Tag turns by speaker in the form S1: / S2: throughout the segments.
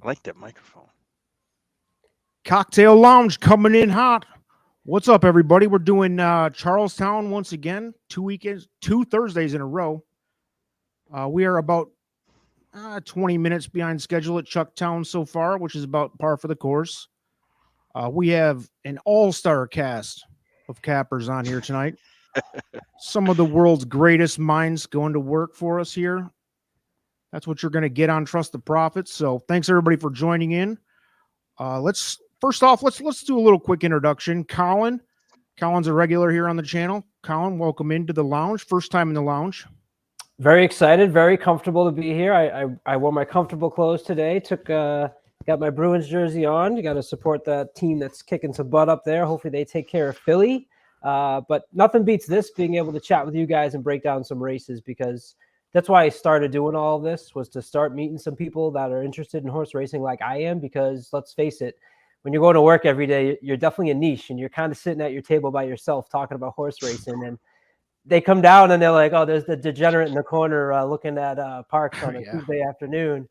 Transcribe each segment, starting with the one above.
S1: I like that microphone.
S2: Cocktail Lounge coming in hot. What's up, everybody? We're doing Charlestown once again. 2 Thursdays in a row. We are about 20 minutes behind schedule at Chucktown so far, which is about par for the course. We have an all-star cast of cappers on here tonight. Some of the world's greatest minds going to work for us here. That's what you're going to get on Trust the Profits. So thanks everybody for joining in. Let's do a little quick introduction. Colin's a regular here on the channel. Colin, welcome into the lounge. First time in the lounge.
S3: Very excited, very comfortable to be here. I wore my comfortable clothes today. Got my Bruins jersey on. You got to support that team that's kicking some butt up there. Hopefully they take care of Philly. But nothing beats this, being able to chat with you guys and break down some races, because that's why I started doing all of this, was to start meeting some people that are interested in horse racing like I am. Because let's face it, when you're going to work every day, you're definitely a niche, and you're kind of sitting at your table by yourself talking about horse racing. And they come down and they're like, oh, there's the degenerate in the corner looking at parks on a Tuesday afternoon.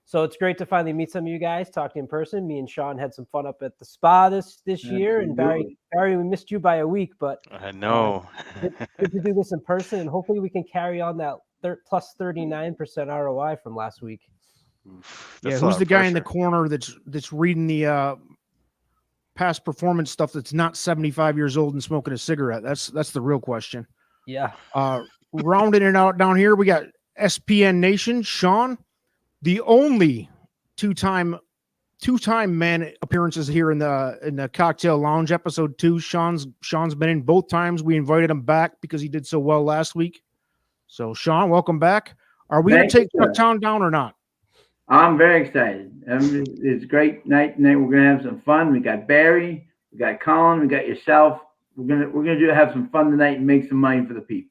S3: So it's great to finally meet some of you guys, talk to you in person. Me and Sean had some fun up at the spa this year. And Barry, we missed you by a week, but
S1: I know.
S3: Good to do this in person, and hopefully we can carry on that plus 39% ROI from last week.
S2: Who's the guy in the corner that's reading the past performance stuff that's not 75 years old and smoking a cigarette? That's the real question.
S3: Yeah.
S2: Rounding it out down here, we got SPN Nation, Sean, the only two-time man appearances here in the Cocktail Lounge episode 2. Sean's been in both times. We invited him back because he did so well last week. So Sean, welcome back. Are we going to take Chucktown down or not?
S4: I'm very excited. It's a great night tonight. We're going to have some fun. We got Barry, we got Colin, we got yourself. We're gonna have some fun tonight and make some money for the people.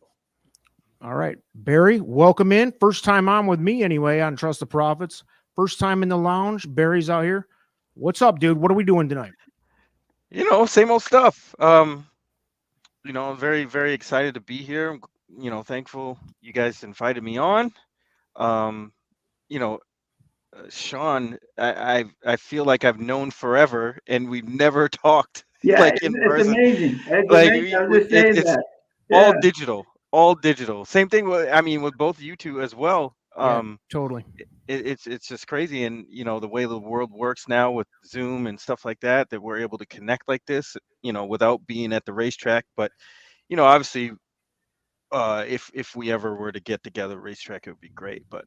S2: All right, Barry, welcome in. First time on with me anyway on Trust the Profits. First time in the lounge. Barry's out here. What's up, dude? What are we doing tonight?
S1: Same old stuff. Very, very excited to be here. Thankful you guys invited me on. Sean, I feel like I've known forever, and we've never talked.
S4: Yeah,
S1: like in
S4: it's
S1: person.
S4: amazing.
S1: It's all digital. Same thing with both of you two as well.
S2: Totally.
S1: It's just crazy, and the way the world works now with Zoom and stuff like that we're able to connect like this, without being at the racetrack. But obviously, if we ever were to get together at racetrack, it would be great. But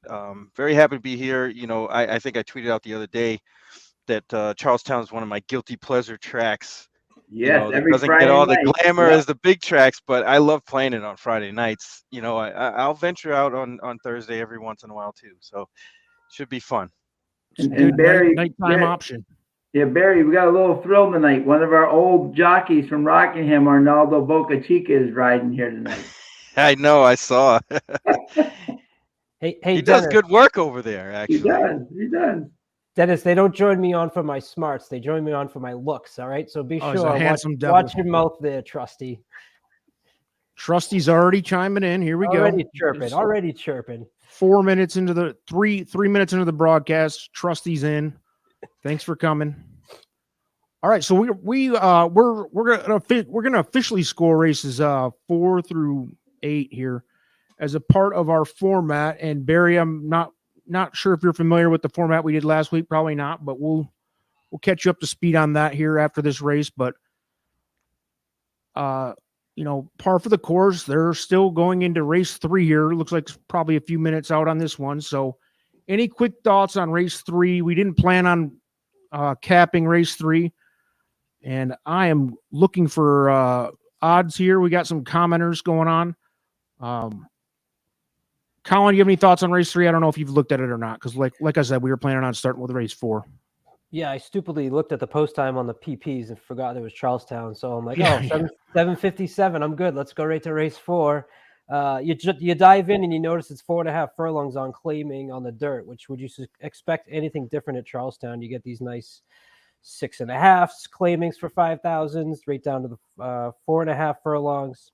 S1: very happy to be here. I think I tweeted out the other day that Charlestown is one of my guilty pleasure tracks.
S4: Yes,
S1: it doesn't
S4: Friday
S1: get all
S4: night.
S1: the glamour as the big tracks, but I love playing it on Friday nights. I'll venture out on Thursday every once in a while too. So should be fun.
S4: And Barry,
S2: nighttime option.
S4: Yeah, Barry, we got a little thrill tonight. One of our old jockeys from Rockingham, Arnaldo Boca Chica, is riding here tonight.
S1: I know, I saw.
S3: Hey,
S1: he
S3: Dennis,
S1: does good work over there, actually.
S4: He does.
S3: Dennis, they don't join me on for my smarts. They join me on for my looks, all right? So be sure. Watch your mouth there, Trusty.
S2: Trusty's already chiming in. Here we go.
S3: Already chirping.
S2: 4 minutes into the three minutes into the broadcast, Trusty's in. Thanks for coming. All right, so we're gonna officially score races 4 through 8 here as a part of our format. And Barry, I'm not sure if you're familiar with the format we did last week. Probably not, but we'll catch you up to speed on that here after this race. But par for the course. They're still going into race 3 here. Looks like it's probably a few minutes out on this one. So any quick thoughts on race 3? We didn't plan on capping race 3, and I am looking for odds here. We got some commenters going on. Colin, do you have any thoughts on race 3? I don't know if you've looked at it or not, because like I said, we were planning on starting with race 4.
S3: Yeah, I stupidly looked at the post time on the PPs and forgot there was Charlestown. So I'm like, 7:57. I'm good. Let's go right to race 4. You dive in and you notice it's 4.5 furlongs on claiming on the dirt, which would you expect anything different at Charlestown? You get these nice 6.5s claimings for 5,000s right down to the 4.5 furlongs.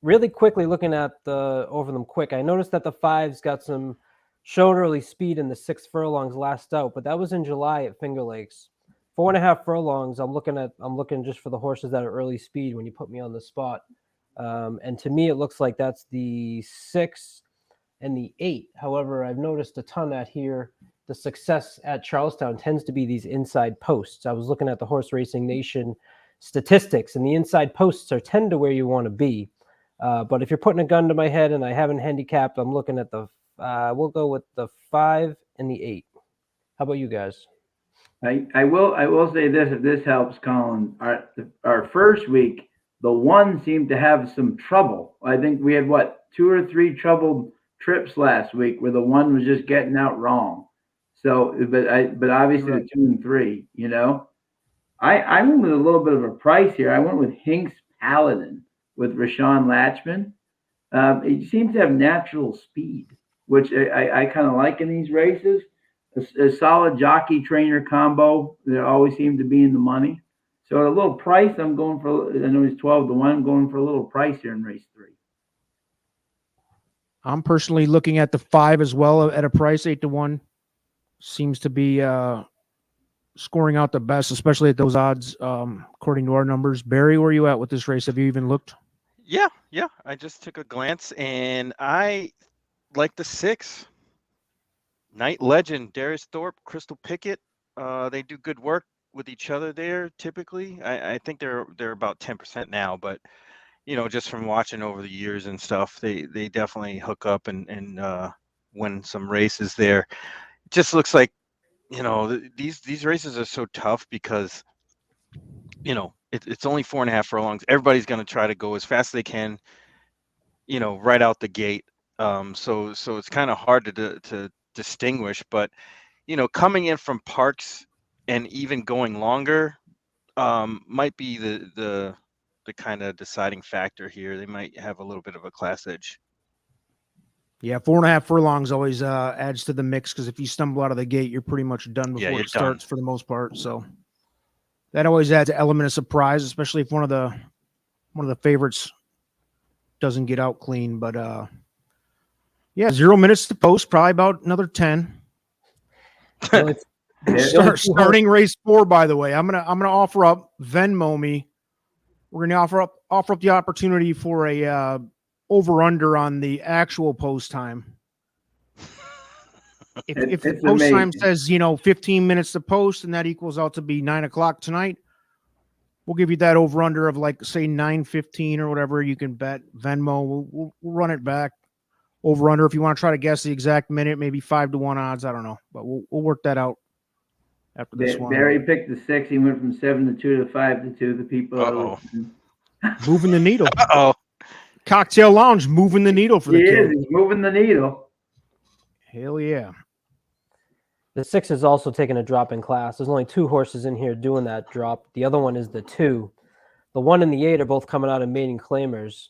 S3: Really quickly looking at over them quick, I noticed that the 5's got some showed early speed in the 6 furlongs last out, but that was in July at Finger Lakes. 4.5 furlongs. I'm looking just for the horses that are early speed when you put me on the spot. And to me, it looks like that's the 6 and the 8. However, I've noticed a ton out here. The success at Charlestown tends to be these inside posts. I was looking at the Horse Racing Nation statistics, and the inside posts are tend to where you want to be. But if you're putting a gun to my head and I haven't handicapped, I'm looking at the we'll go with the 5 and the 8. How about you guys?
S4: I will say this, if this helps, Colin. Our first week, the 1 seemed to have some trouble. I think we had 2 or 3 troubled trips last week where the 1 was just getting out wrong. So, but obviously the 2 and 3, I went with a little bit of a price here. I went with Hinks Paladin with Rashawn Latchman. He seems to have natural speed, which I kind of like in these races. A solid jockey trainer combo. They always seem to be in the money. So at a little price, I'm going for. I know he's 12-1. I'm going for a little price here in race 3.
S2: I'm personally looking at the 5 as well at a price 8-1. Seems to be scoring out the best, especially at those odds, according to our numbers. Barry, where are you at with this race? Have you even looked?
S1: Yeah. I just took a glance, and I like the 6. Night Legend, Darius Thorpe, Crystal Pickett. They do good work with each other there. Typically, I think they're about 10% now, but just from watching over the years and stuff, they definitely hook up and win some races there. It just looks like these races are so tough because it's only 4.5 furlongs. Everybody's going to try to go as fast as they can, right out the gate. So it's kind of hard to distinguish, but coming in from Parks and even going longer might be the kind of deciding factor here. They might have a little bit of a class edge.
S2: Yeah, 4.5 furlongs always adds to the mix, because if you stumble out of the gate, you're pretty much done before it starts for the most part. So that always adds an element of surprise, especially if one of the favorites doesn't get out clean. But 0 minutes to post, probably about another 10. Starting race 4, by the way. I'm gonna offer up Venmo me. We're gonna offer up the opportunity for a over under on the actual post time. If the post time says 15 minutes to post, and that equals out to be 9 o'clock tonight, we'll give you that over under of say 9:15 or whatever. You can bet Venmo. We'll run it back. Over under, if you want to try to guess the exact minute, maybe 5-1 odds. I don't know, but we'll work that out after this one.
S4: Barry picked the 6. He went from 7-2 to 5-2. The people
S2: moving the needle.
S1: Uh-oh.
S2: Cocktail Lounge moving the needle for the kid.
S4: He's moving the needle.
S2: Hell yeah.
S3: The 6 is also taking a drop in class. There's only 2 horses in here doing that drop. The other one is the 2. The 1 and the 8 are both coming out of maiden claimers.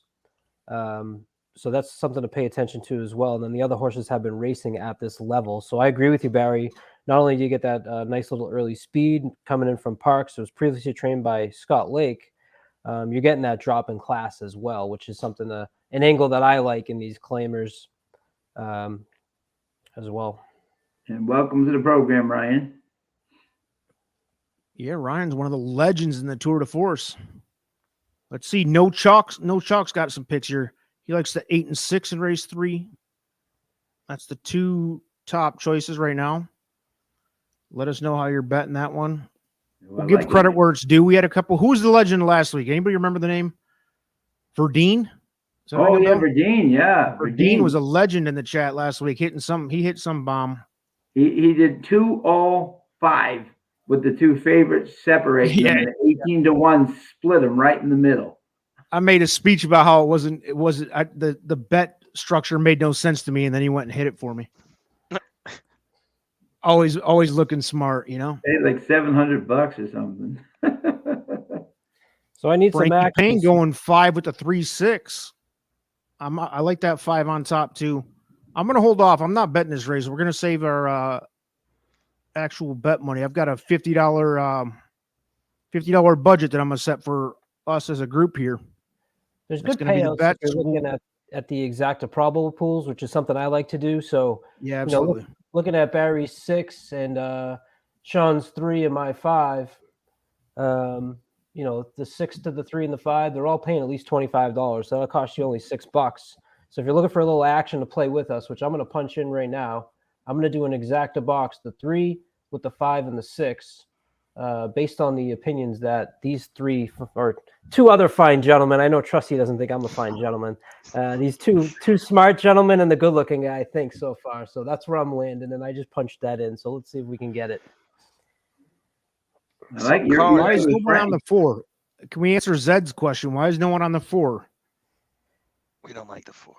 S3: So that's something to pay attention to as well. And then the other horses have been racing at this level. So I agree with you, Barry. Not only do you get that nice little early speed coming in from Parks, it was previously trained by Scott Lake. You're getting that drop in class as well, which is something an angle that I like in these claimers as well.
S4: And welcome to the program, Ryan.
S2: Yeah, Ryan's one of the legends in the Tour de Force. Let's see. No Chalk's got some picks here. He likes the 8 and 6 in race 3. That's the 2 top choices right now. Let us know how you're betting that one. We'll give credit where it's due. We had a couple. Who was the legend last week? Anybody remember the name? Verdeen?
S4: Oh, yeah, Verdeen. Yeah.
S2: Verdeen was a legend in the chat last week. He hit some bomb.
S4: He did 2-5 with the 2 favorites separating them. 18-1 split them right in the middle.
S2: I made a speech about how the bet structure made no sense to me, and then he went and hit it for me. always looking smart,
S4: Hey, like $700 or something.
S3: So I need
S2: Frankie
S3: some action.
S2: Payne going 5 with the 3-6. I like that 5 on top too. I'm gonna hold off. I'm not betting this race. We're gonna save our actual bet money. I've got a $50 budget that I'm gonna set for us as a group here.
S3: There's good payouts at the exacta probable pools, which is something I like to do. So
S2: Yeah,
S3: you know,
S2: absolutely.
S3: looking at Barry's 6 and Sean's 3 and my 5, you know, the 6 to the 3 and the 5, they're all paying at least $25. So that'll cost you only $6. So if you're looking for a little action to play with us, which I'm going to punch in right now, I'm going to do an exacta box, the 3 with the 5 and the 6, based on the opinions that these 3 or 2 other fine gentlemen. I know Trusty doesn't think I'm a fine gentleman. These two smart gentlemen and the good-looking guy, I think, so far. So that's where I'm landing, and I just punched that in. So let's see if we can get it.
S4: I like
S2: Why is
S4: your
S2: nobody on the 4? Can we answer Zed's question? Why is no one on the 4?
S1: We don't like the 4.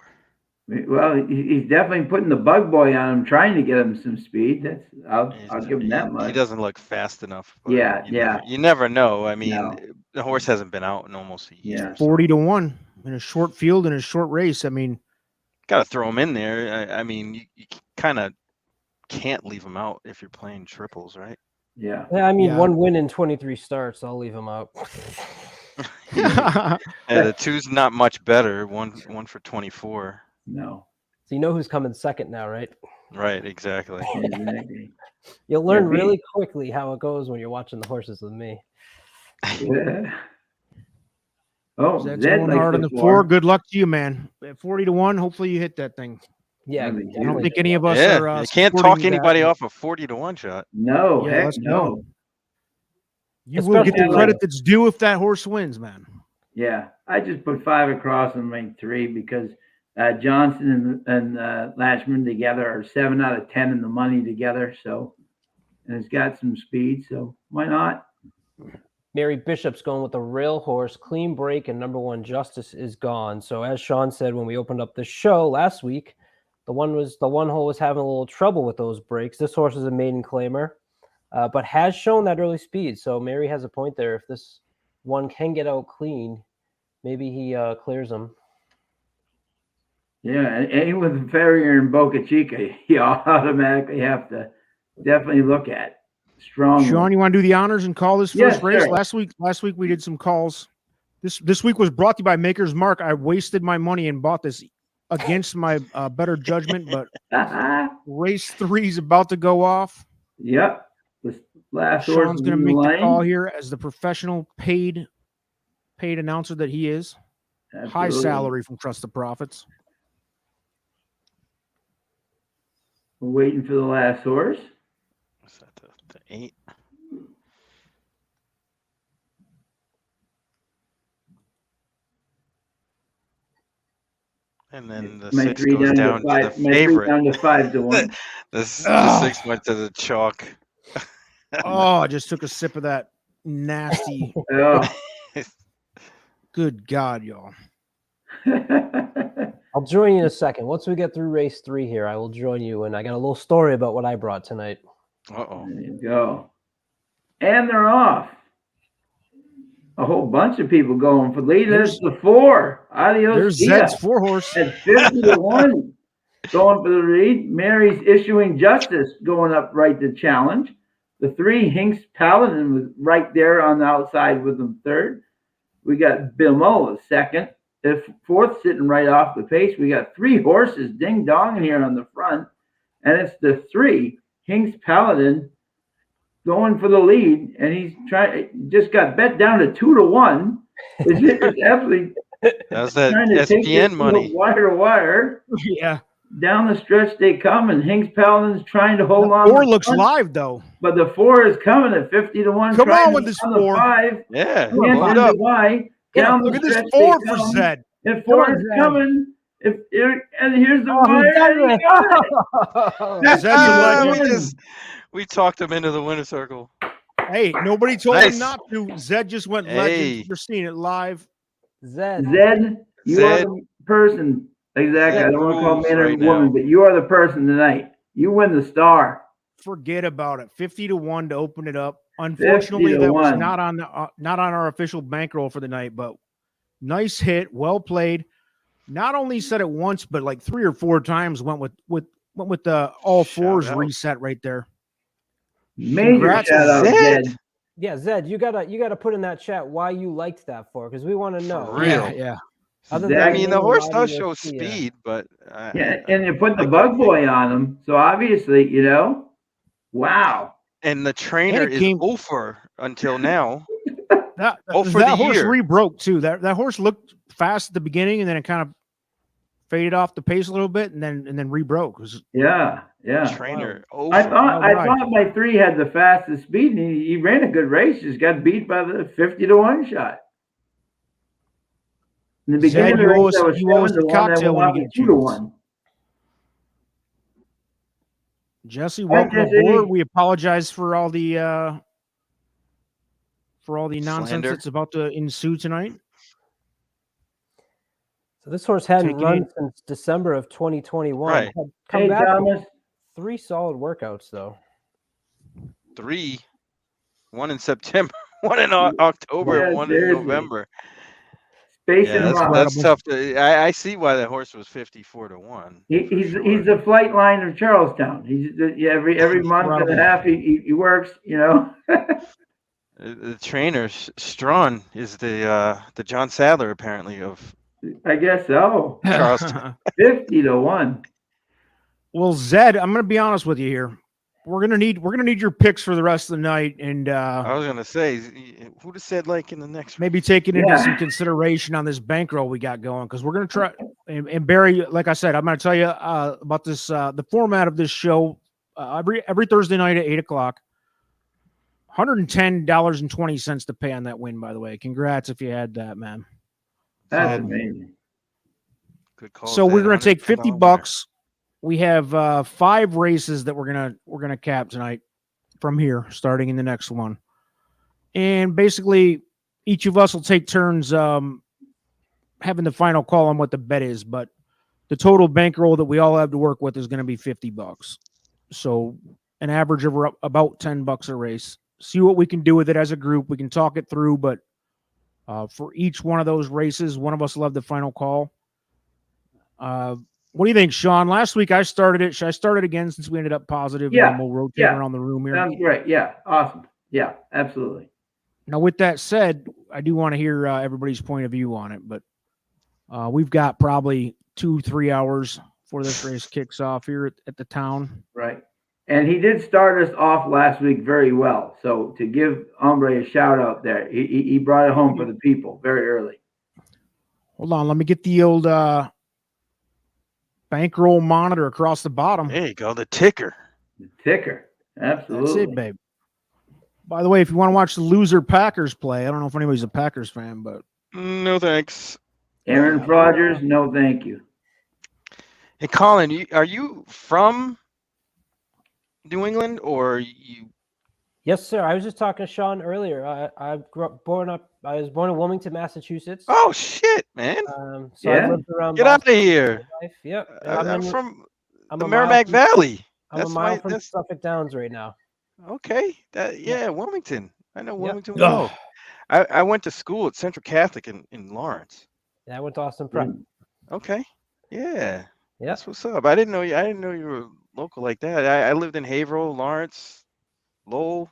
S4: Well, he's definitely putting the bug boy on him, trying to get him some speed. I'll give him that much.
S1: He doesn't look fast enough.
S4: Yeah,
S1: You never know. I mean,
S4: No.
S1: the horse hasn't been out in almost a year.
S4: Yeah.
S2: 40 to 1 in a short field in a short race. I mean,
S1: got to throw him in there. I mean, you kind of can't leave him out if you're playing triples, right?
S4: Yeah.
S3: I mean,
S2: Yeah.
S3: 1 win in 23 starts. I'll leave him out.
S1: Yeah, the 2's not much better. One for 24.
S4: No.
S3: So you know who's coming second now, right?
S1: Right, exactly.
S4: Exactly.
S3: You'll learn
S4: Yeah,
S3: really quickly how it goes when you're watching the horses with me.
S4: Yeah. Oh,
S2: Zed's
S4: Zed
S2: going
S4: likes
S2: hard on
S4: the
S2: the
S4: 4.
S2: 4. Good luck to you, man. At 40 to 1, hopefully you hit that thing.
S3: Yeah,
S4: I mean,
S2: I don't
S3: definitely
S2: think
S3: good
S2: any of
S3: luck.
S2: us
S1: Yeah,
S2: are.
S1: you can't
S2: supporting
S1: talk anybody
S2: that.
S1: off a 40 to 1 shot.
S4: No,
S2: Yeah,
S4: heck
S2: let's
S4: no.
S2: go. You will get the
S4: Especially
S2: credit
S4: like-
S2: that's due if that horse wins, man.
S4: Yeah, I just put 5 across and ranked 3 because Johnson and Latchman together are 7 out of 10 in the money together. So, and it's got some speed. So why not?
S3: Mary Bishop's going with a rail horse, clean break, and number 1 Justice is gone. So as Sean said when we opened up the show last week, the one hole was having a little trouble with those breaks. This horse is a maiden claimer, but has shown that early speed. So Mary has a point there. If this one can get out clean, maybe he clears them.
S4: Yeah, and with Ferrier and Boca Chica, you automatically have to definitely look at strong.
S2: Sean, you want to do the honors and call this
S4: Yes,
S2: first race?
S4: sir.
S2: Last week we did some calls. This week was brought to you by Maker's Mark. I wasted my money and bought this against my better judgment, but race 3 is about to go off.
S4: Yep. This last horse
S2: Sean's
S4: is
S2: going to
S4: in
S2: make the
S4: line.
S2: call here as the professional paid announcer that he is. High
S4: Absolutely.
S2: salary from Trust the Profits.
S4: We're waiting for the last horse.
S1: What's that? The 8. And then the
S4: My
S1: 6
S4: 3
S1: goes down to the
S4: My 3
S1: favorite.
S4: down to 5 to 1.
S1: The 6 went to the chalk.
S2: Oh, I just took a sip of that nasty.
S4: Oh.
S2: Good God, y'all.
S3: I'll join you in a second. Once we get through race 3 here, I will join you, and I got a little story about what I brought tonight.
S1: Uh-oh.
S4: There you go. And they're off. A whole bunch of people going for lead. There's the 4. Adios.
S2: There's
S4: Dia.
S2: Zed's 4 horse.
S4: At 50 to 1. Going for the lead. Mary's Issuing Justice going up right to challenge. The 3, Hinks Paladin, was right there on the outside with them 3rd. We got Bimo 2nd. The 4th sitting right off the pace. We got 3 horses ding dong here on the front. And it's the 3, Hinks Paladin, going for the lead. And he's just got bet down to 2 to 1. It's absolutely
S1: That's that
S4: trying to take this
S1: SPN money.
S4: wire to wire.
S2: Yeah.
S4: Down the stretch they come, and Hinks Paladin's trying to hold on.
S2: 4
S4: to
S2: looks
S4: front,
S2: live, though.
S4: but the 4 is coming at 50 to 1.
S2: Come
S4: trying
S2: on
S4: to
S2: with this
S4: on the
S2: 4.
S4: 5.
S1: Yeah,
S4: Can't
S1: blow it
S4: do
S1: up.
S4: the Y.
S2: Yeah,
S4: Down
S2: look
S4: the
S2: at this
S4: stretch
S2: 4
S4: they
S2: for
S4: come,
S2: Zed.
S4: and 4
S2: Come on,
S4: is
S2: Zed.
S4: coming. And here's the
S3: Oh, he
S4: wire.
S3: done
S4: And he
S3: it.
S4: got it.
S2: Zed's a legend.
S1: We talked him into the winner's circle.
S2: Hey, nobody told
S1: Nice.
S2: him not to. Zed just went
S1: Hey.
S2: legend. You're seeing it live.
S3: Zed.
S4: Zed, you are
S1: Zed.
S4: the person. Exactly.
S1: Zed
S4: I don't want to call
S1: rules
S4: man or
S1: right
S4: woman,
S1: now.
S4: but you are the person tonight. You win the star.
S2: Forget about it. 50 to 1 to open it up. Unfortunately,
S4: 50 to
S2: that was
S4: 1.
S2: not on our official bankroll for the night, but nice hit, well played. Not only said it once, but like 3 or 4 times went with the all
S1: Shout
S2: fours
S1: out.
S2: reset right there.
S4: Major
S2: Congrats,
S4: shout out,
S1: Zed.
S4: Zed.
S3: Yeah, Zed, you gotta put in that chat why you liked that for, because we want to know.
S1: For real.
S2: Yeah.
S3: Other
S4: Exactly.
S1: I
S3: than
S1: mean,
S3: me
S1: the horse
S3: riding
S1: does
S3: with
S1: show
S3: the,
S1: speed, but
S4: Yeah, and you put the
S1: like
S4: bug boy on him, so obviously, wow.
S1: and the
S2: And
S1: trainer
S2: it
S1: is
S2: came
S1: over until now.
S2: that
S1: Oh, for the
S2: that horse
S1: year.
S2: rebroke too. That horse looked fast at the beginning, and then it kind of faded off the pace a little bit, and then rebroke. It was
S4: Yeah, yeah.
S1: Trainer
S4: I
S1: over.
S4: thought
S2: wild
S4: I
S2: ride.
S4: thought my 3 had the fastest speed, and he ran a good race. Just got beat by the 50-1 shot. In the beginning
S2: Zed,
S4: of the
S2: you owe
S4: race,
S2: us
S4: I was
S2: you owe us the
S4: 7-1. I
S2: cocktail
S4: went
S2: when you
S4: off
S2: get a
S4: to 2 to
S2: chance.
S4: 1.
S2: Jesse,
S4: Hi,
S2: welcome aboard.
S4: Jesse.
S2: We apologize for all the nonsense
S1: Slander.
S2: that's about to ensue tonight.
S3: So this horse hadn't
S2: Taking
S3: run
S2: in-
S3: since December of 2021.
S1: Right.
S3: Had come
S4: Hey,
S3: back with
S4: Thomas.
S3: 3 solid workouts though.
S1: 3, 1 in September, 1 in October,
S4: Yeah,
S1: and 1 in
S4: seriously.
S1: November.
S4: Spacing
S1: Yeah,
S4: him out.
S1: that's
S2: Incredible.
S1: tough to. I see why the horse was 54-1.
S4: He's
S1: sure.
S4: he's the flight line of Charlestown. Every month and a
S2: Incredible.
S4: half he works.
S1: The trainer Strawn is the John Sadler apparently of
S4: I guess so.
S1: Charleston.
S4: 50-1.
S2: Well, Zed, I'm going to be honest with you here. We're gonna need your picks for the rest of the night, and
S1: I was gonna say, who'd have said like in the next
S2: maybe taking into
S4: Yeah.
S2: some consideration on this bankroll we got going, because we're gonna try. And Barry, like I said, I'm gonna tell you about this. The format of this show every Thursday night at 8:00. $110.20 to pay on that win. By the way, congrats if you had that, man.
S4: That's
S1: Um,
S4: amazing.
S1: good call.
S2: So we're gonna take $50.
S1: winner.
S2: We have 5 races that we're gonna cap tonight from here, starting in the next one. And basically, each of us will take turns having the final call on what the bet is. But the total bankroll that we all have to work with is going to be $50. So an average of about $10 a race. See what we can do with it as a group. We can talk it through, but for each one of those races, one of us will have the final call. What do you think, Sean? Last week I started it. Should I start it again since we ended up positive?
S4: Yeah,
S2: And then we'll rotate
S4: yeah.
S2: around the room here.
S4: Sounds great. Yeah, awesome. Yeah, absolutely.
S2: Now, with that said, I do want to hear everybody's point of view on it, but we've got probably 2-3 hours before this race kicks off here at the town.
S4: Right. And he did start us off last week very well. So to give Hombre a shout out there, he brought it home for the people very early.
S2: Hold on, let me get the old bankroll monitor across the bottom.
S1: There you go, the ticker.
S4: The ticker. Absolutely.
S2: That's it, babe. By the way, if you want to watch the loser Packers play, I don't know if anybody's a Packers fan, but
S1: No thanks.
S4: Aaron Rodgers, no thank you.
S1: Hey, Colin, are you from New England or you?
S3: Yes, sir. I was just talking to Sean earlier. I was born in Wilmington, Massachusetts.
S1: Oh shit, man!
S3: So
S4: Yeah.
S3: I lived around
S1: Get out of
S3: Boston
S1: here.
S3: my life. Yep.
S1: I'm from
S3: I'm
S1: the
S3: a mile
S1: Merrimack
S3: from-
S1: Valley.
S3: I'm
S1: That's
S3: a mile
S1: my.
S3: from
S1: That's
S3: Suffolk Downs right now.
S1: okay. Yeah, Wilmington. I know Wilmington
S2: Ugh.
S1: well. I went to school at Central Catholic in Lawrence.
S3: Yeah, I went to Austin Prep.
S1: Okay. Yeah.
S3: Yeah.
S1: That's what's up. I didn't know you were local like that. I lived in Haverhill, Lawrence, Lowell.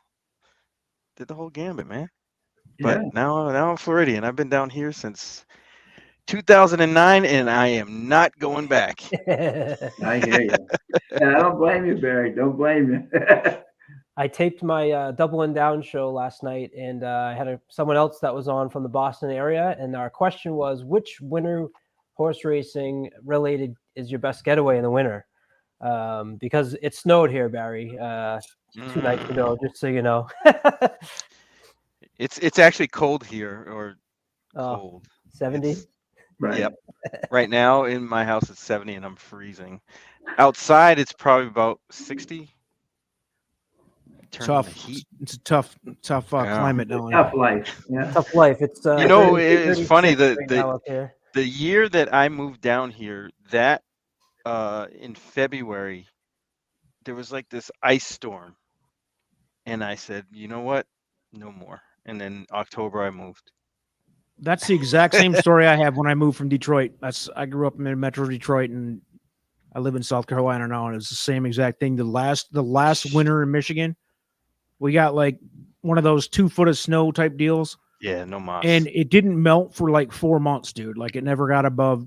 S1: Did the whole gambit, man. But
S4: Yeah.
S1: now I'm Floridian. I've been down here since 2009, and I am not going back.
S4: I hear you. Yeah, I don't blame you, Barry. Don't blame you.
S3: I taped my Double and Down show last night, and I had someone else that was on from the Boston area, and our question was, which winter horse racing related is your best getaway in the winter? Because it snowed here, Barry, 2 nights ago, just so you know.
S1: It's actually cold here, or cold.
S3: 70?
S4: Right.
S1: Yep. Right now in my house it's 70 and I'm freezing. Outside it's probably about 60. Turn on the
S2: tough.
S1: heat.
S2: It's a tough
S1: Yeah.
S2: climate down
S4: Tough
S2: here.
S4: life. Yeah.
S3: Tough life. It's
S1: You know,
S3: 30,
S1: it's funny
S3: 36
S1: that
S3: right now up here.
S1: the year that I moved down here, that in February, there was like this ice storm. And I said, you know what? No more. And then October I moved.
S2: That's the exact same story I have when I moved from Detroit. I grew up in Metro Detroit, and I live in South Carolina now, and it's the same exact thing. The last winter in Michigan, we got like one of those 2 foot of snow type deals.
S1: Yeah, no moss.
S2: And it didn't melt for like 4 months, dude. Like it never got above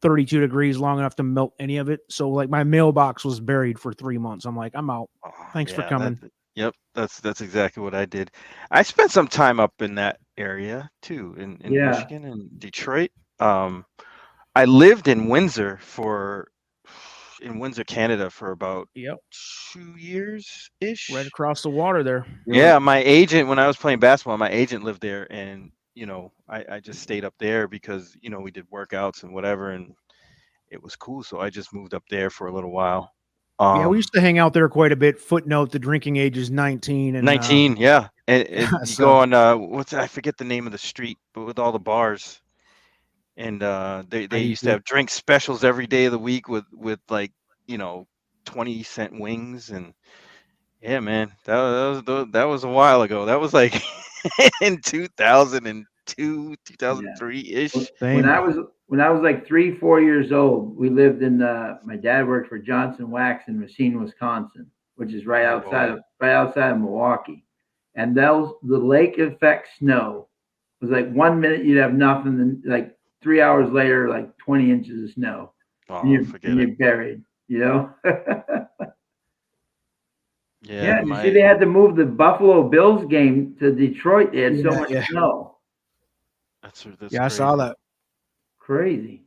S2: 32 degrees long enough to melt any of it. So like my mailbox was buried for 3 months. I'm like, I'm out.
S1: Oh,
S2: Thanks for
S1: yeah,
S2: coming.
S1: yep, that's exactly what I did. I spent some time up in that area too, in
S4: Yeah.
S1: Michigan and Detroit. I lived in Windsor Canada for about
S2: Yep.
S1: 2 years ish.
S2: Right across the water there.
S1: Yeah, my agent, when I was playing basketball, my agent lived there, and I just stayed up there because we did workouts and whatever, and it was cool. So I just moved up there for a little while.
S2: Yeah, we used to hang out there quite a bit. Footnote: the drinking age is 19. And
S1: 19, yeah, and you
S2: so
S1: go on I forget the name of the street, but with all the bars, and they used to have drink specials every day of the week with like 20-cent wings, and yeah, man, that was a while ago. That was like in 2002, 2003 ish.
S4: When I was like 3, 4 years old, we lived in. My dad worked for Johnson Wax in Racine, Wisconsin, which is right
S1: Oh,
S4: outside
S1: boy.
S4: of Milwaukee. And the lake effect snow was like 1 minute you'd have nothing, and like 3 hours later, like 20 inches of snow, and
S1: Oh, forget it.
S4: you're buried.
S1: Yeah,
S4: You see, they had to move the Buffalo Bills game to Detroit. They had so much snow.
S1: that's
S2: yeah, I saw
S1: crazy.
S2: that.
S4: Crazy.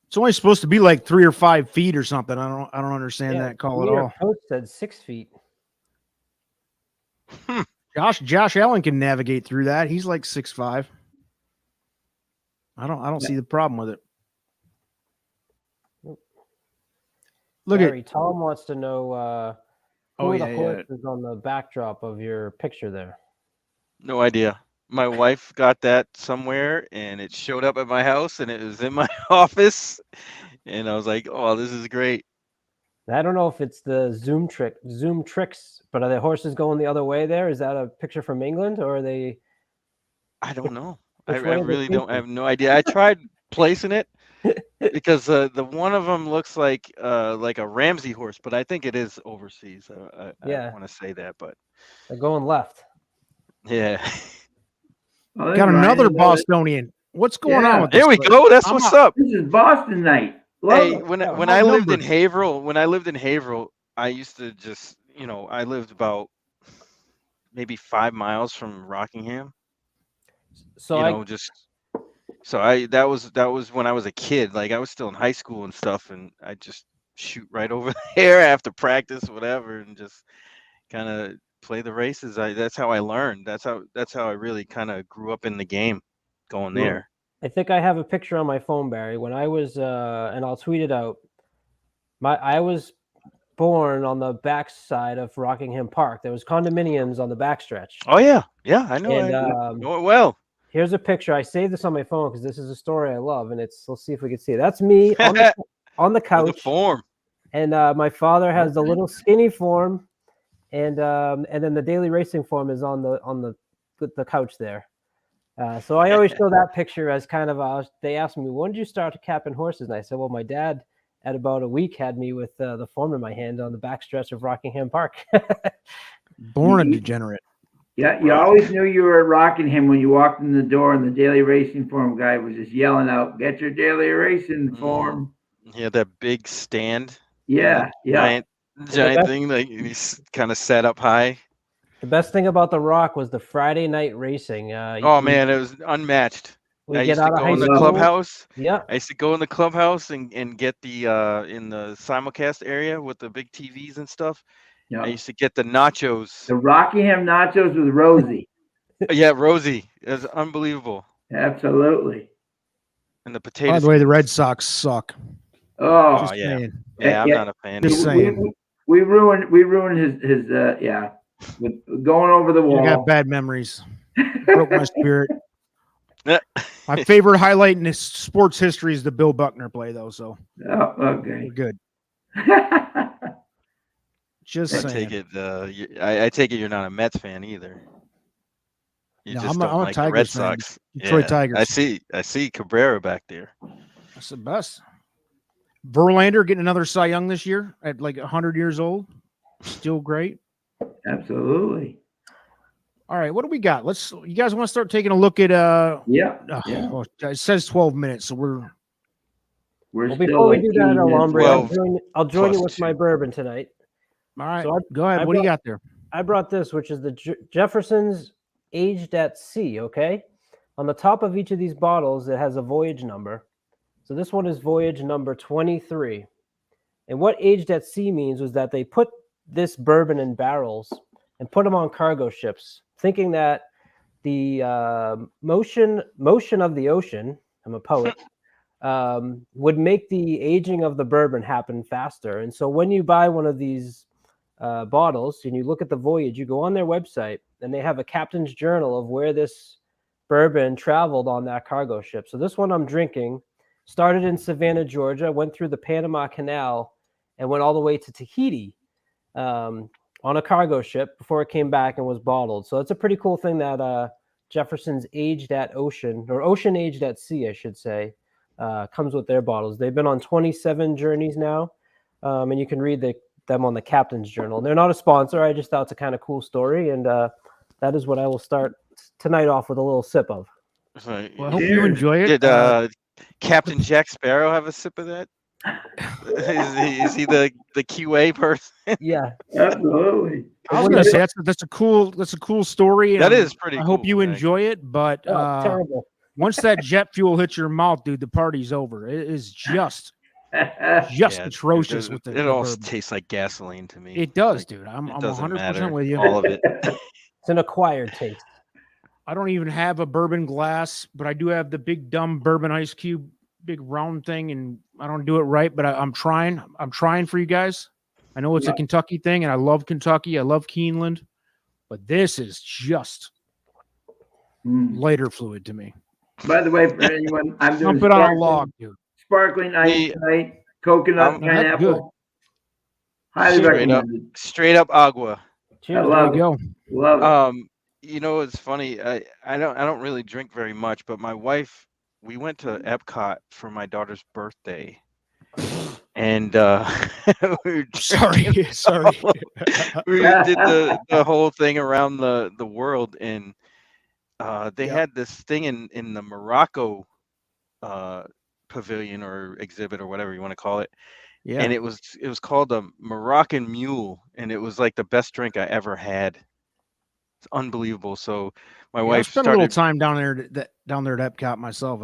S2: It's only supposed to be like 3 or 5 feet or something. I don't understand that call at all.
S3: Coach said 6 feet.
S2: Josh Allen can navigate through that. He's like 6'5". I don't see the problem with it. Look
S3: Gary,
S2: at
S3: Tom wants to know who are the
S2: yeah.
S3: horses on the backdrop of your picture there.
S1: No idea. My wife got that somewhere, and it showed up at my house, and it was in my office, and I was like, "Oh, this is great."
S3: I don't know if it's the Zoom tricks, but are the horses going the other way there? Is that a picture from England, or are they?
S1: I don't know. I
S3: Which way are they
S1: really don't. I
S3: facing?
S1: have no idea. I tried placing it because the one of them looks like a Ramsey horse, but I think it is overseas. I
S3: Yeah.
S1: want to say that, but
S3: They're going left.
S1: yeah.
S4: Oh,
S2: Got
S4: there's
S2: another
S4: Ryan.
S2: Bostonian. What's going on with this?
S1: There we go. That's what's up.
S4: This is Boston night. Love
S1: Hey,
S4: it.
S1: when I lived in Haverhill, I used to just, I lived about maybe 5 miles from Rockingham.
S3: So
S1: That was when I was a kid. Like I was still in high school and stuff, and I just shoot right over there after practice, whatever, and just kind of play the races. That's how I learned. That's how I really kind of grew up in the game, going there.
S3: I think I have a picture on my phone, Barry. When I was, and I'll tweet it out. I was born on the backside of Rockingham Park. There was condominiums on the backstretch.
S1: Oh yeah, I know.
S3: And
S1: I know it well.
S3: Here's a picture. I saved this on my phone because this is a story I love, and let's see if we can see it. That's me on the couch.
S1: The form.
S3: And my father has the little skinny form, and then the daily racing form is on the couch there. So I always show that picture as kind of they asked me, when did you start capping horses? And I said, well, my dad at about a week had me with the form in my hand on the backstretch of Rockingham Park.
S2: Born a degenerate.
S4: Yeah, you always knew you were at Rockingham when you walked in the door, and the daily racing form guy was just yelling out, "Get your daily racing form!"
S1: He had that big stand.
S4: Yeah,
S1: giant thing. Like he's kind of set up high.
S3: The best thing about the Rock was the Friday night racing.
S1: Oh man, it was unmatched. I used to go in the clubhouse.
S3: Yeah,
S1: I used to go in the clubhouse and get the in the simulcast area with the big TVs and stuff.
S4: Yeah.
S1: I used to get the nachos.
S4: The Rockingham nachos with Rosie.
S1: Yeah, Rosie. It was unbelievable.
S4: Absolutely.
S1: And the potatoes.
S2: By the way, the Red Sox suck.
S4: Oh
S2: just
S1: yeah.
S2: saying.
S1: Yeah, I'm not a fan.
S2: Just saying.
S4: We ruined his with going over the wall.
S2: I got bad memories. Broke my spirit. My favorite highlight in this sports history is the Bill Buckner play, though. So
S4: okay,
S2: we're good. Just saying.
S1: I take it you're not a Mets fan either. You just don't like the Red Sox.
S2: Detroit Tigers.
S1: I see Cabrera back there.
S2: That's the best. Verlander getting another Cy Young this year at like 100 years old. Still great.
S4: Absolutely.
S2: All right, what do we got? You guys want to start taking a look at
S4: Yeah.
S2: well, it says 12 minutes, so we're
S4: We're
S3: Well,
S4: still
S3: before we
S4: like
S3: do
S4: 80
S3: that,
S4: minutes
S3: Alambre, I'll
S1: 12
S3: join you
S1: plus
S3: with my
S1: 2.
S3: bourbon tonight.
S2: all right.
S3: So
S2: Go ahead.
S3: I
S2: What do you
S3: brought-
S2: got there?
S3: I brought this, which is the Jefferson's Aged at Sea. Okay, on the top of each of these bottles, it has a voyage number. So this one is voyage number 23. And what Aged at Sea means was that they put this bourbon in barrels and put them on cargo ships, thinking that the motion of the ocean, I'm a poet, would make the aging of the bourbon happen faster. And so when you buy one of these bottles and you look at the voyage, you go on their website and they have a captain's journal of where this bourbon traveled on that cargo ship. So this one I'm drinking started in Savannah, Georgia, went through the Panama Canal and went all the way to Tahiti on a cargo ship before it came back and was bottled. So it's a pretty cool thing that Jefferson's Aged at Ocean, or Ocean Aged at Sea, I should say, comes with their bottles. They've been on 27 journeys now, and you can read them on the Captain's Journal. They're not a sponsor. I just thought it's a kind of cool story, and that is what I will start tonight off with a little sip of.
S2: Well, I hope you enjoy it.
S1: Did Captain Jack Sparrow have a sip of that? Is he the QA person?
S3: Yeah,
S4: Absolutely.
S2: I was gonna say that's a cool story.
S1: That
S2: and
S1: is pretty
S2: I hope
S1: cool,
S2: you
S1: Nick.
S2: enjoy it, but
S3: terrible.
S2: once that jet fuel hits your mouth, dude, the party's over. It is just
S1: Yeah,
S2: atrocious with
S1: it
S2: the
S1: all
S2: bourbon.
S1: tastes like gasoline to me.
S2: It does,
S1: Like,
S2: dude. I'm
S1: it doesn't
S2: 100%
S1: matter.
S2: with you.
S1: All of it.
S3: It's an acquired taste.
S2: I don't even have a bourbon glass, but I do have the big dumb bourbon ice cube, big round thing, and I don't do it right, but I'm trying. I'm trying for you guys. I know it's a Kentucky thing, and I love Kentucky. I love Keeneland, but this is just lighter fluid to me.
S4: By the way, for anyone, I'm doing
S2: Dump it on a log, dude.
S4: sparkling ice tonight, coconut,
S2: that's
S4: pineapple.
S2: good.
S4: Highly
S1: Straight up,
S4: recommended.
S1: straight up agua.
S3: Cheers.
S4: love
S2: There you go.
S4: Love it.
S1: You know, it's funny. I don't really drink very much, but my wife, we went to Epcot for my daughter's birthday, and we were
S2: Sorry.
S1: we did the whole thing around the world, and they had this thing in the Morocco pavilion or exhibit or whatever you want to call it.
S2: Yeah.
S1: And it was called a Moroccan Mule, and it was like the best drink I ever had. It's unbelievable. So my
S2: I
S1: wife
S2: spent a little
S1: started.
S2: time down there at Epcot myself.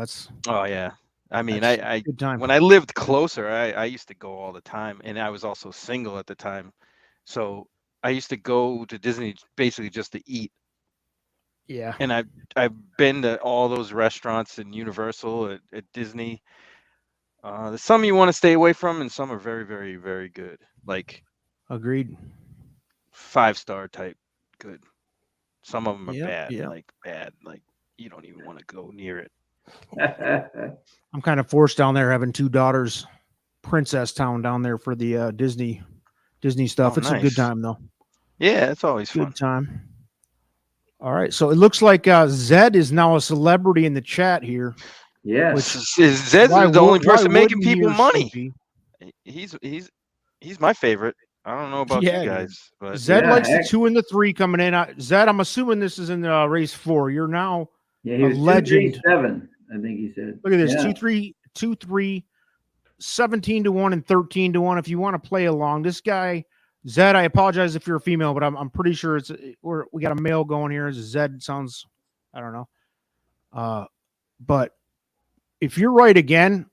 S1: Oh yeah, I mean,
S2: That's
S1: I
S2: good time.
S1: when I lived closer, I used to go all the time, and I was also single at the time, so I used to go to Disney basically just to eat.
S2: Yeah.
S1: And I've been to all those restaurants in Universal at Disney. There's some you want to stay away from, and some are very, very, very good. Like
S2: Agreed.
S1: 5-star type good. Some of them are
S2: Yeah,
S1: bad,
S2: yeah.
S1: like bad, like you don't even want to go near it.
S2: I'm kind of forced down there having two daughters, Princess Town down there for the Disney stuff.
S1: Oh,
S2: It's a good
S1: nice.
S2: time though.
S1: Yeah, it's always fun.
S2: Good time. All right, so it looks like Zed is now a celebrity in the chat here.
S4: Yes.
S1: Zed's the only person making
S2: wouldn't
S1: people
S2: you,
S1: money.
S2: Sophie?
S1: He's my favorite. I don't know about
S2: Yeah,
S1: you
S2: dude.
S1: guys, but
S2: Zed
S4: Yeah,
S2: likes the
S4: heck.
S2: 2 and the 3 coming in. Zed, I'm assuming this is in race 4. You're now
S4: Yeah, he
S2: a
S4: was
S2: legend.
S4: 237, I think he said.
S2: Look at this:
S4: Yeah.
S2: 2 3, 17 to 1 and 13 to 1. If you want to play along, this guy Zed. I apologize if you're a female, but I'm pretty sure we got a male going here. Zed sounds, I don't know. But if you're right again,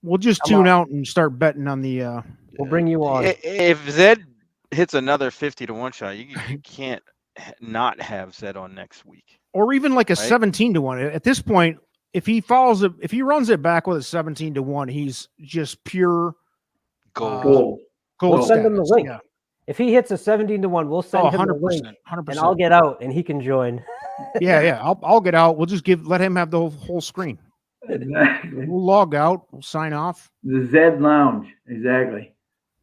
S2: we'll just tune out and start betting on the.
S3: We'll bring you on.
S1: if Zed hits another 50 to 1 shot, you can't not have Zed on next week.
S2: Or even like a
S1: Right?
S2: 17 to 1. At this point, if he follows it, if he runs it back with a 17 to 1, he's just pure
S1: Gold.
S4: Gold.
S2: gold.
S3: We'll send him the
S2: status.
S3: link.
S2: Yeah.
S3: If he hits a 17 to 1, we'll send him the
S2: 100%.
S3: link,
S2: 100%.
S3: and I'll get out and he can join.
S2: Yeah. I'll get out. We'll just let him have the whole screen.
S4: Exactly.
S2: We'll log out. We'll sign off.
S4: The Zed Lounge. Exactly.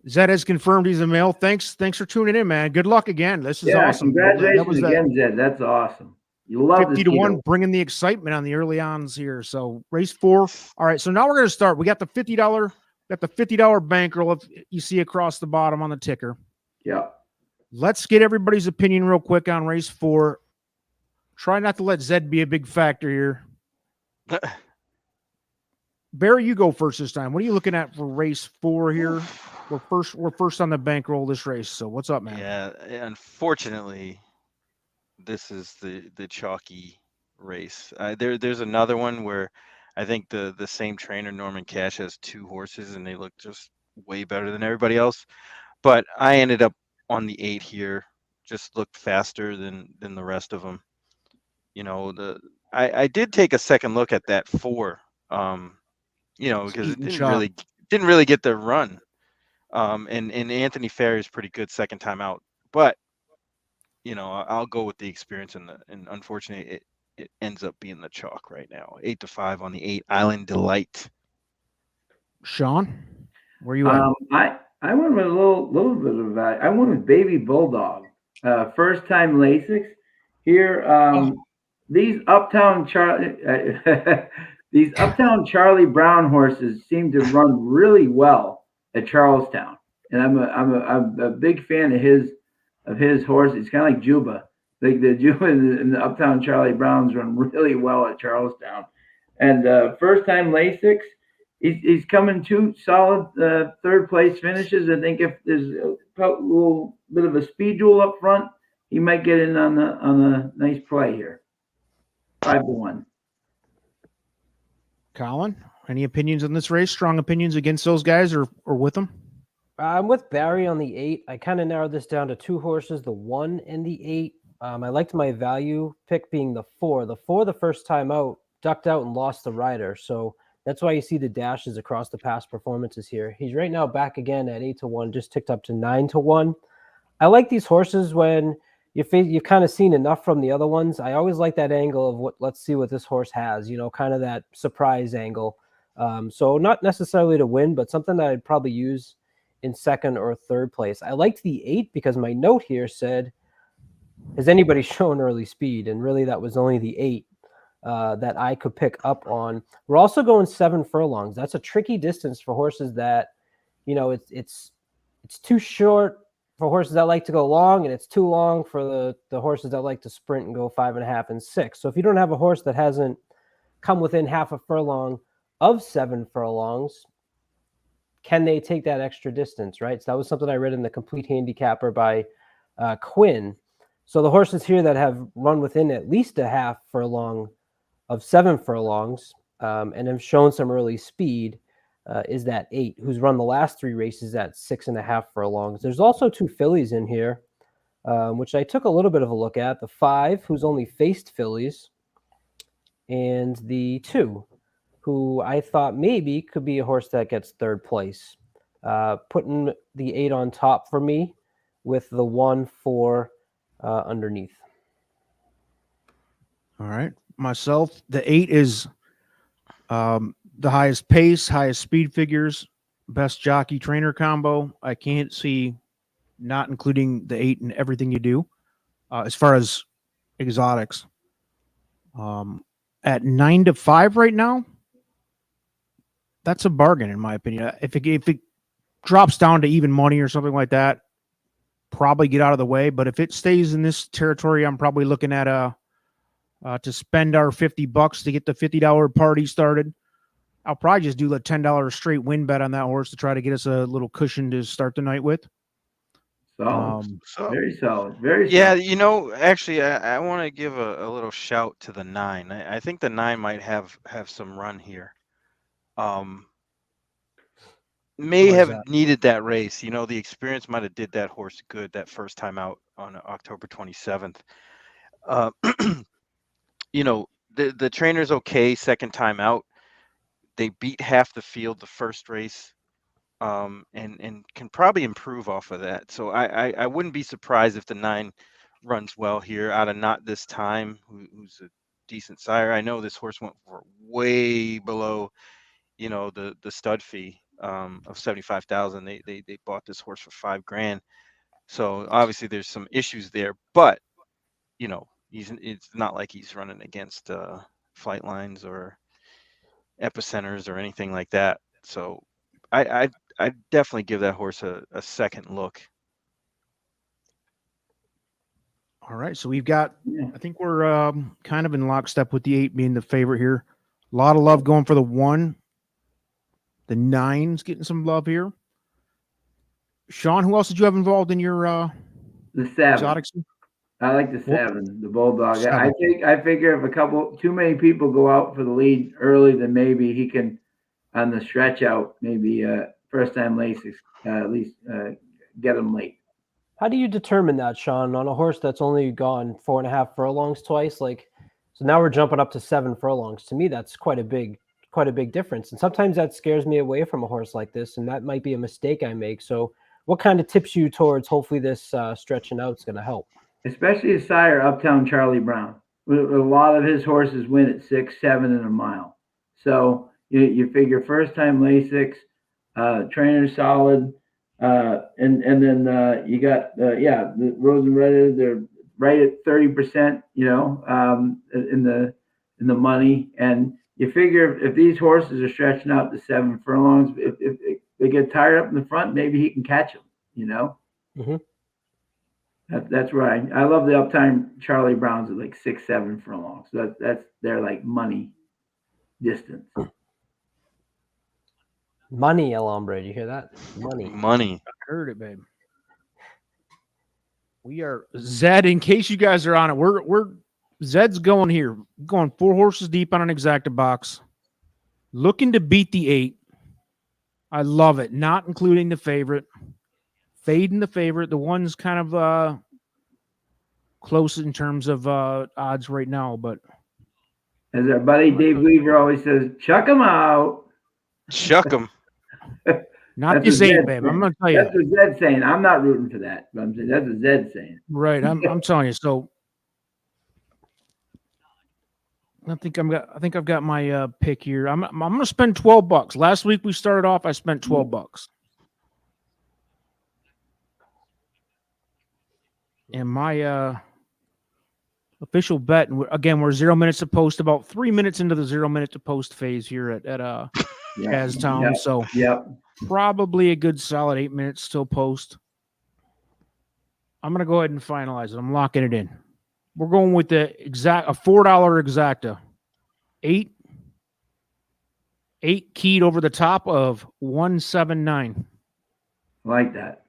S2: Zed has confirmed he's a male. Thanks for tuning in, man. Good luck again. This is
S4: Yeah,
S2: awesome.
S4: congratulations again, Zed. That's awesome. You love
S2: 50
S4: this
S2: to 1,
S4: deal.
S2: bringing the excitement on the early ons here. So race 4. All right. So now we're going to start. We got the $50 bankroll. If you see across the bottom on the ticker.
S4: Yeah.
S2: Let's get everybody's opinion real quick on race 4. Try not to let Zed be a big factor here. Barry, you go first this time. What are you looking at for race 4 here? We're first on the bankroll this race. So what's up, man?
S1: Yeah, unfortunately, this is the chalky race. There's another one where I think the same trainer, Norman Cash, has 2 horses and they look just way better than everybody else. But I ended up on the 8 here. Just looked faster than the rest of them. You know, I did take a second look at that 4.
S2: It's
S1: Because it
S2: eating
S1: didn't
S2: chalk.
S1: really get the run. And Anthony Ferry is pretty good second time out, but I'll go with the experience and unfortunately it ends up being the chalk right now. 8-5 on the 8 Island Delight.
S2: Sean, where you at?
S4: I went with a little bit of that. I went with Baby Bulldog. First time Lasix. Here, these these Uptown Charlie Brown horses seem to run really well at Charlestown, and I'm a big fan of his horse. It's kind of like Juba. Like the Juba and the Uptown Charlie Browns run really well at Charlestown. And first time Lasix, he's coming 2 solid third place finishes. I think if there's a little bit of a speed duel up front, he might get in on the nice play here. 5-1.
S2: Colin, any opinions on this race? Strong opinions against those guys or with them?
S3: I'm with Barry on the 8. I kind of narrowed this down to 2 horses, the 1 and the 8. I liked my value pick being the 4. The 4, the first time out, ducked out and lost the rider. So that's why you see the dashes across the past performances here. He's right now back again at 8-1, just ticked up to 9-1. I like these horses when you've kind of seen enough from the other ones. I always like that angle of let's see what this horse has, kind of that surprise angle. So not necessarily to win, but something that I'd probably use in second or third place. I liked the 8 because my note here said, has anybody shown early speed? And really that was only the 8 that I could pick up on. We're also going 7 furlongs. That's a tricky distance for horses that, it's too short for horses that like to go long, and it's too long for the horses that like to sprint and go 5.5 and 6. So if you don't have a horse that hasn't come within half a furlong of 7 furlongs, can they take that extra distance, right? So that was something I read in the Complete Handicapper by Quinn. So the horses here that have run within at least a half furlong of 7 furlongs and have shown some early speed is that 8, who's run the last 3 races at 6.5 furlongs. There's also 2 fillies in here, which I took a little bit of a look at. The 5, who's only faced fillies, and the 2, who I thought maybe could be a horse that gets third place. Putting the 8 on top for me with the 1-4 underneath.
S2: All right. Myself, the 8 is the highest pace, highest speed figures, best jockey trainer combo. I can't see not including the 8 in everything you do as far as exotics. At 9-5 right now, that's a bargain in my opinion. If it drops down to even money or something like that, probably get out of the way. But if it stays in this territory, I'm probably looking at to spend our $50 to get the $50 party started. I'll probably just do a $10 straight win bet on that horse to try to get us a little cushion to start the night with.
S4: Solid.
S1: So
S4: Very solid. Very
S1: yeah,
S4: solid.
S1: actually, I want to give a little shout to the 9. I think the 9 might have some run here. May
S2: Why is
S1: have
S2: that?
S1: needed that race. The experience might have did that horse good that first time out on October 27th. Uh, the trainer's okay second time out. They beat half the field the first race, and can probably improve off of that. So I wouldn't be surprised if the 9 runs well here out of Not This Time, who's a decent sire. I know this horse went for way below, the stud fee of 75,000. They bought this horse for $5,000. So obviously there's some issues there, but it's not like he's running against flight lines or epicenters or anything like that. So I definitely give that horse a second look.
S2: All right, so we've got.
S4: Yeah.
S2: I think we're kind of in lockstep with the 8 being the favorite here. A lot of love going for the 1. The 9's getting some love here. Sean, who else did you have involved in your
S4: The 7.
S2: exotics?
S4: I like the 7, the Bulldog.
S2: 7.
S4: I figure if too many people go out for the lead early, then maybe he can, on the stretch out, maybe first time Lasix, at least get him late.
S3: How do you determine that, Sean, on a horse that's only gone 4.5 furlongs twice? Like, so now we're jumping up to 7 furlongs. To me, that's quite a big difference. And sometimes that scares me away from a horse like this, and that might be a mistake I make. So, what kind of tips you towards hopefully this stretching out is going to help?
S4: Especially his sire, Uptown Charlie Brown. A lot of his horses win at 6, 7, and a mile. So you figure first time Lasix, trainer solid. And then you got the Rose and Red, they're right at 30%, in the money. And you figure if these horses are stretching out to 7 furlongs, if they get tired up in the front, maybe he can catch them.
S3: Mm-hmm.
S4: That's right. I love the Uptime Charlie Browns at like 6, 7 furlongs. So that's their like money distance.
S3: Money, El Hombre. Do you hear that? Money.
S2: I heard it, babe. We are Zed. In case you guys are on it, we're Zed's going here, going 4 horses deep on an exacta box, looking to beat the 8. I love it. Not including the favorite, fading the favorite. The one's kind of close in terms of odds right now, but
S4: as our buddy Dave Weaver always says, chuck them out.
S1: Shuck them.
S2: not this 8, babe. I'm gonna tell you.
S4: That's what Zed's saying. I'm not rooting for that. But I'm saying that's what Zed's saying.
S2: Right. I'm telling you. So I think I've got my pick here. I'm gonna spend $12. Last week we started off. I spent $12. And my official bet, and again, we're 0 minutes to post, about 3 minutes into the 0 minute to post phase here at Jazztown.
S4: Yep.
S2: So
S4: Yep.
S2: probably a good solid 8 minutes till post. I'm going to go ahead and finalize it. I'm locking it in. We're going with a $4 exacta. 8 keyed over the top of 179.
S4: I like that.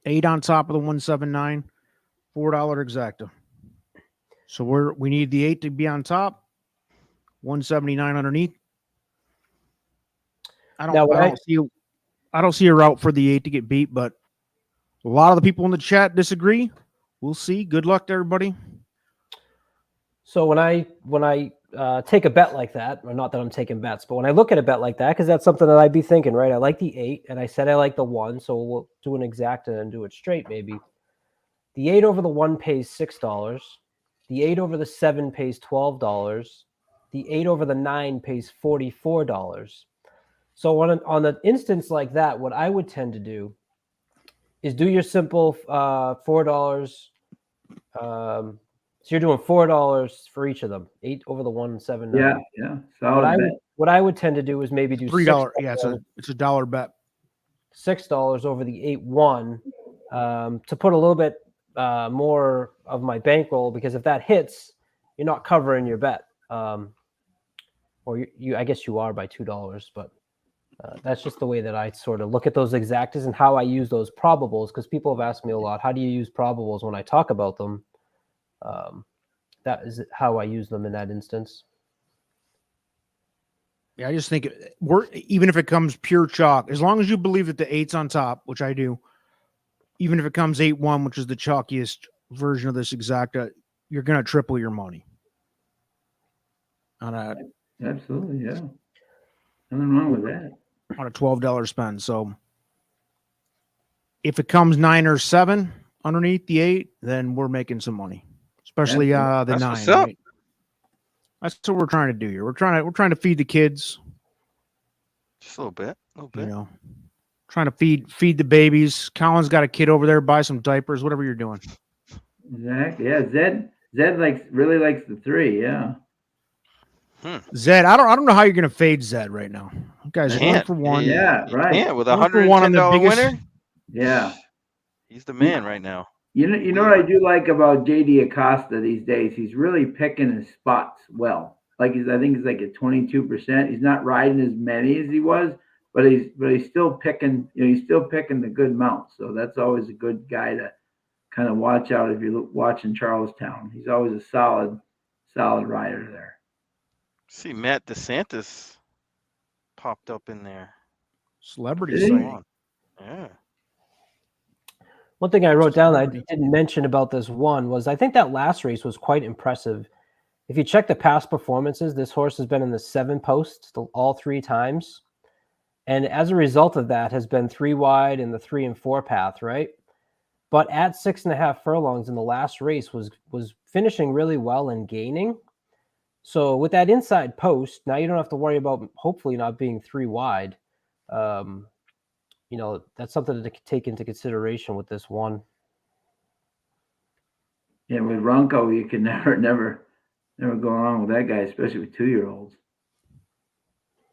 S2: 8 on top of the 179, $4 exacta. So we need the 8 to be on top, 179 underneath. I don't see a route for the 8 to get beat, but a lot of the people in the chat disagree. We'll see. Good luck to everybody.
S3: So when I take a bet like that, or not that I'm taking bets, but when I look at a bet like that, because that's something that I'd be thinking, right? I like the 8, and I said I like the 1, so we'll do an exacta and do it straight, maybe. The 8 over the 1 pays $6. The 8 over the 7 pays $12. The 8 over the 9 pays $44. So on an instance like that, what I would tend to do is do your simple $4. So you're doing $4 for each of them. 8 over the 1 and 7. 9.
S4: Yeah. Solid
S3: What I would tend to do is maybe do
S2: $3. Yeah, it's a dollar bet.
S3: $6 over the 8-1 to put a little bit more of my bankroll, because if that hits, you're not covering your bet. Or you I guess you are by $2, but that's just the way that I sort of look at those exactas and how I use those probables, because people have asked me a lot, how do you use probables when I talk about them? That is how I use them in that instance.
S2: Yeah, I just think even if it comes pure chalk, as long as you believe that the 8's on top, which I do, even if it comes 8-1, which is the chalkiest version of this exacta, you're going to triple your money.
S4: Absolutely, yeah. Nothing wrong with that.
S2: On a $12 spend. So if it comes 9 or 7 underneath the 8, then we're making some money, especially the 9. Right? That's what we're trying to do here. We're trying to feed the kids.
S1: Just a little bit.
S2: You know, trying to feed the babies. Colin's got a kid over there. Buy some diapers. Whatever you're doing.
S4: Exactly. Yeah. Zed really likes the 3. Yeah.
S2: Zed, I don't know how you're going to fade Zed right now. You guys are 1 for 1.
S4: Yeah, right.
S1: Yeah, with $110 winner.
S4: Yeah.
S1: He's the man right now.
S4: You know what I do like about JD Acosta these days? He's really picking his spots well. Like I think he's like at 22%. He's not riding as many as he was, but he's still picking. He's still picking the good mounts. So that's always a good guy to kind of watch out if you're watching Charlestown. He's always a solid rider there.
S1: See, Matt DeSantis popped up in there.
S2: Celebrity
S4: Did he?
S2: sighting.
S1: Yeah.
S3: One thing I wrote down that I didn't mention about this one was I think that last race was quite impressive. If you check the past performances, this horse has been in the 7 posts all 3 times. And as a result of that has been 3 wide in the 3 and 4 path, right? But at 6.5 furlongs in the last race was finishing really well and gaining. So with that inside post, now you don't have to worry about hopefully not being 3 wide. That's something to take into consideration with this one.
S4: Yeah, with Ronco, you can never go wrong with that guy, especially with 2-year-olds.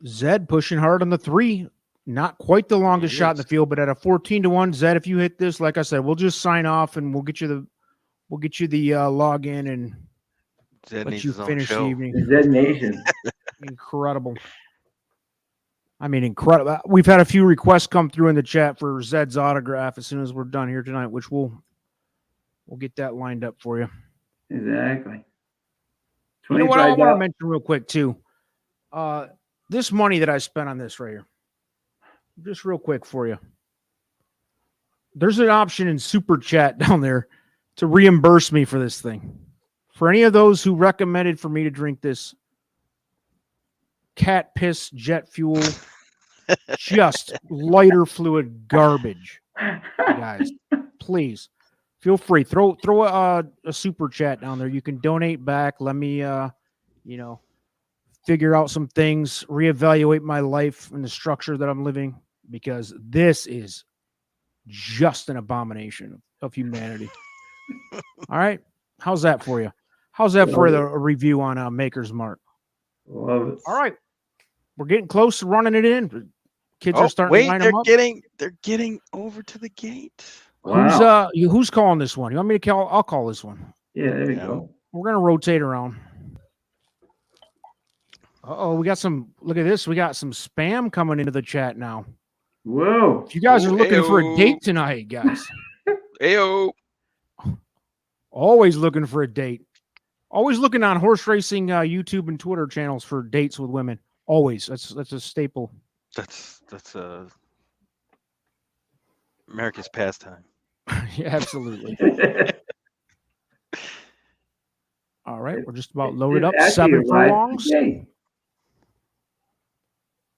S2: Zed pushing hard on the 3. Not quite the longest shot in the field, but at a 14-1. Zed, if you hit this, like I said, we'll just sign off and we'll get you the login and
S1: Zed
S2: let
S1: needs
S2: you
S1: his own
S2: finish the
S1: show.
S2: evening.
S4: Zed Nation.
S2: Incredible. I mean, incredible. We've had a few requests come through in the chat for Zed's autograph as soon as we're done here tonight, which we'll get that lined up for you.
S4: Exactly.
S2: You know what I want to mention real quick too? This money that I spent on this right here, just real quick for you. There's an option in Super Chat down there to reimburse me for this thing. For any of those who recommended for me to drink this cat piss jet fuel, just lighter fluid garbage, guys, please feel free. Throw a Super Chat down there. You can donate back. Let me, figure out some things, reevaluate my life and the structure that I'm living, because this is just an abomination of humanity. All right. How's that for you? How's that for the review on Maker's Mark?
S4: Love it.
S2: All right. We're getting close to running it in. Kids are starting to line them up.
S1: They're getting over to the gate.
S4: Wow.
S2: Who's calling this one? You want me to call? I'll call this one.
S4: Yeah, there you go.
S2: We're going to rotate around. We got some, look at this. We got some spam coming into the chat now.
S4: Whoa.
S2: If you guys are looking for a date tonight, guys.
S1: Ayo.
S2: Always looking for a date. Always looking on horse racing YouTube and Twitter channels for dates with women. Always. That's a staple.
S1: That's America's pastime.
S2: Yeah, absolutely. All right, we're just about loaded up. 7 furlongs.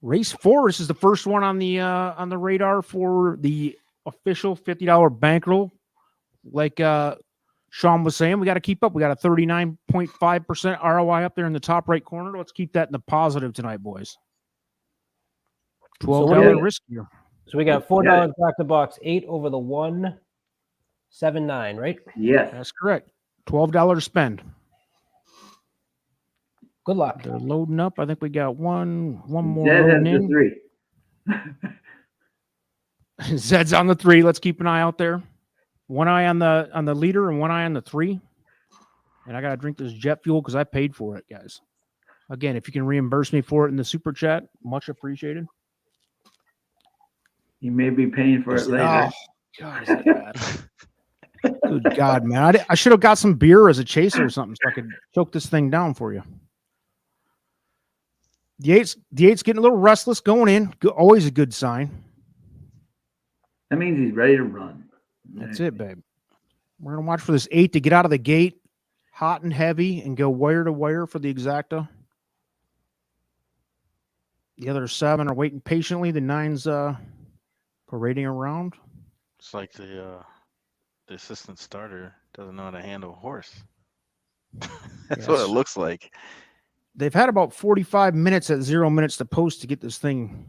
S2: Race 4. This is the first one on the radar for the official $50 bankroll. Like Sean was saying, we got to keep up. We got a 39.5% ROI up there in the top right corner. Let's keep that in the positive tonight, boys. $12 risk here.
S3: So we got $4 back to box 8 over the 179, right?
S4: Yes,
S2: that's correct. $12 to spend.
S3: Good luck.
S2: They're loading up. I think we got one more
S4: Zed
S2: loading
S4: has
S2: in.
S4: the 3.
S2: Zed's on the 3. Let's keep an eye out there. One eye on the leader and one eye on the 3. And I got to drink this jet fuel because I paid for it, guys. Again, if you can reimburse me for it in the Super Chat, much appreciated.
S4: You may be paying for it later.
S2: Oh, God, is that bad? Good God, man. I should have got some beer as a chaser or something so I could choke this thing down for you. The eight's getting a little restless going in. Always a good sign.
S4: That means he's ready to run.
S2: That's it, babe. We're going to watch for this 8 to get out of the gate hot and heavy and go wire to wire for the exacta. The other 7 are waiting patiently. The 9's parading around.
S1: It's like the assistant starter doesn't know how to handle a horse. That's what it looks like.
S2: They've had about 45 minutes at 0 minutes to post to get this thing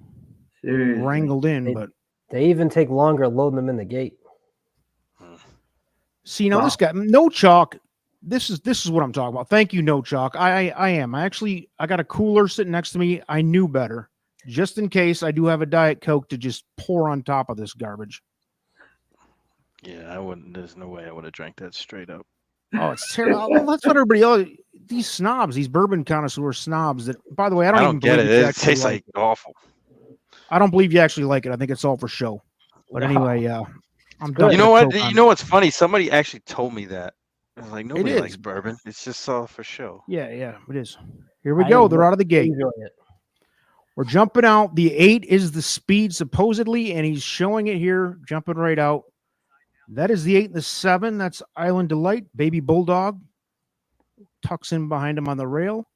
S2: wrangled in, but
S3: they even take longer loading them in the gate.
S2: See, now this guy, No Chalk. This is what I'm talking about. Thank you, No Chalk. I am. I got a cooler sitting next to me. I knew better, just in case I do have a Diet Coke to just pour on top of this garbage.
S1: Yeah, I wouldn't. There's no way I would have drank that straight up.
S2: Oh, it's terrible. Well, that's what everybody else. These snobs, these bourbon connoisseur snobs. That, by the way, I don't
S1: I
S2: even
S1: don't get
S2: believe
S1: it.
S2: you
S1: It
S2: actually
S1: tastes
S2: like.
S1: like awful.
S2: I don't believe you actually like it. I think it's all for show. But
S3: No.
S2: anyway, I'm
S3: good.
S2: done.
S1: You
S2: with
S1: know
S2: the
S1: what?
S2: Coke
S1: You
S2: on
S1: know
S2: it.
S1: what's funny? Somebody actually told me that. I was like, nobody
S2: is.
S1: likes bourbon. It's just all for show.
S2: Yeah, it is. Here we
S3: I
S2: go. They're out of the gate.
S3: enjoy it.
S2: We're jumping out. The 8 is the speed supposedly, and he's showing it here, jumping right out. That is the 8 and the 7. That's Island Delight. Baby Bulldog tucks in behind him on the rail,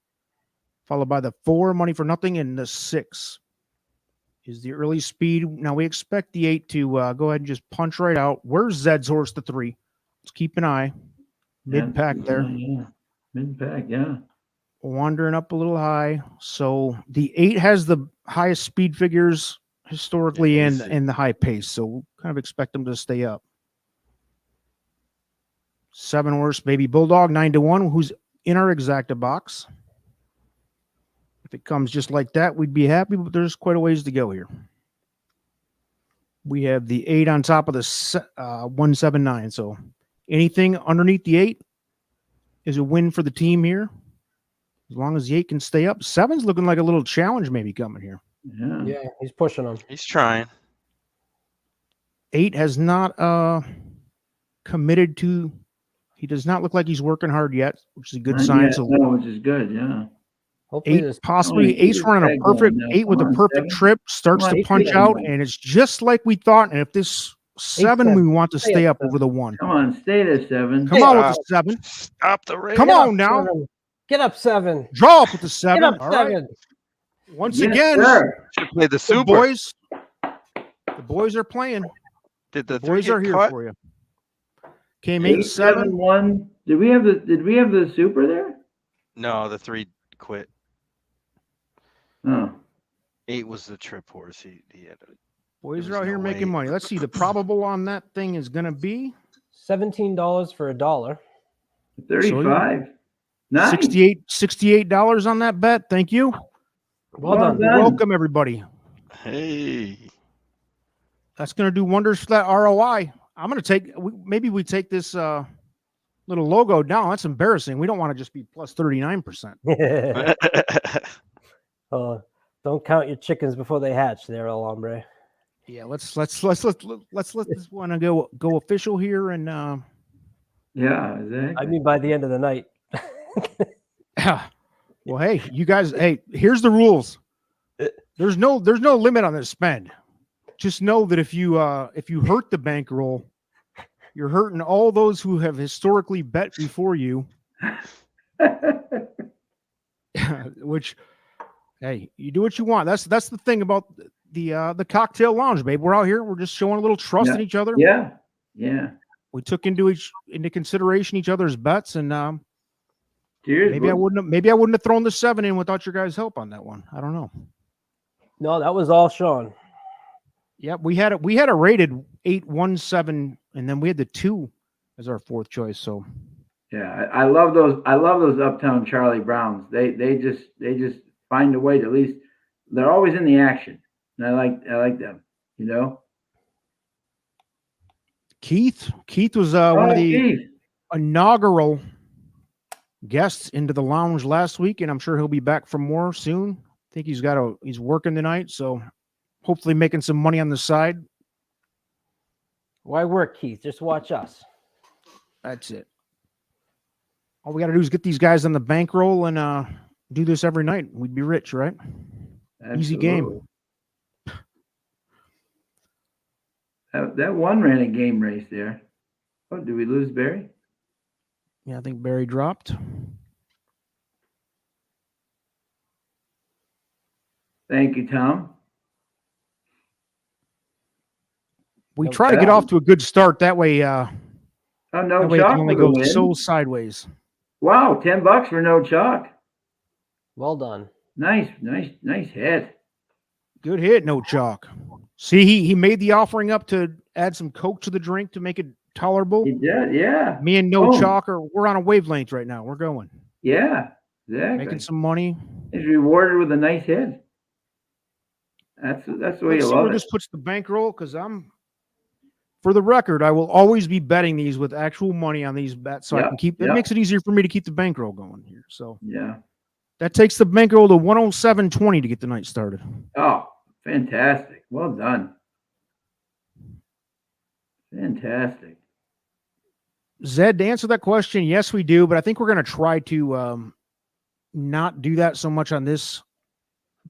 S2: followed by the 4, Money for Nothing, and the 6 is the early speed. Now we expect the 8 to go ahead and just punch right out. Where's Zed's horse, the 3? Let's keep an eye. Mid pack there.
S4: Yeah. Mid pack, yeah.
S2: Wandering up a little high. So the 8 has the highest speed figures historically
S1: Yeah,
S2: and the high pace. So we'll kind of expect them to stay up. 7 horse Baby Bulldog, 9-1, who's in our exacta box. If it comes just like that, we'd be happy, but there's quite a ways to go here. We have the 8 on top of the 179. So anything underneath the 8 is a win for the team here. As long as the 8 can stay up. 7's looking like a little challenge maybe coming here.
S4: Yeah.
S3: Yeah, he's pushing them.
S1: He's trying.
S2: 8 has not committed to. He does not look like he's working hard yet, which is a good sign.
S4: Yeah,
S2: So
S4: no, which is good, yeah.
S3: Hopefully
S2: 8
S3: this
S2: possibly
S4: Oh,
S2: 8's running a
S4: he's going
S2: perfect
S4: now.
S2: 8 with a
S4: Come on,
S2: perfect
S4: 7.
S2: trip, starts
S4: Come on,
S2: to
S4: he's
S2: punch
S4: getting
S2: out,
S4: there.
S2: and it's just like we thought. And if this 7
S3: 7.
S2: we want to
S3: Stay
S2: stay
S3: up
S2: up over the 1.
S4: Come on, stay there, 7.
S2: Come on with the 7.
S1: Stop the race.
S2: Come
S3: Get up,
S2: on now.
S3: 7. Get up 7.
S2: Draw up with the 7.
S3: Get up
S2: All right.
S3: 7.
S2: Once
S4: Yes,
S2: again,
S4: sir.
S1: Should play the
S2: the
S1: super.
S2: the boys are playing.
S1: Did the
S2: The
S1: 3
S2: boys are
S1: get
S2: here
S1: cut?
S2: for you. Came 8,
S4: 8,
S2: 7.
S4: 7, 1. Did we have the super there?
S1: No, the 3 quit.
S4: Oh.
S1: 8 was the trip horse. He had a,
S2: Boys
S1: There
S2: are
S1: was
S2: out here
S1: no
S2: making
S1: way.
S2: money. Let's see. The probable on that thing is going to be
S3: $17 for $1.
S4: 35. Nice.
S2: $68 on that bet. Thank you.
S3: Well done.
S4: done.
S2: Welcome, everybody.
S1: hey.
S2: That's going to do wonders for that ROI. I'm going to take, maybe we take this little logo down. That's embarrassing. We don't want to just be plus 39%.
S3: Don't count your chickens before they hatch there, El Hombre.
S2: Yeah, let's let this one go official here. And
S4: Yeah, exactly.
S3: I mean, by the end of the night.
S2: well, hey, you guys, hey, here's the rules. There's no limit on this spend. Just know that if you hurt the bankroll, you're hurting all those who have historically bet before you. Which, hey, you do what you want. That's the thing about the cocktail lounge, babe. We're out here. We're just showing a little trust in each other.
S4: Yeah. Yeah.
S2: We took into consideration each other's bets, and
S4: Cheers.
S2: maybe I wouldn't have thrown the 7 in without your guys' help on that one. I don't know.
S3: No, that was all Sean.
S2: Yeah, we had a rated 8-1-7, and then we had the 2 as our 4th choice. So
S4: Yeah, I love those. I love those Uptown Charlie Browns. They just find a way to at least they're always in the action, and I like them. You know.
S2: Keith was one of the
S4: Keith.
S2: inaugural guests into the lounge last week, and I'm sure he'll be back for more soon. I think he's working tonight, so hopefully making some money on the side.
S3: Why work, Keith? Just watch us.
S2: That's it. All we got to do is get these guys on the bankroll and do this every night. We'd be rich, right? Easy game.
S4: That one ran a game race there. Oh, did we lose Barry?
S2: Yeah, I think Barry dropped.
S4: Thank you, Tom.
S2: We try to get off to a good start. That way,
S4: Oh, no
S2: that way it
S4: chalk
S2: can only
S4: for the
S2: go
S4: win.
S2: so sideways.
S4: Wow, $10 for no chalk.
S3: Well done.
S4: Nice hit.
S2: Good hit, no chalk. See, he made the offering up to add some Coke to the drink to make it tolerable.
S4: He did, yeah.
S2: Me and no chalk we're on a wavelength right now. We're going.
S4: Yeah, exactly.
S2: Making some money.
S4: He's rewarded with a nice hit. That's the way
S2: Let's
S4: you
S2: see
S4: love
S2: where
S4: it.
S2: this puts the bankroll, because for the record, I will always be betting these with actual money on these bets, so I
S4: Yep,
S2: can keep. It
S4: yep.
S2: makes it easier for me to keep the bankroll going here. So
S4: Yeah.
S2: that takes the bankroll to 107.20 to get the night started.
S4: Oh, fantastic. Well done. Fantastic.
S2: Zed, to answer that question, yes, we do, but I think we're going to try to not do that so much on this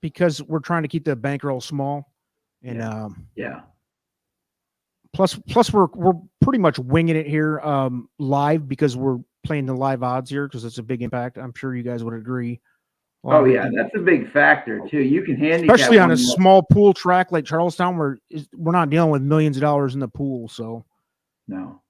S2: because we're trying to keep the bankroll small, and
S4: Yeah.
S2: plus we're pretty much winging it here live because we're playing the live odds here because it's a big impact. I'm sure you guys would agree.
S4: Oh yeah, that's a big factor too. You can handicap,
S2: especially on a
S4: one-
S2: small pool track like Charlestown, where we're not dealing with millions of dollars in the pool. So
S4: No.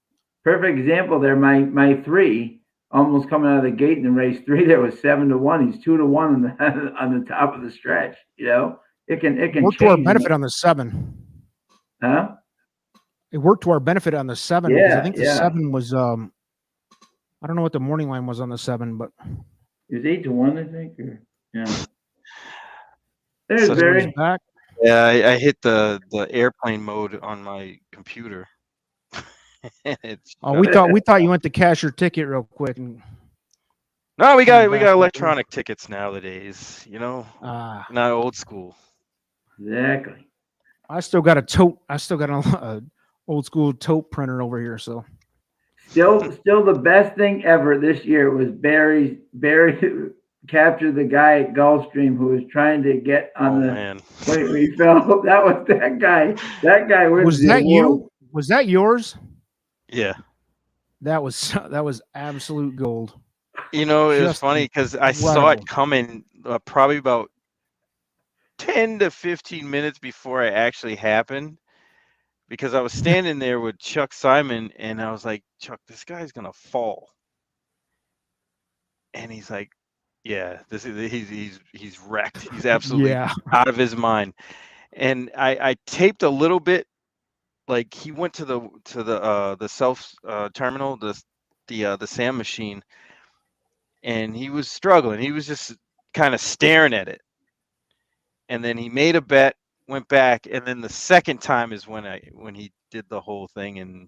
S4: Perfect example there. My three almost coming out of the gate in the race three. There was 7-1. He's 2-1 on the on the top of the stretch. You know, it can
S2: work to our
S4: change.
S2: benefit on the 7.
S4: Huh?
S2: It worked to our benefit on the 7 because I
S4: Yeah,
S2: think the
S4: yeah.
S2: 7 was I don't know what the morning line was on the 7, but
S4: It was 8-1, I think. Or, yeah.
S1: So
S4: There's
S2: everybody's
S4: Barry.
S2: back.
S1: Yeah, I hit the airplane mode on my computer. It's
S2: Oh, we thought you went to cash your ticket real quick and
S1: no, we got
S2: back up.
S1: electronic tickets nowadays. You know, not old school.
S4: Exactly.
S2: I still got a tote. I still got a old school tote printer over here. So
S4: Still the best thing ever this year was Barry captured the guy at Gulfstream who was trying to get on the
S1: Man.
S4: when we fell. That was that guy. That guy wins
S2: was
S4: the
S2: that
S4: award.
S2: you? Was that yours?
S1: Yeah.
S2: That was absolute gold.
S1: You know, it was
S2: Just
S1: funny because I saw
S2: incredible.
S1: it coming probably about 10 to 15 minutes before it actually happened. Because I was standing there with Chuck Simon, and I was like, Chuck, this guy's gonna fall. And he's like, yeah, he's wrecked. He's absolutely
S2: Yeah.
S1: out of his mind. And I taped a little bit. Like he went to the self terminal, the SAM machine, and he was struggling. He was just kind of staring at it. And then he made a bet, went back, and then the second time is when he did the whole thing and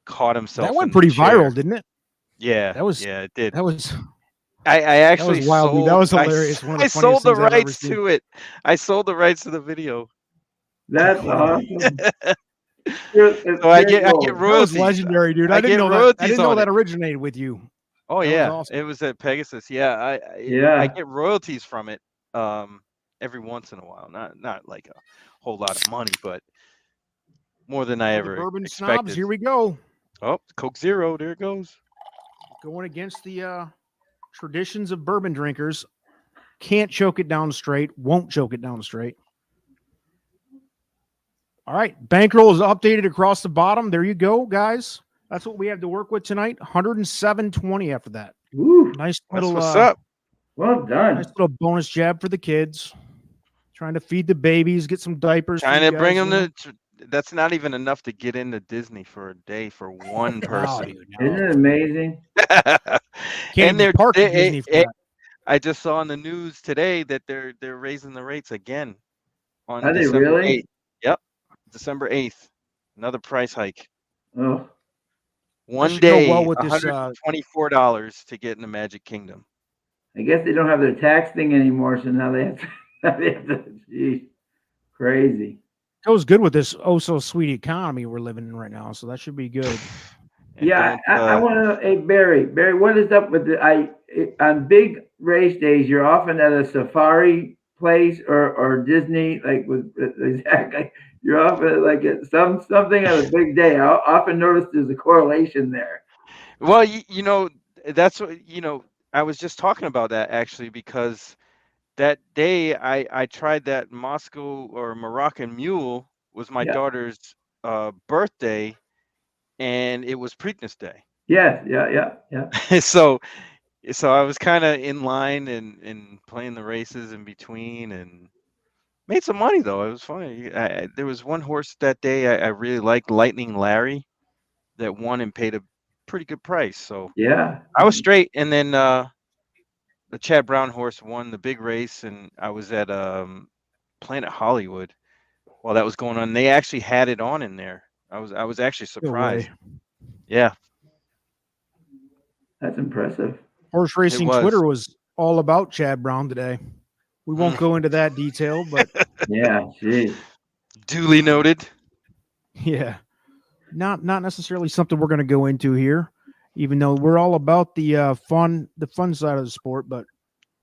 S1: caught himself.
S2: That went
S1: in
S2: pretty
S1: the chair.
S2: viral, didn't it?
S1: Yeah,
S2: Yeah,
S1: it did.
S2: that was
S1: I actually
S2: that was wild.
S1: sold.
S2: That was hilarious. One of the
S1: I sold
S2: funniest
S1: the
S2: things I've ever
S1: rights
S2: seen.
S1: to it. I sold the rights to the video.
S4: That's awesome.
S1: So I get
S2: That was
S1: royalties.
S2: legendary, dude. I didn't
S1: get
S2: know that. I
S1: royalties
S2: didn't know
S1: on
S2: that
S1: it.
S2: originated with you.
S1: Oh
S2: That
S1: yeah,
S2: was awesome.
S1: it was at Pegasus. Yeah, I
S4: Yeah.
S1: get royalties from it every once in a while. Not like a whole lot of money, but more than I
S2: For the
S1: ever
S2: bourbon
S1: expected.
S2: snobs, here we go.
S1: Oh, Coke Zero, there it goes.
S2: Going against the traditions of bourbon drinkers. Can't choke it down straight. Won't choke it down straight. All right. Bankroll is updated across the bottom. There you go, guys. That's what we have to work with tonight. 107.20 after that.
S4: Woo.
S2: Nice
S1: That's
S2: little
S1: what's up.
S4: Well done.
S2: nice little bonus jab for the kids. Trying to feed the babies, get some diapers.
S1: Trying
S2: for you
S1: to bring
S2: guys,
S1: them to. That's not even enough to get into Disney for a day for one
S2: Oh,
S1: person.
S2: dude, no.
S4: Isn't it amazing?
S2: Can't
S1: And
S2: even park at Disney for that.
S1: I just saw on the news today that they're raising the rates again on
S4: Are they
S1: December
S4: really?
S1: 8th. Yep, December 8th. Another price hike.
S4: Oh,
S1: One
S2: should go
S1: day,
S2: well with this,
S1: $124 to get in the Magic Kingdom.
S4: I guess they don't have their tax thing anymore, so now they have to. Geez, crazy.
S2: Goes good with this oh so sweet economy we're living in right now, so that should be good.
S1: And
S4: Yeah,
S1: don't,
S4: I want to know. Hey, Barry, what is up with on big race days? You're often at a safari place or Disney, like with exactly. You're often at something on a big day. I often notice there's a correlation there.
S1: Well, you know, that's what I was just talking about that actually because that day I tried that Moscow or Moroccan Mule was my
S4: Yeah.
S1: daughter's birthday, and it was Preakness Day.
S4: Yes, yeah.
S1: so I was kind of in line and playing the races in between and made some money though. It was funny. There was one horse that day I really liked, Lightning Larry, that won and paid a pretty good price. So
S4: Yeah.
S1: I was straight, and then the Chad Brown horse won the big race, and I was at Planet Hollywood while that was going on. They actually had it on in there. I was actually
S2: No
S1: surprised.
S2: way.
S1: Yeah,
S4: That's impressive.
S2: Horse
S1: it
S2: racing
S1: was.
S2: Twitter was all about Chad Brown today. We won't
S1: Mm,
S2: go into that detail, but
S4: Yeah, geez.
S1: duly noted.
S2: yeah, not necessarily something we're going to go into here, even though we're all about the fun side of the sport. But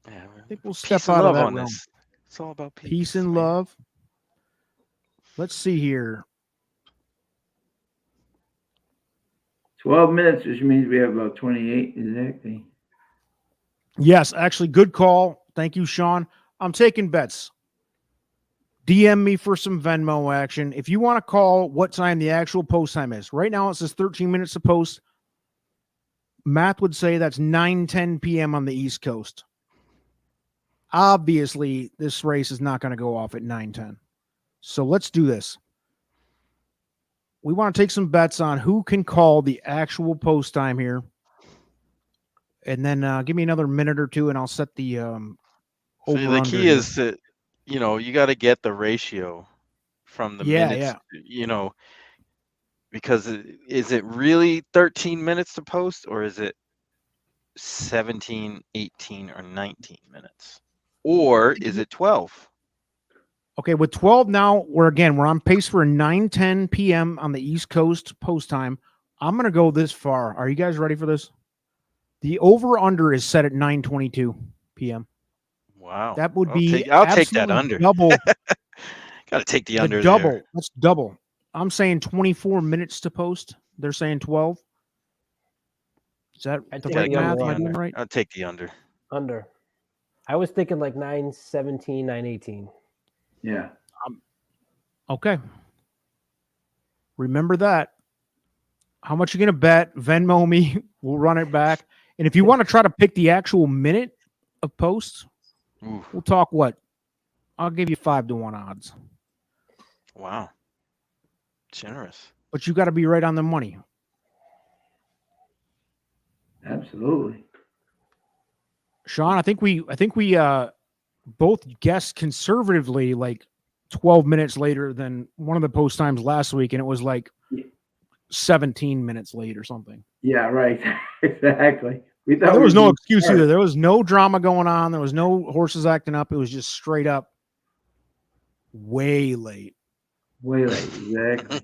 S1: Yeah,
S2: I think we'll
S1: peace
S2: step
S1: and
S2: out of
S1: love
S2: that
S1: on
S2: realm.
S1: this. It's all about
S2: Peace
S1: peace,
S2: and
S1: man.
S2: love. Let's see here.
S4: 12 minutes, which means we have about 28 exactly.
S2: Yes, actually, good call. Thank you, Sean. I'm taking bets. DM me for some Venmo action. If you want to call what time the actual post time is. Right now it says 13 minutes to post. Math would say that's 9:10 p.m. on the East Coast. Obviously, this race is not going to go off at 9:10. So let's do this. We want to take some bets on who can call the actual post time here. And then give me another minute or two and I'll set the
S1: So
S2: over
S1: the
S2: under
S1: key
S2: here.
S1: is to, you got to get the ratio from the
S2: Yeah,
S1: minutes,
S2: yeah.
S1: because is it really 13 minutes to post, or is it 17, 18, or 19 minutes? Or is it 12?
S2: Okay, with 12 now, we're on pace for a 9:10 p.m. on the East Coast post time. I'm going to go this far. Are you guys ready for this? The over under is set at 9:22 p.m.
S1: Wow.
S2: That would be
S1: I'll take that
S2: absolutely
S1: under.
S2: double
S1: Got to take the
S2: the
S1: under there.
S2: double. That's double. I'm saying 24 minutes to post. They're saying 12. Is that
S3: I'd
S2: the
S3: take
S1: Got to
S2: right
S3: the
S1: go with
S2: math?
S3: under
S1: the
S2: Am I
S3: on
S2: doing
S1: under.
S3: there.
S2: right?
S1: I'll take the under.
S3: Under. I was thinking like 9:17, 9:18.
S4: Yeah.
S2: Okay. Remember that. How much you going to bet? Venmo me. We'll run it back. And if you want to try to pick the actual minute of posts,
S1: Ooh,
S2: we'll talk what? I'll give you 5-1 odds.
S1: wow. Generous.
S2: But you got to be right on the money.
S4: Absolutely.
S2: Sean, I think we both guessed conservatively like 12 minutes later than one of the post times last week, and it was like 17 minutes late or something.
S4: Yeah, right. Exactly. We thought
S2: There was
S4: we'd
S2: no
S4: be
S2: excuse
S4: smart.
S2: either. There was no drama going on. There was no horses acting up. It was just straight up way late.
S4: Way late. Exactly.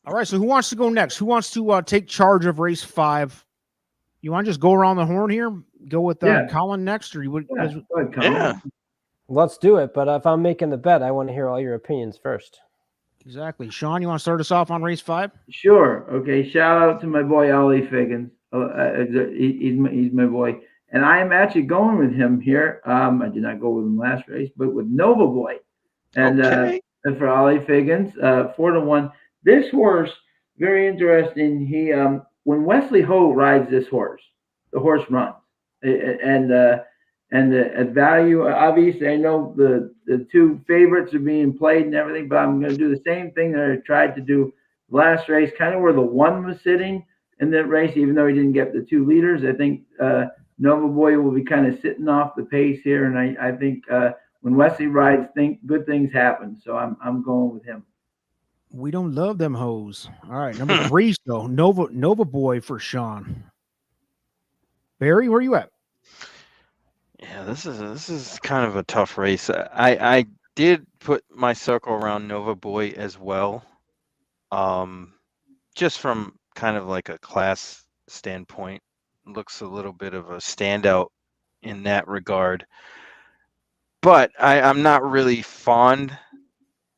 S2: All right. So who wants to go next? Who wants to take charge of race 5? You want to just go around the horn here? Go with
S4: Yeah.
S2: Colin next, or you would?
S4: Yeah. Go ahead,
S1: Yeah.
S4: Colin.
S3: Let's do it. But if I'm making the bet, I want to hear all your opinions first.
S2: Exactly. Sean, you want to start us off on race 5?
S4: Sure. Okay. Shout out to my boy Ollie Figgins. He's my boy, and I am actually going with him here. I did not go with him last race, but with Nova Boy,
S1: Okay.
S4: and for Ollie Figgins, 4-1. This horse, very interesting. He when Wesley Ho rides this horse, the horse runs, and the value. Obviously, I know the two favorites are being played and everything, but I'm going to do the same thing that I tried to do last race, kind of where the one was sitting in that race, even though he didn't get the 2 leaders. I think Nova Boy will be kind of sitting off the pace here, and I think when Wesley rides, think good things happen. So I'm going with him.
S2: We don't love them hoes. All right, number 3, so Nova Boy for Sean. Barry, where you at?
S1: Yeah, this is kind of a tough race. I did put my circle around Nova Boy as well. Just from kind of like a class standpoint, looks a little bit of a standout in that regard. But I'm not really fond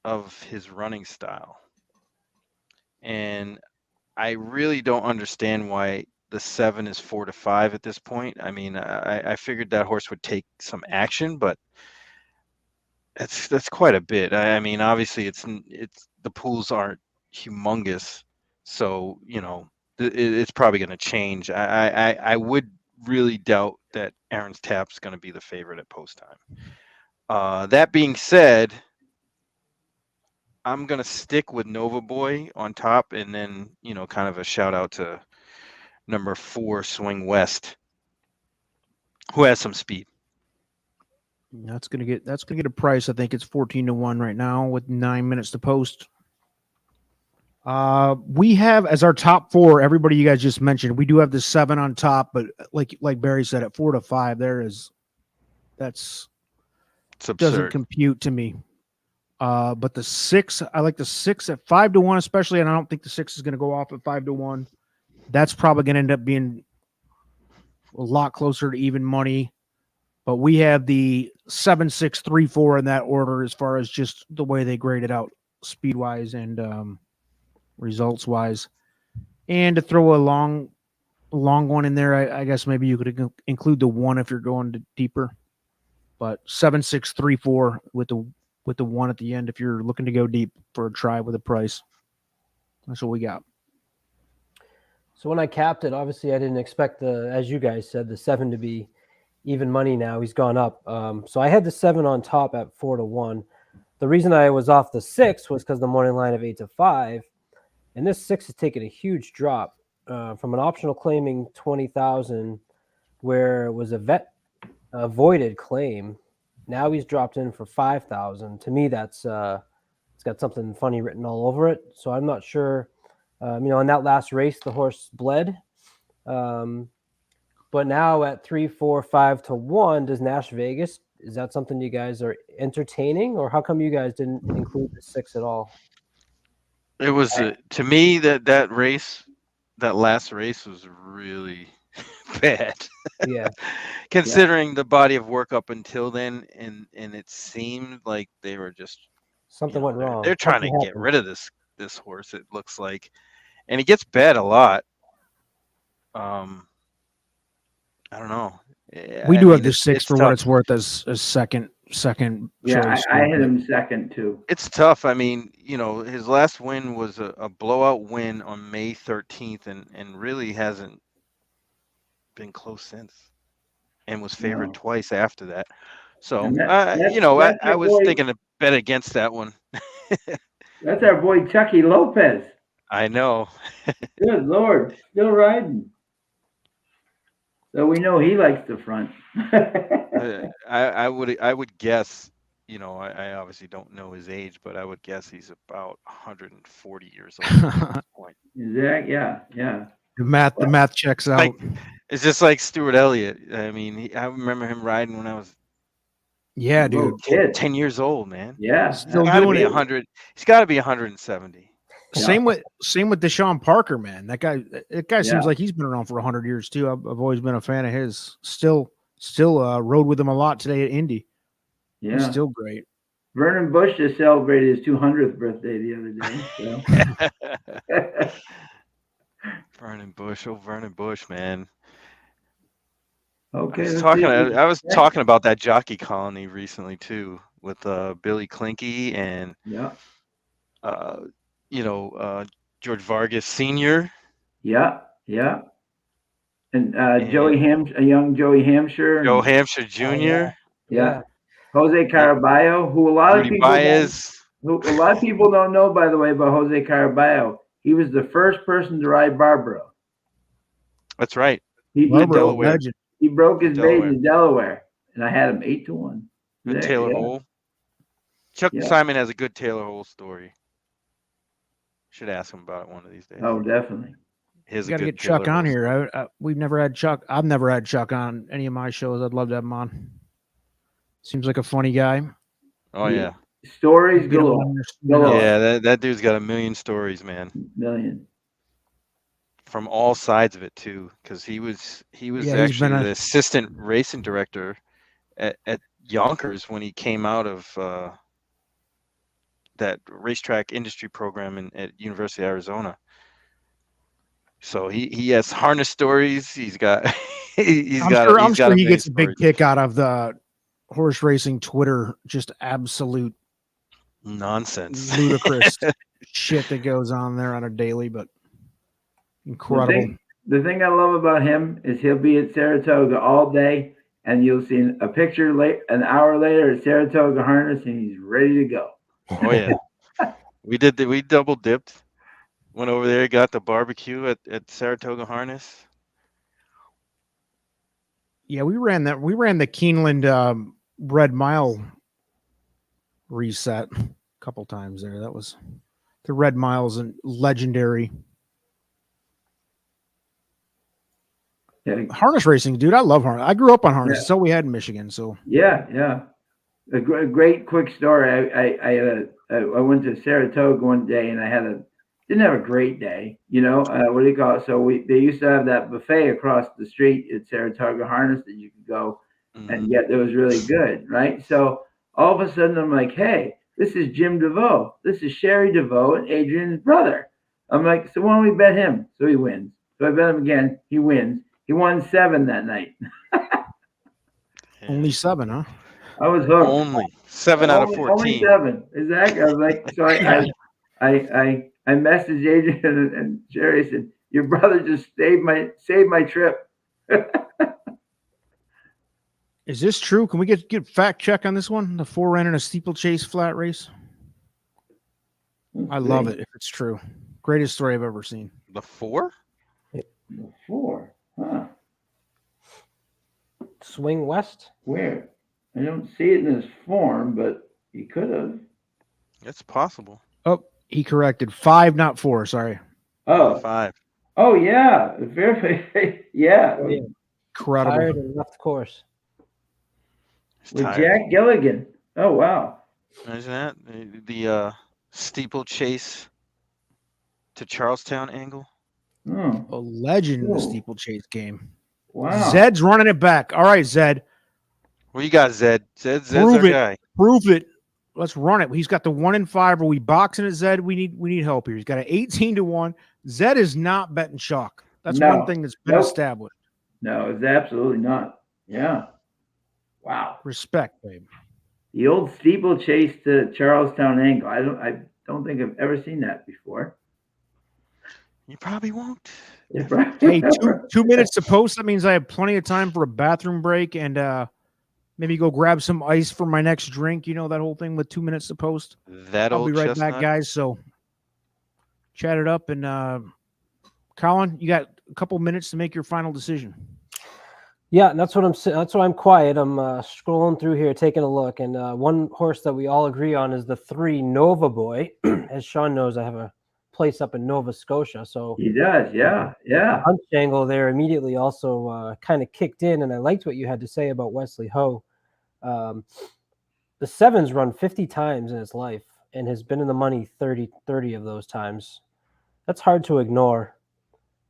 S1: of his running style. And I really don't understand why the 7 is 4-5 at this point. I mean, I figured that horse would take some action, but that's quite a bit. I mean, obviously, it's the pools aren't humongous, so it's probably going to change. I would really doubt that Aaron's Tap's going to be the favorite at post time. That being said, I'm going to stick with Nova Boy on top, and then kind of a shout out to number 4 Swing West, who has some speed.
S2: That's gonna get a price. I think it's 14-1 right now with 9 minutes to post. We have as our top 4, everybody you guys just mentioned, we do have the 7 on top, but like Barry said, at 4 to 5, that's
S1: It's
S2: doesn't
S1: absurd.
S2: compute to me. But the 6, I like the 6 at 5 to 1, especially, and I don't think the 6 is going to go off at 5 to 1. That's probably going to end up being a lot closer to even money. But we have the 7, 6, 3, 4 in that order as far as just the way they graded out speed wise and results wise. And to throw a long one in there, I guess maybe you could include the 1 if you're going deeper. But 7, 6, 3, 4 with the 1 at the end if you're looking to go deep for a try with a price. That's what we got.
S3: So when I capped it, obviously I didn't expect as you guys said, the 7 to be even money. Now he's gone up. So I had the 7 on top at 4 to 1. The reason I was off the 6 was because the morning line of 8 to 5, and this 6 has taken a huge drop from an optional claiming 20,000, where it was a vet voided claim. Now he's dropped in for 5,000. To me, that's it's got something funny written all over it. So I'm not sure. In that last race, the horse bled. But now at 3, 4, 5 to 1, does Nash Vegas, is that something you guys are entertaining, or how come you guys didn't include the 6 at all?
S1: It was to me that race, that last race was really bad.
S3: Yeah.
S1: Considering the body of work up until then, and it seemed like they were just
S3: Something went wrong.
S1: They're trying
S3: Something
S1: to get
S3: happened.
S1: rid of this horse. It looks like, and he gets bet a lot. I don't know.
S2: We
S1: I
S2: do
S1: mean,
S2: have the 6 for
S1: tough.
S2: what it's worth as second
S4: Yeah,
S2: choice.
S4: I had him second too.
S1: It's tough. I mean, his last win was a blowout win on May 13th, and really hasn't been close since, and was favored twice after that. So,
S4: And that's
S1: I
S4: our
S1: was
S4: boy,
S1: thinking to bet against that one.
S4: that's our boy Chucky Lopez.
S1: I know.
S4: Good Lord, still riding. So we know he likes the front.
S1: I would guess, I obviously don't know his age, but I would guess he's about 140 years old at this point.
S4: Exactly. Yeah.
S2: The math checks out.
S1: It's just like Stuart Elliott. I mean, I remember him riding when I was
S2: dude.
S1: 10 years old, man.
S4: Yeah.
S2: Still
S1: He's got to
S2: doing
S1: be
S2: it.
S1: 100. He's got to be 170.
S2: Same with Deshaun Parker, man. That guy seems like he's been around for 100 years too. I've always been a fan of his. Still rode with him a lot today at Indy.
S4: Yeah.
S2: He's still great.
S4: Vernon Bush just celebrated his 200th birthday the other day. So.
S1: Vernon Bush, man.
S4: Okay.
S1: I was talking about that jockey colony recently too, with Billy Klinke and George Vargas Sr.
S4: Yeah. And young Joey Hampshire.
S1: Joe Hampshire Jr.
S3: Oh,
S4: yeah. Jose Caraballo, who a lot
S1: Rudy
S4: of people
S1: Baez.
S4: who a lot of people don't know, by the way, about Jose Caraballo. He was the first person to ride Barbaro.
S1: That's right.
S2: Delaware.
S4: He broke his maiden in Delaware, and I had him 8 to 1.
S1: Good Taylor Hole. Chuck Simon has a good Taylor Hole story. Should ask him about it one of these days.
S4: Oh, definitely.
S2: You got to get Chuck on here. We've never had Chuck. I've never had Chuck on any of my shows. I'd love to have him on. Seems like a funny guy.
S1: Oh yeah.
S4: Stories galore.
S1: Yeah, that dude's got a million stories, man.
S4: Million.
S1: From all sides of it too, because he was actually the assistant racing director at Yonkers when he came out of that racetrack industry program at University of Arizona. So he has harness stories. He's got I'm sure
S2: he gets a big kick out of the horse racing Twitter, just absolute
S1: nonsense,
S2: ludicrous shit that goes on there on a daily, but incredible.
S4: The thing I love about him is he'll be at Saratoga all day, and you'll see a picture an hour later at Saratoga Harness, and he's ready to go.
S1: Oh yeah, we double dipped. Went over there, got the barbecue at Saratoga Harness.
S2: Yeah, we ran the Keeneland Red Mile reset a couple times there. That was The Red Miles and legendary.
S4: Yeah,
S2: Harness racing, dude. I love harness. I grew up on harness. That's all we had in Michigan. So
S4: yeah. A great quick story. I went to Saratoga one day and didn't have a great day. What do you call it? So they used to have that buffet across the street at Saratoga Harness that you could go and get. That was really good, right? So all of a sudden I'm like, hey, this is Jim DeVoe. This is Sherry DeVoe and Adrian's brother. I'm like, so why don't we bet him? So he wins. So I bet him again. He wins. He won 7 that night.
S2: only 7, huh?
S4: I was hooked.
S1: Only 7 out of
S4: Only
S1: 14.
S4: 7. Exactly. I was like, so
S2: Yeah.
S4: I messaged Adrian and Jerry. I said, your brother just saved my trip.
S2: Is this true? Can we get fact check on this one? The 4 ran in a steeplechase flat race. I love it if it's true. Greatest story I've ever seen.
S1: The 4?
S4: The 4. Huh.
S3: Swing West.
S4: Where? I don't see it in his form, but he could have.
S1: It's possible.
S2: Oh, he corrected. 5, not 4. Sorry.
S4: Oh,
S1: 5.
S4: oh yeah. Yeah.
S3: Oh, yeah.
S2: Incredible.
S3: Tired and left the course.
S1: He's
S4: With
S1: tired.
S4: Jack Gilligan. Oh wow.
S1: Imagine that. The steeplechase to Charlestown angle.
S4: Oh,
S2: A legend in the
S4: Whoa.
S2: steeplechase game.
S4: wow.
S2: Zed's running it back. All right, Zed.
S1: What you got, Zed? Zed's
S2: Prove
S1: our
S2: it.
S1: guy.
S2: Prove it. Let's run it. He's got the 1 and 5. Are we boxing it, Zed? We need help here. He's got an 18-1. Zed is not betting chalk. That's
S4: No.
S2: one thing that's been
S4: Nope.
S2: established.
S4: No, it's absolutely not. Yeah. Wow.
S2: Respect, babe.
S4: The old steeplechase to Charlestown angle. I don't think I've ever seen that before.
S1: You probably won't.
S2: Hey, 2 minutes to post. That means I have plenty of time for a bathroom break and maybe go grab some ice for my next drink. You know that whole thing with 2 minutes to post.
S1: That
S2: I'll
S1: old
S2: be right
S1: chestnut.
S2: back, guys. So chat it up and Colin, you got a couple minutes to make your final decision.
S3: Yeah, that's what I'm quiet. I'm scrolling through here, taking a look, and one horse that we all agree on is the 3 Nova Boy. As Sean knows, I have a place up in Nova Scotia, so
S4: He does. Yeah. Yeah.
S3: punch angle there immediately also kind of kicked in, and I liked what you had to say about Wesley Ho. The 7's run 50 times in his life and has been in the money 30 of those times. That's hard to ignore,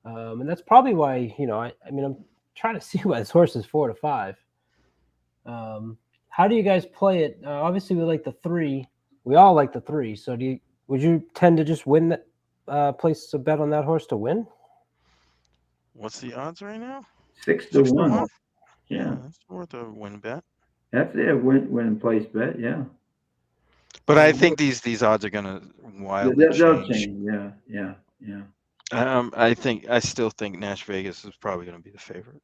S3: and that's probably why I mean I'm trying to see why this horse is 4 to 5. How do you guys play it? Obviously, we like the 3. We all like the 3. So would you tend to just win that? Place a bet on that horse to win?
S1: What's the odds right now?
S4: 6 to
S1: 6 to
S4: 1.
S1: 1.
S4: Yeah.
S1: That's worth a win bet.
S4: That's it. Win and place bet. Yeah.
S1: But I think these odds are gonna wildly
S4: They'll
S1: change.
S4: change. Yeah.
S1: I still think Nash Vegas is probably gonna be the favorite.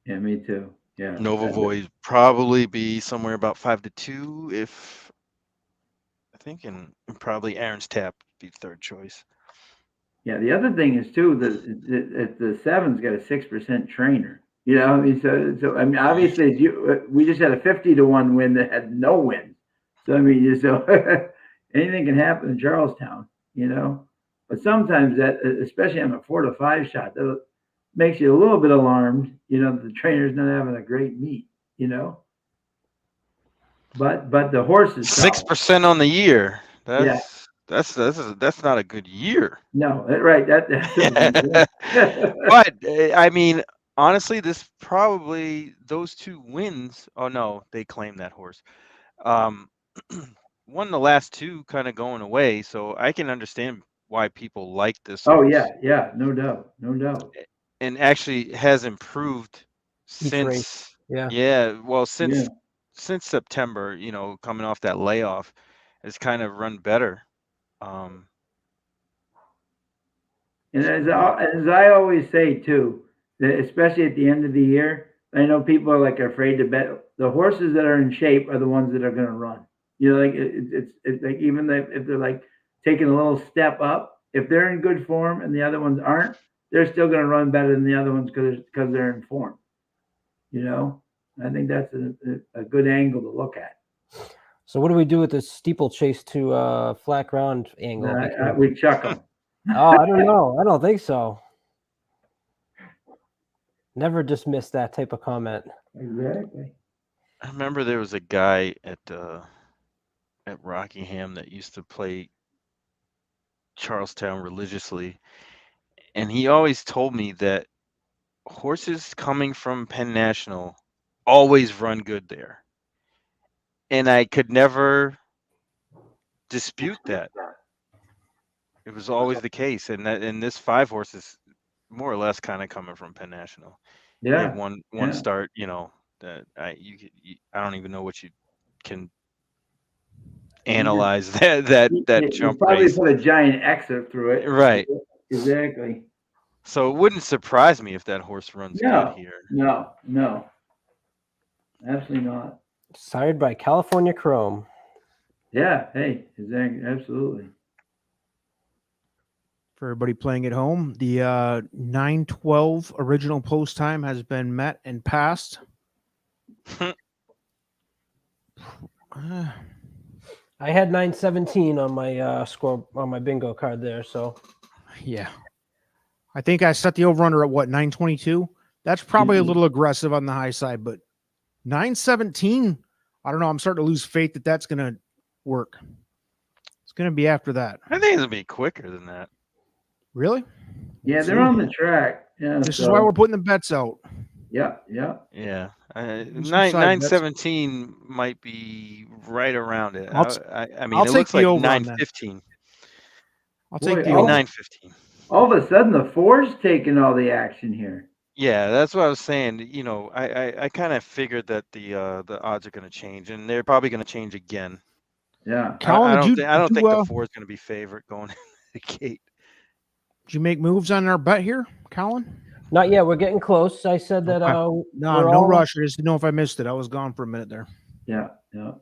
S4: Yeah. Me too. Yeah.
S1: Nova Void probably be somewhere about 5 to 2 if I think, and probably Aaron's Tap be third choice.
S4: Yeah. The other thing is too that the 7's got a 6% trainer. I mean, so I mean, obviously, we just had a 50 to 1 win that had no wins. So I mean, anything can happen in Charlestown. But sometimes that, especially on a 4 to 5 shot, that makes you a little bit alarmed. The trainer's not having a great meet. But the horse is
S1: 6% on the year. That's not a good year.
S4: No, right.
S1: But I mean, honestly, those 2 wins. Oh no, they claimed that horse. Won the last 2, kind of going away. So I can understand why people like this.
S4: Oh
S1: horse.
S4: yeah, no doubt.
S1: And actually has improved
S3: Each
S1: since.
S3: race. Yeah.
S1: Yeah. Well, since September, coming off that layoff, has kind of run better.
S4: And as I always say too, that especially at the end of the year, I know people are like afraid to bet. The horses that are in shape are the ones that are going to run. Like it's like even if they're like taking a little step up, if they're in good form and the other ones aren't, they're still going to run better than the other ones because they're in form. I think that's a good angle to look at.
S3: So what do we do with this steeplechase to flat ground angle?
S4: We chuck them.
S3: Oh, I don't know. I don't think so. Never dismiss that type of comment.
S4: Exactly.
S1: I remember there was a guy at Rockingham that used to play Charlestown religiously, and he always told me that horses coming from Penn National always run good there, and I could never dispute that. It was always the case, and this 5 horse is more or less kind of coming from Penn National. He
S4: Yeah.
S1: had one start, that I don't even know what you can analyze that
S4: You
S1: jump
S4: probably
S1: race.
S4: put a giant exit through it.
S1: Right.
S4: Exactly.
S1: So it wouldn't surprise me if that horse runs good here.
S4: No. Absolutely not.
S3: Sired by California Chrome.
S4: Yeah. Hey. Exactly. Absolutely.
S2: For everybody playing at home, the 9:12 original post time has been met and passed.
S3: I had 917 on my score on my bingo card there. So
S2: Yeah. I think I set the over-under at what, 922? That's probably a little aggressive on the high side, but 917, I don't know. I'm starting to lose faith that that's going to work. It's going to be after that.
S1: I think it'll be quicker than that.
S2: Really?
S4: Yeah, they're on the track. Yeah.
S2: This is why we're putting the bets out.
S4: Yeah.
S1: Yeah.
S2: Some side
S1: 917 might be right around it. I mean,
S2: I'll
S1: it
S2: take
S1: looks
S2: the
S1: like
S2: over on that.
S1: 915.
S2: I'll take the
S1: Maybe
S2: over.
S1: 915.
S4: All of a sudden, the 4's taking all the action here.
S1: Yeah, that's what I was saying. I kind of figured that the odds are going to change, and they're probably going to change again.
S4: Yeah.
S2: Colin,
S1: I don't
S2: did
S1: think the 4 is going to be favorite going in the gate.
S2: Did you make moves on our bet here, Colin?
S3: not yet. We're getting close. I said that.
S2: Okay. No rush. I just didn't know if I missed it. I was gone for a minute there.
S4: Yeah.
S3: I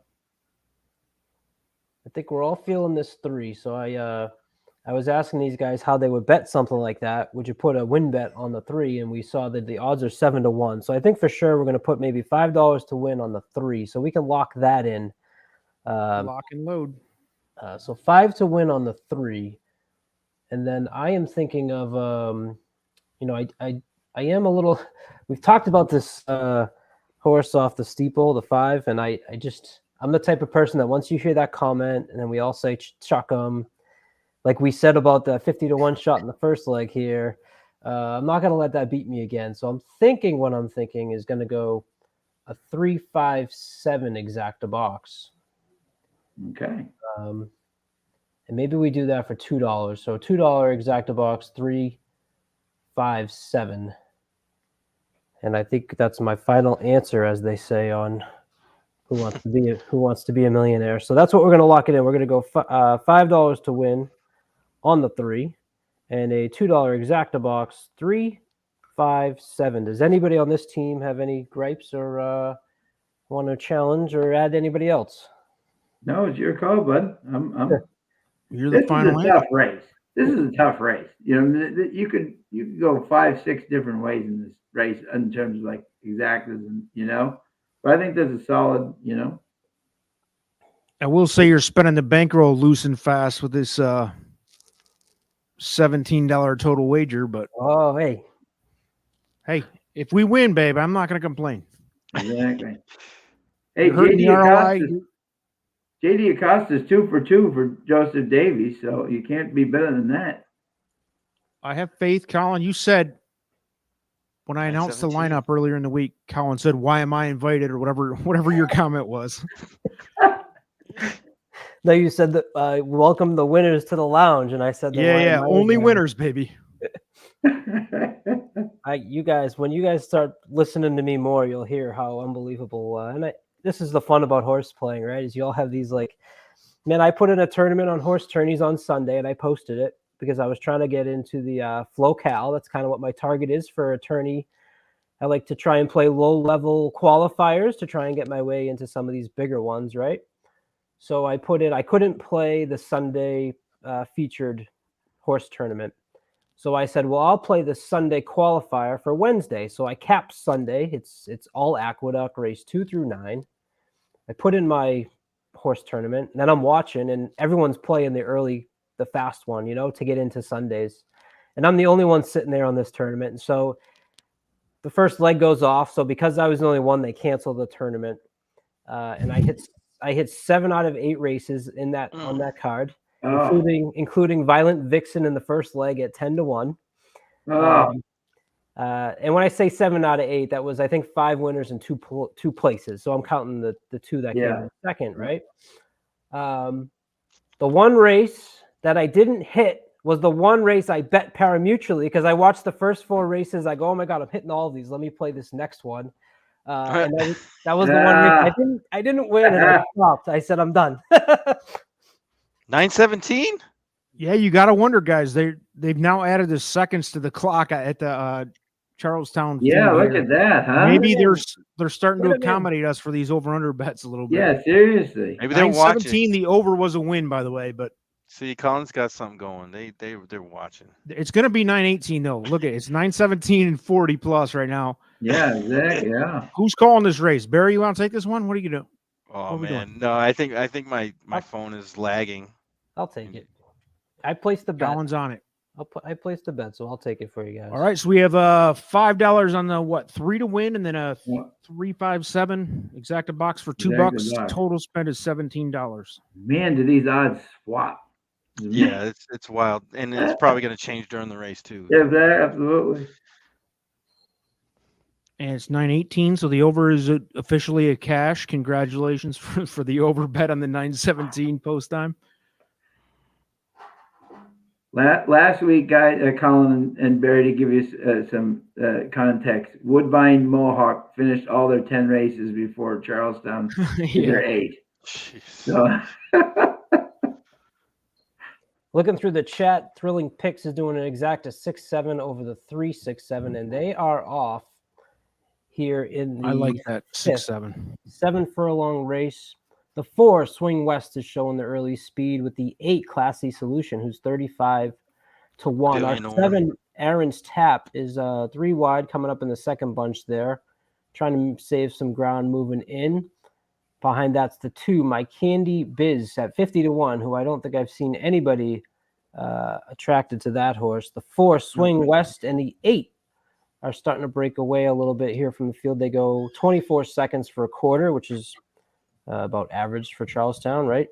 S3: think we're all feeling this 3. So I was asking these guys how they would bet something like that. Would you put a win bet on the 3? And we saw that the odds are 7-1. So I think for sure we're going to put maybe $5 to win on the 3. So we can lock that in.
S2: Lock and load.
S3: So 5 to win on the 3. And then I am thinking of, I am a little, we've talked about this horse off the steeple, the 5. And I'm the type of person that once you hear that comment and then we all say chuck 'em, like we said about the 50-1 shot in the first leg here, I'm not going to let that beat me again. So I'm thinking is going to go a 3-5-7 exacta box.
S4: Okay.
S3: And maybe we do that for $2. So $2 exacta box, 3-5-7. And I think that's my final answer, as they say on Who Wants to Be a Millionaire. So that's what we're going to lock it in. We're going to go $5 to win on the 3, and a $2 exacta box, 3-5-7. Does anybody on this team have any gripes or want to challenge or add anybody else?
S4: No, it's your call, bud.
S2: You're the final.
S4: This is a tough race. This is a tough race. You could go 5-6 different ways in this race in terms of like exactas, and but I think there's a solid.
S2: I will say you're spending the bankroll loose and fast with this $17 total wager, but hey, if we win, babe, I'm not going to complain.
S4: Exactly. Hey, JD Acosta's 2 for 2 for Joseph Davies, so you can't be better than that.
S2: I have faith, Colin. You said when I announced the lineup earlier in the week, Colin said, "Why am I invited?" or whatever your comment was.
S3: No, you said that welcome the winners to the lounge, and I said,
S2: yeah, only winners, baby.
S3: You guys, when you guys start listening to me more, you'll hear how unbelievable. This is the fun about horse playing, right? Is you all have these I put in a tournament on horse tourneys on Sunday, and I posted it because I was trying to get into the FloCal. That's kind of what my target is for a tourney. I like to try and play low-level qualifiers to try and get my way into some of these bigger ones, right? So I couldn't play the Sunday featured horse tournament. So I said, well, I'll play the Sunday qualifier for Wednesday. So I capped Sunday. It's all Aqueduct, race 2 through 9. I put in my horse tournament. And then I'm watching, and everyone's playing the fast one, to get into Sundays. And I'm the only one sitting there on this tournament. And so the first leg goes off. So because I was the only one, they canceled the tournament. And I hit 7 out of 8 races on that card, including Violent Vixen in the first leg at 10-1. And when I say 7 out of 8, that was, I think, 5 winners and two places. So I'm counting the 2 that came in second, right? The one race that I didn't hit was the one race I bet pari-mutually, because I watched the first 4 races. I go, oh my God, I'm hitting all of these. Let me play this next one. And that was the one race I didn't win, and I stopped. I said, I'm done.
S1: 9:17.
S2: Yeah, you got to wonder, guys. They've now added the seconds to the clock at the Charlestown.
S4: Yeah, look at that, huh?
S2: Maybe they're starting to accommodate us for these over/under bets a little bit.
S4: Yeah, seriously.
S1: Maybe they're watching.
S2: 17, the over was a win, by the way, but
S1: see, Colin's got something going. They're watching.
S2: It's going to be 9:18 though. Look at it's 9:17 and 40 plus right now.
S4: Yeah, exactly. Yeah.
S2: Who's calling this race? Barry, you want to take this one? What are you doing?
S1: Oh man, no, I think my phone is lagging.
S3: I'll take it. I placed the bet.
S2: Colin's on it.
S3: I placed the bet, so I'll take it for you guys.
S2: All right, so we have $5 on the 3 to win, and then a 357 exacta box for $2. Total spend is $17.
S4: Man, do these odds swap?
S1: Yeah, it's wild, and it's probably going to change during the race too.
S4: Yeah, absolutely.
S2: And it's 9:18, so the over is officially a cash. Congratulations for the over bet on the 9:17 post time.
S4: Last week, guys, Colin and Barry, to give you some context, Woodbine Mohawk finished all their 10 races before Charlestown did their 8. So.
S3: Looking through the chat, Thrilling Picks is doing an exacta 6-7 over the 3-6-7, and they are off here in the
S2: I like that 6-7.
S3: 7 furlong race. The 4 Swing West is showing the early speed with the 8 Classy Solution, who's 35-1. Our 7 Aaron's Tap is 3 wide, coming up in the second bunch there, trying to save some ground moving in. Behind that's the 2 My Candy Biz at 50-1, who I don't think I've seen anybody attracted to that horse. The 4 Swing West and the 8 are starting to break away a little bit here from the field. They go 24 seconds for a quarter, which is about average for Charlestown, right?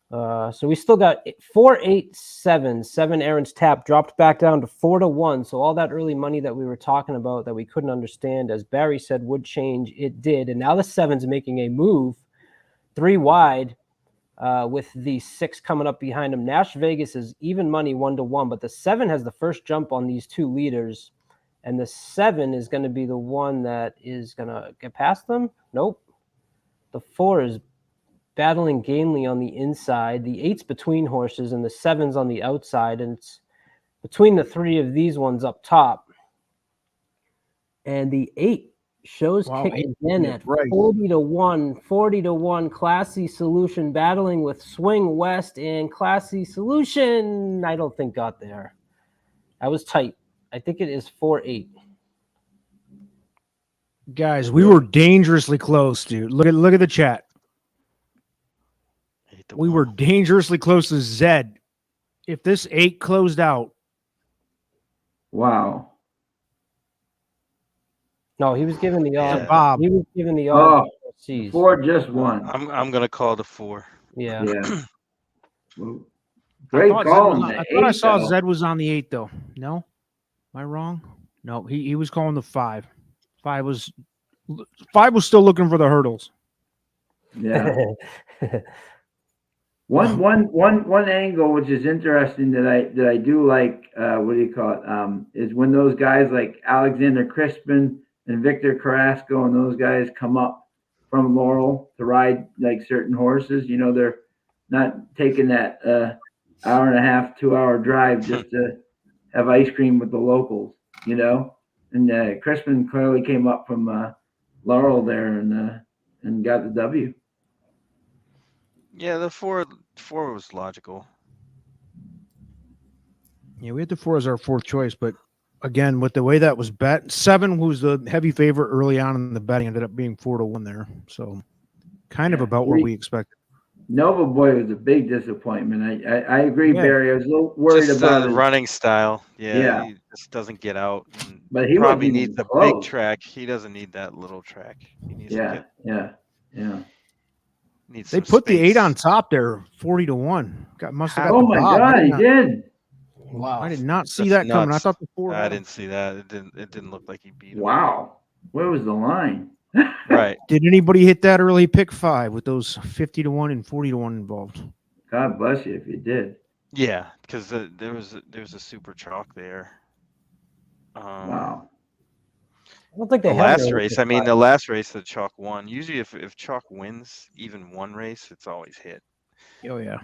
S3: So we still got 4-8-7. 7 Aaron's Tap dropped back down to 4-1. So all that early money that we were talking about that we couldn't understand, as Barry said, would change, it did. And now the 7's making a move, 3 wide, with the 6 coming up behind him. Nash Vegas is even money 1-1, but the 7 has the first jump on these 2 leaders, and the 7 is going to be the one that is going to get past them. Nope. The 4 is battling gamely on the inside. The 8's between horses, and the 7's on the outside, and it's between the 3 of these ones up top. And the 8 shows kick again at 40-1. 40-1. Classy Solution battling with Swing West, and Classy Solution, I don't think got there. I was tight. I think it is 4-8.
S2: Guys, we were dangerously close, dude. Look at the chat. We were dangerously close to Zed. If this 8 closed out.
S4: Wow.
S3: No, he was giving the odds.
S2: Bob.
S3: He was giving the odds.
S4: 4 just won.
S1: I'm gonna call the 4.
S3: Yeah.
S4: Great call.
S2: I thought I saw Zed was on the 8 though. No? Am I wrong? No, he was calling the 5. 5 was still looking for the hurdles.
S4: Yeah. One angle which is interesting that I do like, what do you call it? Is when those guys like Alexander Crispin and Victor Carrasco and those guys come up from Laurel to ride like certain horses. You know, they're not taking that hour and a half, 2-hour drive just to have ice cream with the locals, you know. And Crispin clearly came up from Laurel there and got the W.
S1: Yeah, the 4 was logical.
S2: Yeah, we had the 4 as our 4th choice, but again, with the way that was bet, 7, who's the heavy favorite early on in the betting, ended up being 4-1 there. So kind of about what we expected.
S4: Nova Boy was a big disappointment. I agree,
S2: Yeah.
S4: Barry. I was a little worried
S1: Just
S4: about his.
S1: running style. Yeah,
S4: Yeah,
S1: he just doesn't get out, and
S4: but he wasn't
S1: probably needs
S4: even
S1: a big
S4: close.
S1: track. He doesn't need that little track. He needs to
S4: Yeah, yeah, yeah.
S1: needs
S2: They
S1: some
S2: put the 8 on
S1: space.
S2: top there, 40-1. Must have got
S4: Oh
S2: the
S4: my
S2: bob.
S4: God, he did.
S3: Wow.
S2: I did not see
S1: That's
S2: that coming. I
S1: nuts.
S2: thought the 4
S1: I
S2: had him.
S1: didn't see that. It didn't look like he beat him.
S4: Wow. Where was the line?
S1: Right.
S2: Did anybody hit that early pick 5 with those 50-1 and 40-1 involved?
S4: God bless you if you did.
S1: Yeah, because there was a super chalk there.
S4: Wow.
S3: I don't think
S1: The
S3: they have
S1: last
S3: an
S1: race. I mean, the last race, the chalk won. Usually, if chalk wins even one race, it's always hit.
S2: Oh yeah.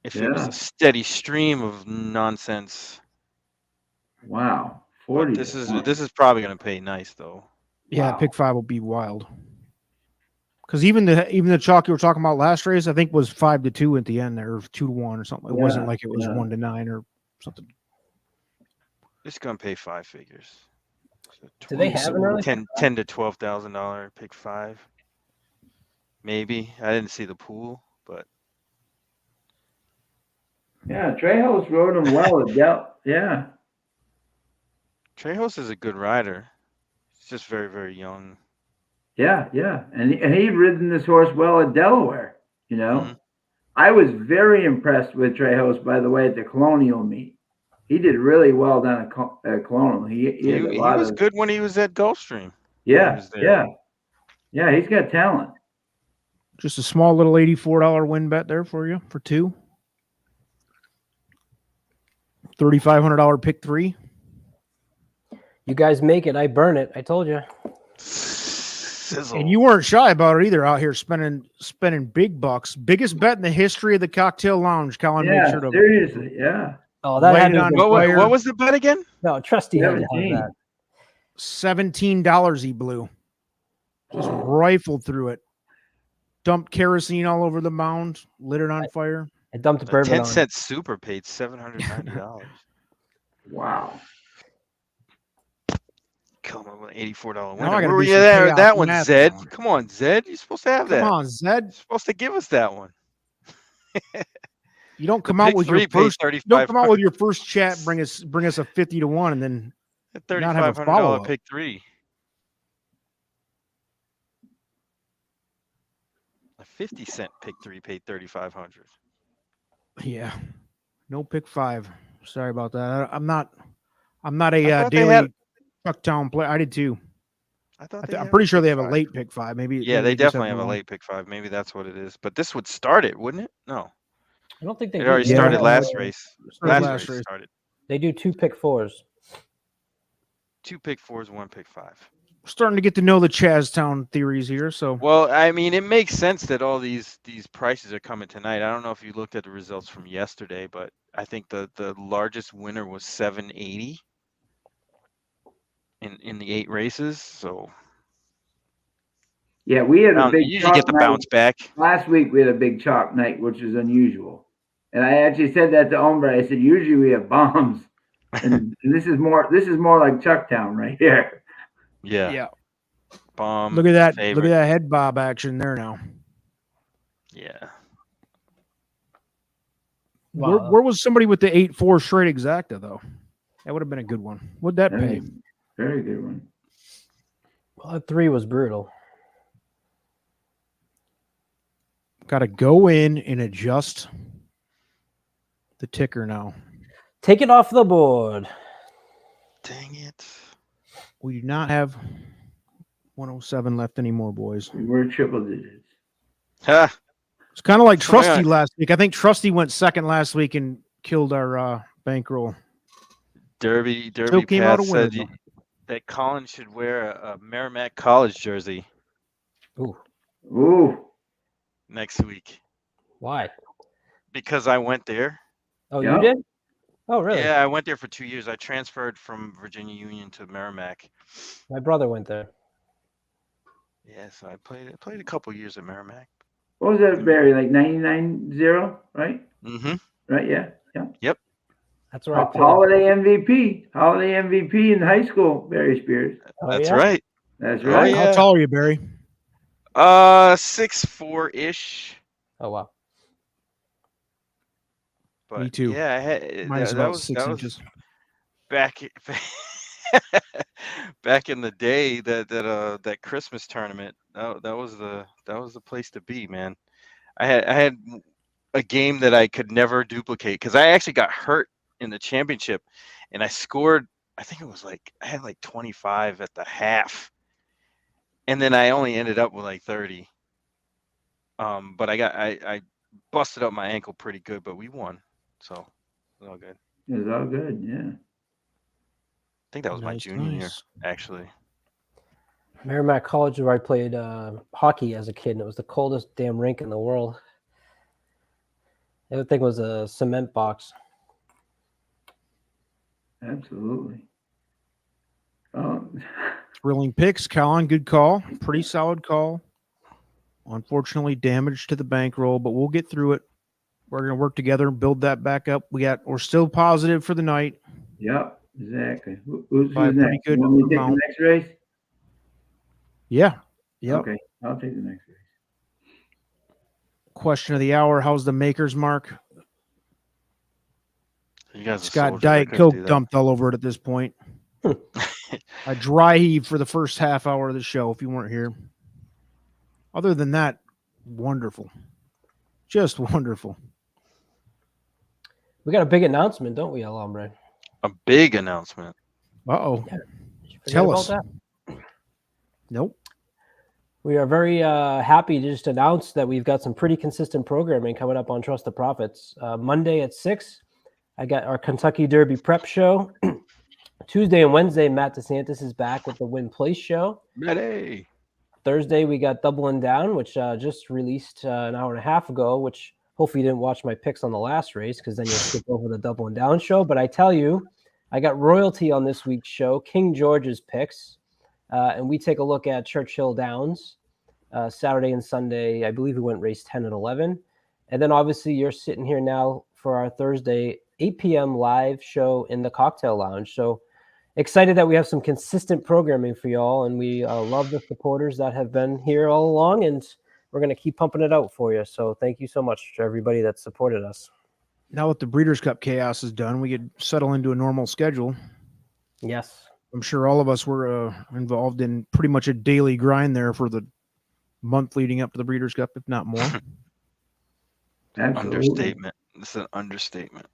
S1: If it was
S4: Yeah.
S1: a steady stream of nonsense.
S4: Wow.
S1: But
S4: 40
S1: this
S4: to
S1: is
S4: 1.
S1: this is probably going to pay nice though.
S2: Yeah,
S4: Wow.
S2: pick 5 will be wild. Because even the chalk you were talking about last race, I think was 5-2 at the end there, or 2-1 or something. It wasn't
S4: Yeah,
S2: like it was
S4: yeah.
S2: 1-9 or something.
S1: It's going to pay 5 figures. So
S3: Do they have an early pick
S1: 10 to $12,000 pick 5? Maybe. I didn't see the pool, but
S4: Yeah, Trejo's rode him well at Del. Yeah.
S1: Trejos is a good rider. He's just very, very young.
S4: Yeah, yeah. And he'd ridden this horse well at Delaware, you know.
S1: Mhm.
S4: I was very impressed with Trejos, by the way, at the Colonial meet. He did really well down at Colonial. He had a
S1: He
S4: lot
S1: was
S4: of.
S1: good when he was at Gulfstream. When he
S4: Yeah,
S1: was there.
S4: yeah. Yeah, he's got talent.
S2: Just a small little $84 win bet there for you for 2. $3,500 pick 3.
S3: You guys make it. I burn it. I told you.
S1: Sizzle.
S2: And you weren't shy about it either, out here spending big bucks. Biggest bet in the history of the cocktail lounge. Colin made
S4: Yeah,
S2: sure to
S4: seriously. Yeah.
S3: Oh, that
S2: light
S3: had
S2: it
S3: to
S2: on
S3: have been
S2: fire.
S1: What was the bet again?
S3: no trusty had to have
S4: 17.
S3: that.
S2: $17 he blew. Just rifled through it. Dumped kerosene all over the mound. Lit it on fire.
S3: I dumped
S1: A
S3: bourbon
S1: 10-cent super paid $790.
S4: Wow.
S1: Come on, with an $84
S2: Now I
S1: winner.
S2: gotta
S1: Where were
S2: do
S1: you
S2: some
S1: there?
S2: chaos
S1: That one,
S2: math
S1: Zed.
S2: now.
S1: Come on, Zed. You're supposed to have
S2: Come
S1: that.
S2: on, Zed.
S1: You're supposed to give us that one.
S2: You don't
S1: The
S2: come out
S1: pick
S2: with your
S1: 3 paid
S2: first. You don't come out
S1: $3,500.
S2: with your first chat. Bring us a 50-1, and then
S1: A
S2: not have a
S1: $3,500
S2: follow-up.
S1: pick 3. A 50-cent pick 3 paid $3,500.
S2: Yeah, no pick 5. Sorry about that. I'm not
S1: I
S2: a
S1: thought they
S2: daily
S1: had.
S2: Chucktown player. I did too.
S1: I thought they
S2: I'm
S1: had
S2: pretty
S1: a
S2: sure
S1: pick
S2: they have a
S1: 5.
S2: late pick 5. Maybe
S1: Yeah,
S2: maybe
S1: they
S2: just
S1: definitely have
S2: the
S1: a
S2: one.
S1: late pick 5. Maybe that's what it is. But this would start it, wouldn't it? No,
S3: I don't think they
S1: it
S3: do.
S1: already
S3: They
S1: started
S3: have,
S1: last race.
S2: Started
S1: Last
S2: last
S1: race
S2: race.
S1: started.
S3: They do 2 pick 4s.
S1: 2 pick 4s, 1 pick 5.
S2: Starting to get to know the Chaztown theories here. So
S1: Well, I mean, it makes sense that all these prices are coming tonight. I don't know if you looked at the results from yesterday, but I think the largest winner was 780 in the 8 races. So
S4: Yeah, we had a
S1: you
S4: big
S1: usually get
S4: chalk
S1: the
S4: night.
S1: bounce back.
S4: Last week we had a big chalk night, which is unusual. And I actually said that to Ombre. I said, usually we have bombs. And this is more like Chucktown right here.
S1: Yeah. Bomb.
S2: look at that.
S1: Favorite.
S2: Look at that head bob action there now.
S1: Yeah.
S3: Wow.
S2: Where was somebody with the 8-4 straight exacta though? That would have been a good one. What'd that pay?
S4: Very good one.
S3: Well, that 3 was brutal.
S2: Got to go in and adjust the ticker now.
S3: Take it off the board.
S1: Dang it.
S2: We do not have 107 left anymore, boys.
S4: We were triple digits.
S1: Ha.
S2: It's kind of like
S1: So I
S2: Trusty
S1: got-
S2: last week. I think Trusty went second last week and killed our bankroll.
S1: Derby
S2: came out
S1: Pat
S2: a winner,
S1: said that Colin should wear a Merrimack College jersey
S4: Ooh.
S1: next week
S3: Why?
S1: because I went there.
S3: Oh,
S4: Yeah.
S3: you did? Oh, really?
S1: Yeah, I went there for 2 years. I transferred from Virginia Union to Merrimack.
S3: My brother went there.
S1: Yeah, so I played a couple years at Merrimack.
S4: What was that, Barry? Like 99-0, right?
S1: Mm-hmm.
S4: Right, yeah. Yeah.
S3: That's where I played.
S4: Holiday MVP in high school, Barry Spears.
S3: Oh,
S1: That's
S3: yeah?
S1: right.
S4: That's
S1: Oh,
S4: right.
S1: yeah.
S2: How tall are you, Barry?
S1: 6'4" ish.
S3: Oh wow.
S1: But
S2: Me too.
S1: yeah, I had,
S2: Mine's
S1: that
S2: about
S1: was
S2: 6 inches.
S1: back back in the day, that Christmas tournament. That was the place to be, man. I had a game that I could never duplicate because I actually got hurt in the championship, and I scored. I think it was like I had like 25 at the half, and then I only ended up with like 30. But I busted up my ankle pretty good, but we won, so it was all good.
S4: It was all good. Yeah.
S1: I think that was my
S2: Nice,
S1: junior year,
S2: nice.
S1: actually.
S3: Merrimack College, where I played hockey as a kid, and it was the coldest damn rink in the world. Everything was a cement box.
S4: Absolutely. Oh,
S2: Thrilling picks, Colin. Good call. Pretty solid call. Unfortunately, damage to the bankroll, but we'll get through it. We're going to work together and build that back up. We're still positive for the night.
S4: yep. Exactly. Who's
S2: By a pretty
S4: next?
S2: good
S4: You want me to take the
S2: amount.
S4: next race?
S2: Yeah. Yep.
S4: Okay, I'll take the next race.
S2: Question of the hour. How's the maker's mark?
S1: You guys
S2: It's
S1: are
S2: got
S1: soldiers. I
S2: Diet
S1: couldn't
S2: Coke
S1: do that.
S2: dumped all over it at this point. I dry heave for the first half hour of the show if you weren't here. Other than that, wonderful. Just wonderful.
S3: We got a big announcement, don't we, El Hombre?
S1: A big announcement.
S2: Uh-oh.
S3: Did you forget
S2: Tell
S3: about
S2: us.
S3: that?
S2: Nope.
S3: We are very happy to just announce that we've got some pretty consistent programming coming up on Trust the Profits. Monday at 6, I got our Kentucky Derby prep show. Tuesday and Wednesday, Matt DeSantis is back with the Win Place show.
S1: Ready.
S3: Thursday, we got Doubling Down, which just released an hour and a half ago, which hopefully you didn't watch my picks on the last race because then you'll skip over the Doubling Down show. But I tell you, I got royalty on this week's show, King George's picks. And we take a look at Churchill Downs Saturday and Sunday. I believe we went race 10 and 11. And then obviously you're sitting here now for our Thursday 8 p.m. live show in the Cocktail Lounge. So excited that we have some consistent programming for y'all. And we love the supporters that have been here all along. And we're going to keep pumping it out for you. So thank you so much to everybody that supported us.
S2: Now that the Breeders' Cup chaos is done, we could settle into a normal schedule.
S3: Yes.
S2: I'm sure all of us were involved in pretty much a daily grind there for the month leading up to the Breeders' Cup, if not more.
S4: Absolutely.
S1: Understatement. This is an understatement.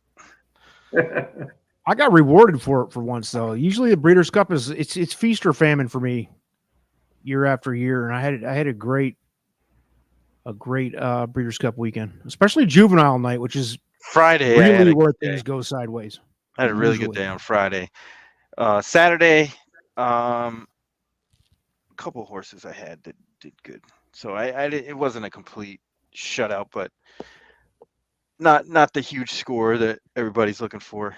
S2: I got rewarded for it for once, though. Usually the Breeders' Cup it's feast or famine for me year after year, and I had a great Breeders' Cup weekend, especially Juvenile Night, which is
S1: Friday, I had
S2: really
S1: a
S2: where
S1: good day.
S2: things go sideways.
S1: I had a really good day on Friday. Saturday, a couple horses I had that did good. So it wasn't a complete shutout, but not the huge score that everybody's looking for.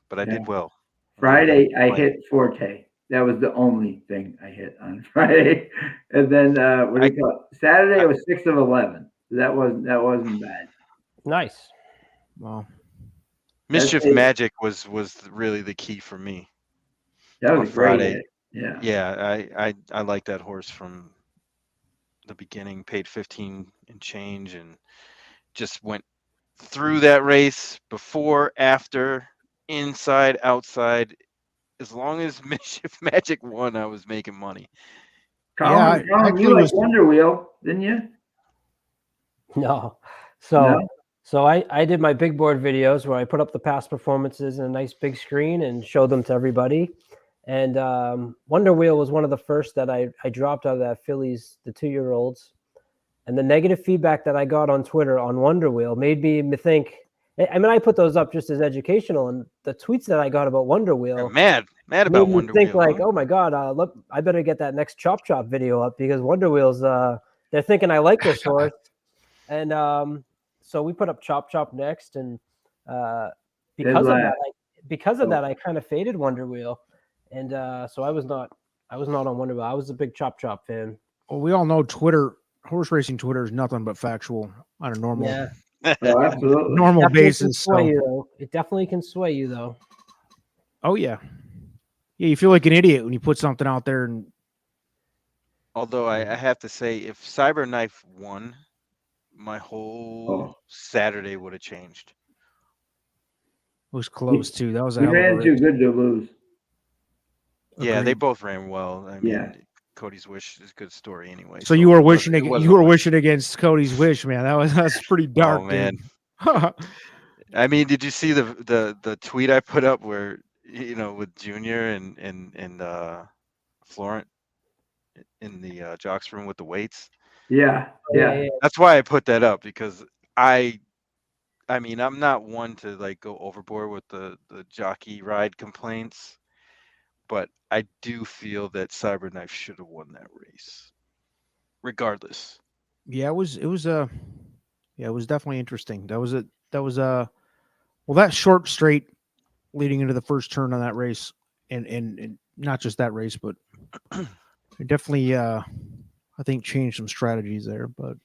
S1: But I did well.
S4: Friday, I hit Forte. That was the only thing I hit on Friday. And then what do you call it? Saturday, it was 6 of 11. That wasn't bad.
S3: Nice.
S2: Wow.
S1: Mischief Magic was really the key for me.
S4: That was
S1: on Friday.
S4: Yeah.
S1: Yeah, I like that horse from the beginning. Paid 15 and change, and just went through that race before, after, inside, outside. As long as Mischief Magic won, I was making money.
S4: Colin, you like Wonder Wheel, didn't you?
S3: No. So I did my big board videos where I put up the past performances in a nice big screen and showed them to everybody. And Wonder Wheel was one of the first that I dropped out of that fillies, the 2-year-olds. And the negative feedback that I got on Twitter on Wonder Wheel made me think. I mean, I put those up just as educational, and the tweets that I got about Wonder Wheel,
S1: I'm mad about Wonder Wheel.
S3: Think like, oh my god, look, I better get that next Chop Chop video up because Wonder Wheel's. They're thinking I like this horse, and so we put up Chop Chop next, and because of that, I kind of faded Wonder Wheel, and so I was not on Wonder Wheel. I was a big Chop Chop fan.
S2: Well, we all know horse racing Twitter is nothing but factual on a normal.
S3: Yeah.
S4: Oh, absolutely.
S2: Normal basis.
S3: It definitely can sway you, though.
S2: Oh, yeah. Yeah, you feel like an idiot when you put something out there and
S1: Although I have to say, if Cyberknife won, my whole
S4: Oh,
S1: Saturday would have changed.
S2: It was close too. That was a
S4: he
S2: hell of a
S4: ran too
S2: race.
S4: good to lose.
S1: Yeah, they
S2: Agreed.
S1: both ran well. I
S4: Yeah.
S1: mean, Cody's Wish is a good story anyway.
S2: So you were wishing
S1: it
S2: you
S1: wasn't a
S2: were
S1: win.
S2: wishing against Cody's wish, man. That's pretty
S1: Oh
S2: dark, dude.
S1: man. I mean, did you see the tweet I put up where with Junior and Florent in the jocks room with the weights?
S4: Yeah.
S3: Yeah,
S4: Yeah.
S3: yeah.
S1: That's why I put that up, because I mean, I'm not one to like go overboard with the jockey ride complaints, but I do feel that Cyberknife should have won that race, regardless.
S2: Yeah, it was definitely interesting. That was well, that short straight leading into the first turn on that race, and not just that race, but it definitely I think changed some strategies there. But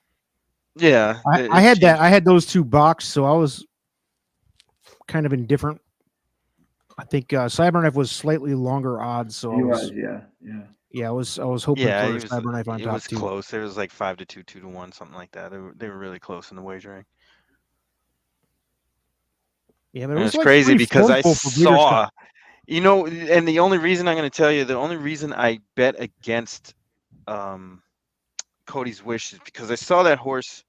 S1: Yeah,
S2: I
S1: it
S2: had that
S1: changed.
S2: I had those two boxed, so I was kind of indifferent. I think Cyberknife was slightly longer odds, so
S4: He was. Yeah. Yeah.
S2: I was hoping
S1: Yeah,
S2: for Cyberknife on
S1: it
S2: top
S1: was
S2: too.
S1: close. It was like 5-2, 2-1, something like that. They were really close in the wagering.
S2: Yeah, but it
S1: And
S2: was
S1: it's
S2: like
S1: crazy
S2: pretty
S1: because I
S2: formidable for Breeders' Cup.
S1: saw, and the only reason I'm going to tell you, the only reason I bet against um, Cody's Wish is because I saw that horse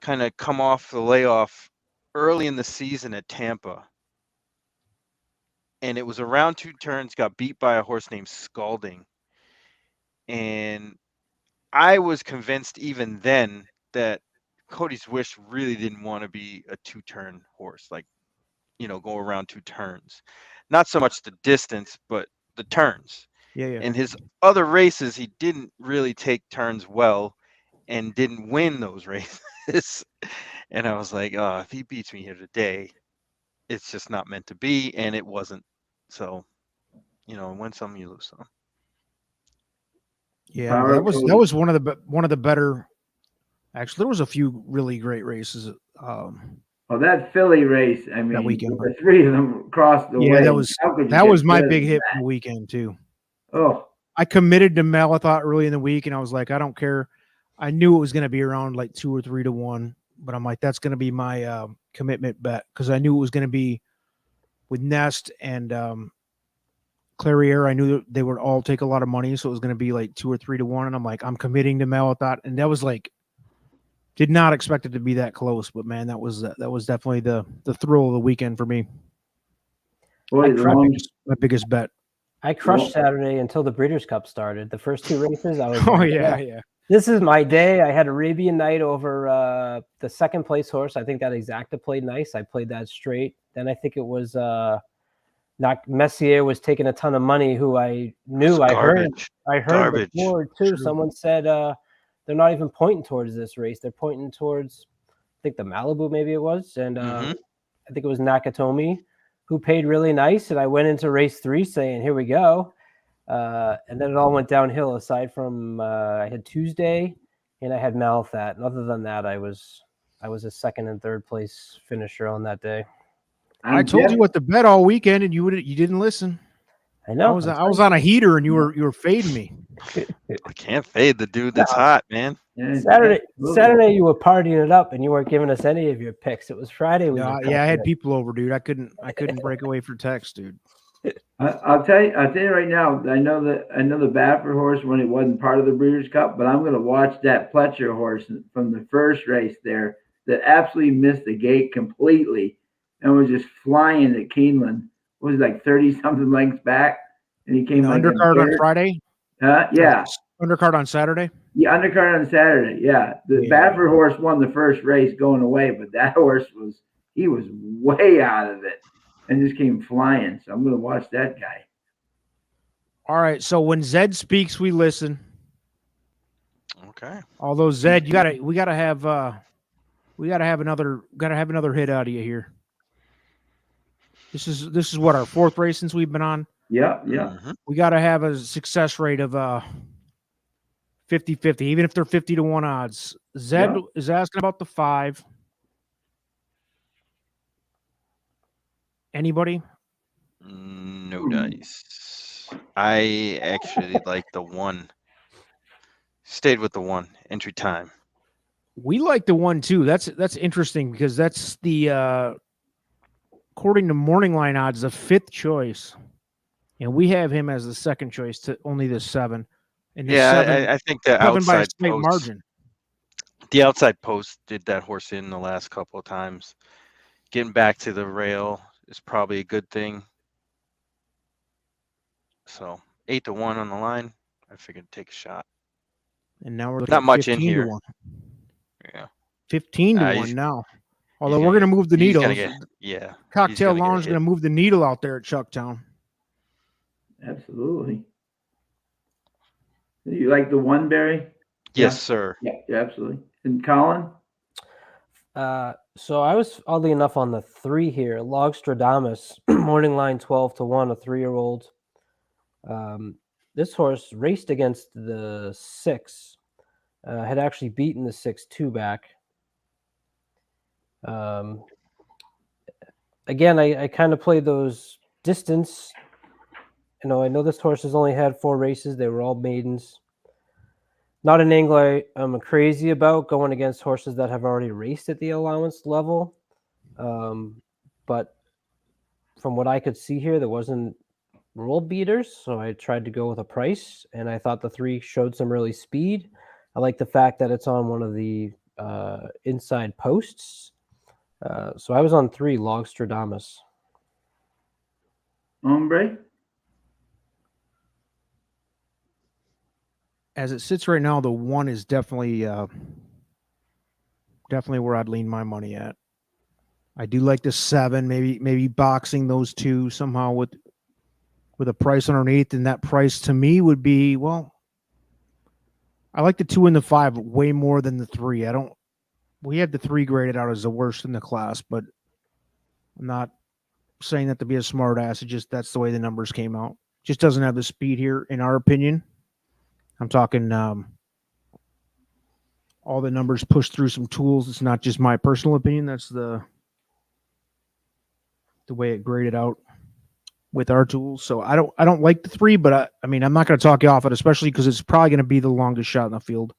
S1: kind of come off the layoff early in the season at Tampa, and it was around 2 turns, got beat by a horse named Scalding, and I was convinced even then that Cody's Wish really didn't want to be a 2-turn horse, like go around 2 turns. Not so much the distance, but the turns.
S2: Yeah, yeah.
S1: In his other races, he didn't really take turns well and didn't win those races. And I was like, oh, if he beats me here today, it's just not meant to be, and it wasn't. So, win some, you lose some.
S2: Yeah,
S4: Power
S2: that
S4: of
S2: was
S4: Cody.
S2: one of the better. Actually, there was a few really great races
S4: Well, that Philly race, I
S2: that
S4: mean,
S2: weekend, but
S4: the three of them crossed the
S2: yeah,
S4: way. How could you
S2: that
S4: get
S2: was my
S4: better
S2: big
S4: than
S2: hit for
S4: that?
S2: the weekend too.
S4: Oh,
S2: I committed to Mel, I thought, early in the week, and I was like, I don't care. I knew it was going to be around like 2 or 3 to 1, but I'm like, that's going to be my commitment bet because I knew it was going to be with Nest and Clariere. I knew that they would all take a lot of money, so it was going to be like 2 or 3 to 1. And I'm like, I'm committing to Mel, I thought, and that was like, did not expect it to be that close, but man, that was definitely the thrill of the weekend for me.
S4: boy,
S2: My biggest bet.
S3: I crushed Saturday until the Breeders' Cup started. The first two races, I was
S2: Oh
S3: like,
S2: yeah, yeah.
S3: this is my day. I had Arabian Night over the second place horse. I think that Exacta played nice. I played that straight. Then I think it was not Messier was taking a ton of money, who I knew.
S1: It's
S3: I heard
S1: garbage.
S3: before too.
S2: True.
S3: Someone said they're not even pointing towards this race. They're pointing towards, I think, the Malibu, maybe it was. And
S1: Mm-hmm.
S3: I think it was Nakatomi who paid really nice. And I went into race 3 saying, here we go. And then it all went downhill aside from I had Tuesday and I had Malfat. And other than that, I was a second and third place finisher on that day.
S2: I told you what to bet all weekend, and you didn't listen.
S3: I know.
S2: I was on a heater, and you were fading me.
S1: I can't fade the dude that's hot, man.
S4: Yeah,
S3: Saturday you were partying it up and you weren't giving us any of your picks. It was Friday.
S2: Yeah, I had people over, dude. I couldn't break away for text, dude.
S4: I'll tell you right now. I know the Baffert horse when it wasn't part of the Breeders' Cup, but I'm going to watch that Pletcher horse from the first race there that absolutely missed the gate completely and was just flying at Keeneland. What was it, like 30 something lengths back, and he came like
S2: undercard on Friday.
S4: Yeah.
S2: Undercard on Saturday.
S4: Yeah, undercard on Saturday. Yeah, the Baffert horse won the first race going away, but that horse was way out of it and just came flying. So I'm going to watch that guy.
S2: All right. So when Zed speaks, we listen.
S1: Okay.
S2: Although Zed, we gotta have another hit out of you here. This is what, our fourth race since we've been on.
S4: Yeah.
S1: Mm-hmm.
S2: We gotta have a success rate of 50-50, even if they're 50-1 odds. Zed is asking about the 5. Anybody?
S1: No dice. I actually like the 1. Stayed with the 1 entry time.
S2: We like the 1 too. That's interesting because that's the according to morning line odds, the 5th choice, and we have him as the 2nd choice to only the 7. And the
S1: Yeah,
S2: 7
S1: I think the
S2: 7 by a
S1: outside
S2: slight
S1: posts,
S2: margin.
S1: the outside post did that horse in the last couple of times. Getting back to the rail is probably a good thing. So 8-1 on the line. I figured take a shot.
S2: And now we're looking
S1: Not
S2: at
S1: much in
S2: 15 to
S1: here.
S2: 1.
S1: Yeah.
S2: 15 to
S1: He's
S2: 1 now.
S1: he's
S2: Although
S1: gonna
S2: we're going to
S1: get
S2: move the
S1: he's gonna
S2: needles.
S1: get yeah. He's
S2: Cocktail
S1: gonna get
S2: Lounge is
S1: hit.
S2: going to move the needle out there at Chucktown.
S4: Absolutely. You like the 1, Barry?
S1: Yes, sir.
S4: Yeah, absolutely. And Colin?
S3: So I was oddly enough on the 3 here. Logstradamus, morning line 12 to 1, a 3-year-old. This horse raced against the 6, had actually beaten the 6-2 back. Again, I kind of played those distance. I know this horse has only had 4 races. They were all maidens. Not an angle I'm crazy about going against horses that have already raced at the allowance level. But from what I could see here, there wasn't rule beaters. So I tried to go with a price, and I thought the 3 showed some early speed. I like the fact that it's on one of the inside posts. So I was on 3, Logstradamus.
S4: Hombre?
S2: As it sits right now, the 1 is definitely where I'd lean my money at. I do like the 7, maybe boxing those 2 somehow with a price underneath, and that price to me would be, well, I like the 2 and the 5 way more than the 3. We had the 3 graded out as the worst in the class, but I'm not saying that to be a smart ass. It just, that's the way the numbers came out. Just doesn't have the speed here, in our opinion. I'm talking all the numbers pushed through some tools. It's not just my personal opinion. That's the way it graded out with our tools. So I don't like the 3, but I mean, I'm not going to talk you off it, especially because it's probably going to be the longest shot in the field.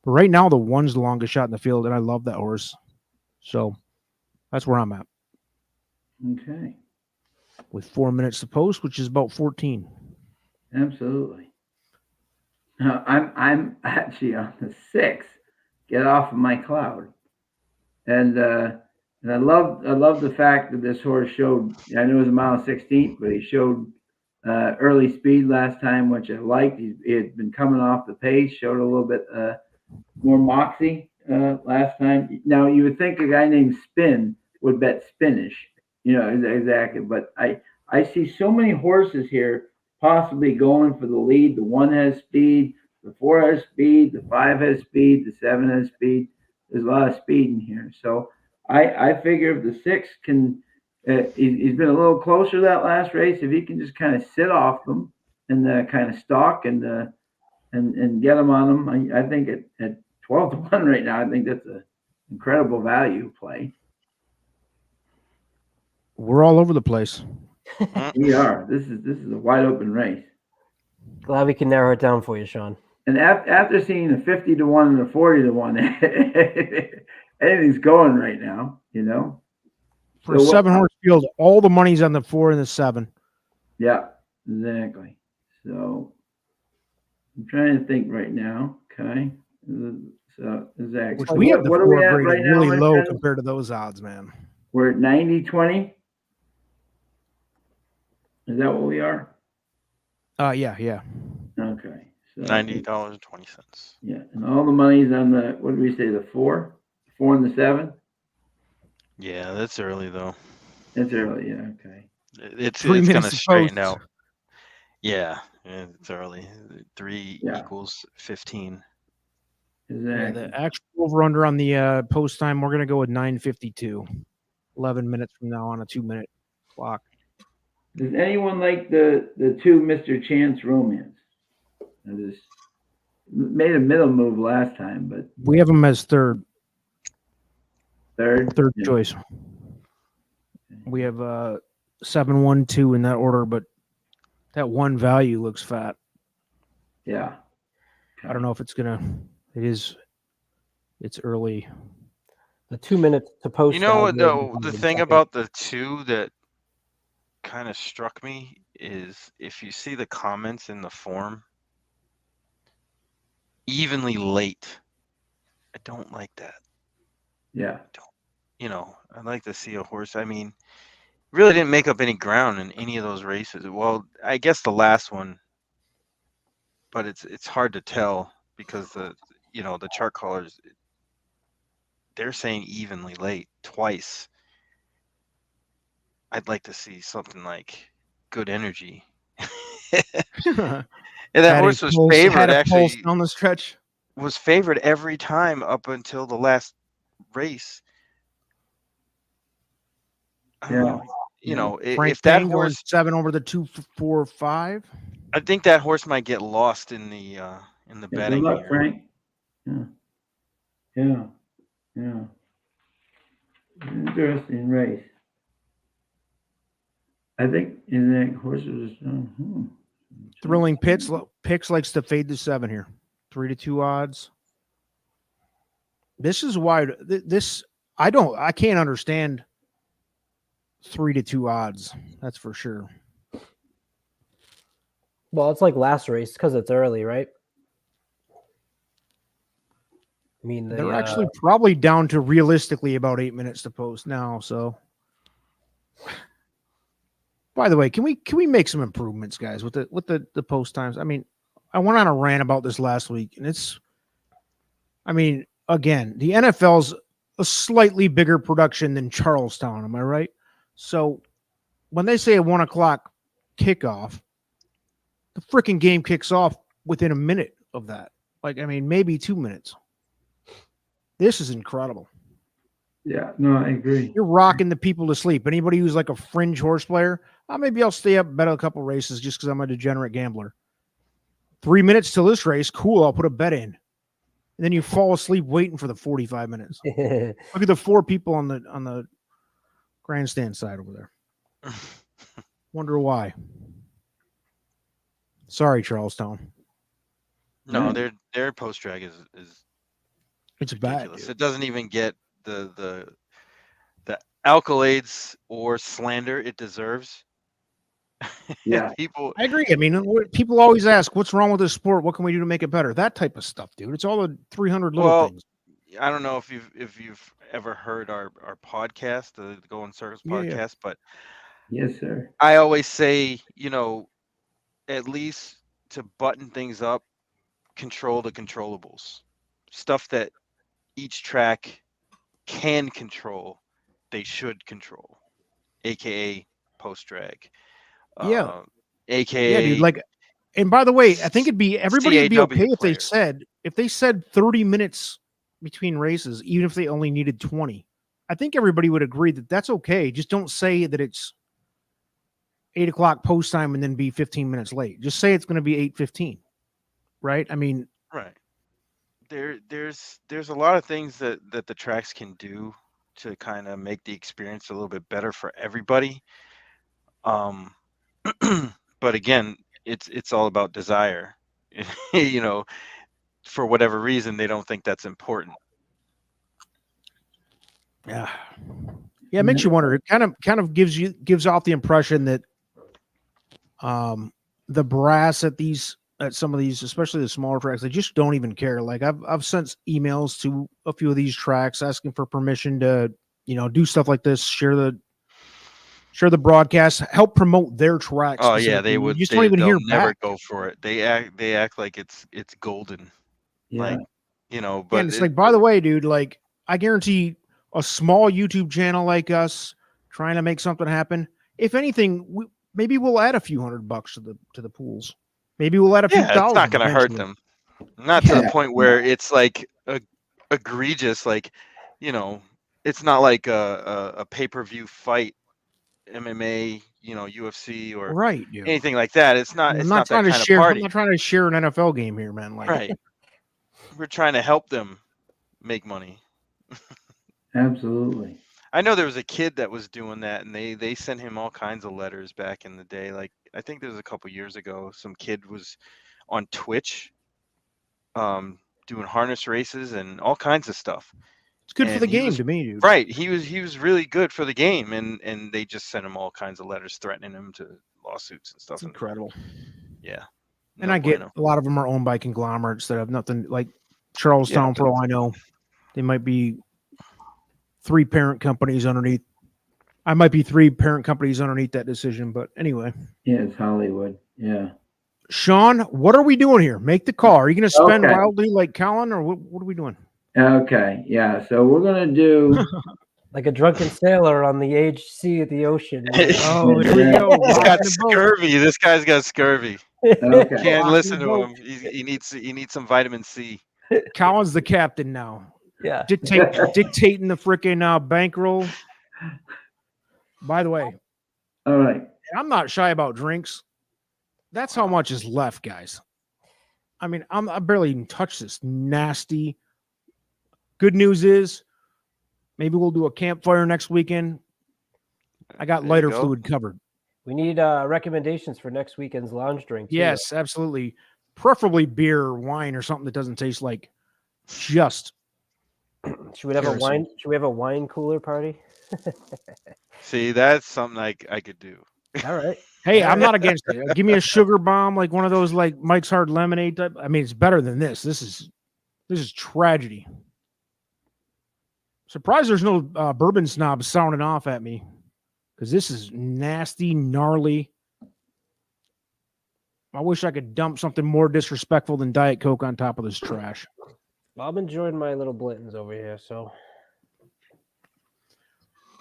S2: But right now, the 1's the longest shot in the field, and I love that horse. So that's where I'm at.
S4: Okay.
S2: With 4 minutes to post, which is about 14.
S4: Absolutely. I'm actually on the 6. Get off of my cloud. And I love the fact that this horse showed. I know it was a mile 16th, but he showed early speed last time, which I liked. He had been coming off the pace, showed a little bit more moxie last time. Now you would think a guy named Spin would bet Spinish, exactly. But I see so many horses here possibly going for the lead. The 1 has speed, the 4 has speed, the 5 has speed, the 7 has speed. There's a lot of speed in here, so I figure if the 6 can. He's been a little closer that last race. If he can just kind of sit off them and kind of stalk and get them on them, I think at 12 to 1 right now, I think that's an incredible value play.
S2: We're all over the place.
S4: We are. This is a wide open race.
S3: Glad we can narrow it down for you, Sean.
S4: And after seeing a 50 to 1 and a 40 to 1, anything's going right now,
S2: For a 7-horse field, all the money's on the 4 and the 7.
S4: Yeah, exactly. So I'm trying to think right now. Okay. So exactly.
S2: Which we have the 4 graded
S4: right
S2: really
S4: now,
S2: low
S4: friends?
S2: compared to those odds, man.
S4: We're at 90-20. Is that what we are?
S2: Yeah.
S4: Okay. So
S1: $90.20.
S4: yeah, and all the money's on the, what did we say, the 4 and the 7?
S1: Yeah, that's early though.
S4: It's early, yeah, okay.
S1: It's
S2: 3 minutes
S1: gonna
S2: to
S1: straighten
S2: post.
S1: out. Yeah, it's early. 3
S4: Yeah.
S1: equals 15.
S4: Exactly.
S2: Yeah, the actual over under on the post time, we're gonna go with 9:52. 11 minutes from now on a 2-minute clock.
S4: Does anyone like the 2 Mr. Chance Romance? I just made a middle move last time, but
S2: We have him as third
S4: third yeah.
S2: choice. We have 7, 1, 2 in that order, but that 1 value looks fat.
S4: Yeah.
S2: I don't know if it's gonna. It's early.
S3: The 2 minutes to post.
S1: You know what,
S3: algorithm
S1: the
S3: in
S1: thing
S3: second.
S1: about the 2 that kind of struck me is if you see the comments in the forum, evenly late. I don't like that.
S4: Yeah.
S1: I'd like to see a horse. I mean, really didn't make up any ground in any of those races. Well, I guess the last one, but it's hard to tell because the chart callers, they're saying evenly late twice. I'd like to see something like Good Energy. And that horse was
S2: Had
S1: favored,
S2: a pulse
S1: actually
S2: down the stretch.
S1: was favored every time up until the last race. I don't
S4: Yeah.
S1: know.
S2: Frank
S1: If that
S2: Payne going
S1: horse,
S2: 7 over the 2-4-5.
S1: I think that horse might get lost in the
S4: Yeah, good
S1: betting
S4: luck,
S1: here.
S4: Frank. Yeah. Yeah. Yeah. Interesting race. I think in that horses.
S2: Thrilling picks likes to fade to 7 here. 3-2 odds. This is why this I can't understand 3-2 odds. That's for sure.
S3: Well, it's like last race because it's early, right? I mean,
S2: They're actually probably down to realistically about 8 minutes to post now. So, by the way, can we make some improvements, guys, with the post times? I mean, I went on a rant about this last week, and again, the NFL's a slightly bigger production than Charlestown. Am I right? So, when they say a 1:00 kickoff, the freaking game kicks off within a minute of that. Maybe 2 minutes. This is incredible.
S4: Yeah, no, I agree.
S2: You're rocking the people to sleep. Anybody who's like a fringe horse player, maybe I'll stay up and bet a couple races just because I'm a degenerate gambler. 3 minutes till this race, cool. I'll put a bet in, and then you fall asleep waiting for the 45 minutes. Look at the 4 people on the grandstand side over there. Wonder why. Sorry, Charlestown.
S1: No, their post drag is
S2: It's
S1: ridiculous.
S2: bad.
S1: It doesn't even get the accolades or slander it deserves.
S4: Yeah.
S1: People,
S2: I agree. People always ask, "What's wrong with this sport? What can we do to make it better?" That type of stuff, dude. It's all the 300 little
S1: well,
S2: things.
S1: I don't know if you've ever heard our podcast, the Go in Circles
S2: Yeah.
S1: podcast, but
S4: Yes, sir.
S1: I always say, at least to button things up, control the controllables. Stuff that each track can control, they should control, aka post drag.
S2: Yeah.
S1: AKA
S2: Yeah, dude. And by the way, I think everybody would be okay
S1: players.
S2: if they said 30 minutes between races, even if they only needed 20. I think everybody would agree that that's okay. Just don't say that it's 8:00 post time and then be 15 minutes late. Just say it's going to be 8:15. Right?
S1: Right. There's a lot of things that the tracks can do to kind of make the experience a little bit better for everybody. But again, it's all about desire. For whatever reason, they don't think that's important.
S2: Yeah. Yeah, it makes you wonder. It kind of gives off the impression that the brass at some of these, especially the smaller tracks, they just don't even care. Like I've sent emails to a few of these tracks asking for permission to, do stuff like this, share the broadcast, help promote their tracks.
S1: Oh yeah, they would.
S2: You just don't even
S1: They'll
S2: hear
S1: never
S2: back.
S1: go for it. They act like it's golden.
S4: Yeah.
S1: But
S2: and it's like, by the way, dude, like I guarantee a small YouTube channel like us trying to make something happen, if anything, maybe we'll add a few $100 to the pools. Maybe we'll add a few thousand.
S1: It's not going to hurt them. Not to the point where it's like egregious. Like, it's not like a pay-per-view fight, MMA, UFC or
S2: right, dude.
S1: anything like that. It's not. It's not that kind of party.
S2: I'm not trying to share an NFL game here, man. Like,
S1: right. We're trying to help them make money.
S4: Absolutely.
S1: I know there was a kid that was doing that, and they sent him all kinds of letters back in the day. Like I think there was a couple years ago, some kid was on Twitch, doing harness races and all kinds of stuff.
S2: It's good for
S1: And
S2: the
S1: he
S2: game
S1: was
S2: to me, dude.
S1: right. He was really good for the game, and they just sent him all kinds of letters threatening him to lawsuits and stuff.
S2: It's incredible.
S1: Yeah.
S2: And
S1: No
S2: I get
S1: bueno.
S2: a lot of them are owned by conglomerates that have nothing like Charlestown. For all I know, they might be 3 parent companies underneath. I might be 3 parent companies underneath that decision, but anyway.
S4: Yeah, it's Hollywood. Yeah.
S2: Sean, what are we doing here? Make the call. Are you going to spend
S4: Okay.
S2: wildly like Colin, or what are we doing?
S4: Okay. Yeah. So we're gonna do.
S3: Like a drunken sailor on the aged sea at the ocean.
S2: Oh, here we go.
S1: He's got
S2: Rocking the boat.
S1: scurvy. This guy's got scurvy.
S4: Okay.
S1: Can't
S2: Rocking
S1: listen
S2: the
S1: to
S2: boat.
S1: him. He needs some vitamin C.
S2: Colin's the captain now.
S3: Yeah.
S2: Dictating the freaking bankroll. By the way,
S4: All right.
S2: I'm not shy about drinks. That's how much is left, guys. I mean, I barely even touched this nasty. Good news is, maybe we'll do a campfire next weekend. I got
S1: There you
S2: lighter
S1: go.
S2: fluid covered.
S3: We need recommendations for next weekend's lounge drink. Too.
S2: Yes, absolutely. Preferably beer or wine or something that doesn't taste like just.
S3: Should we have
S2: Kerosene.
S3: a wine? Should we have a wine cooler party?
S1: See, that's something I could do.
S3: All right.
S2: Hey, I'm not against it. Give me a sugar bomb, like one of those like Mike's Hard Lemonade type. I mean, it's better than this. This is tragedy. Surprised there's no bourbon snobs sounding off at me, because this is nasty, gnarly. I wish I could dump something more disrespectful than Diet Coke on top of this trash.
S3: Well, I'm enjoying my little Blintons over here. So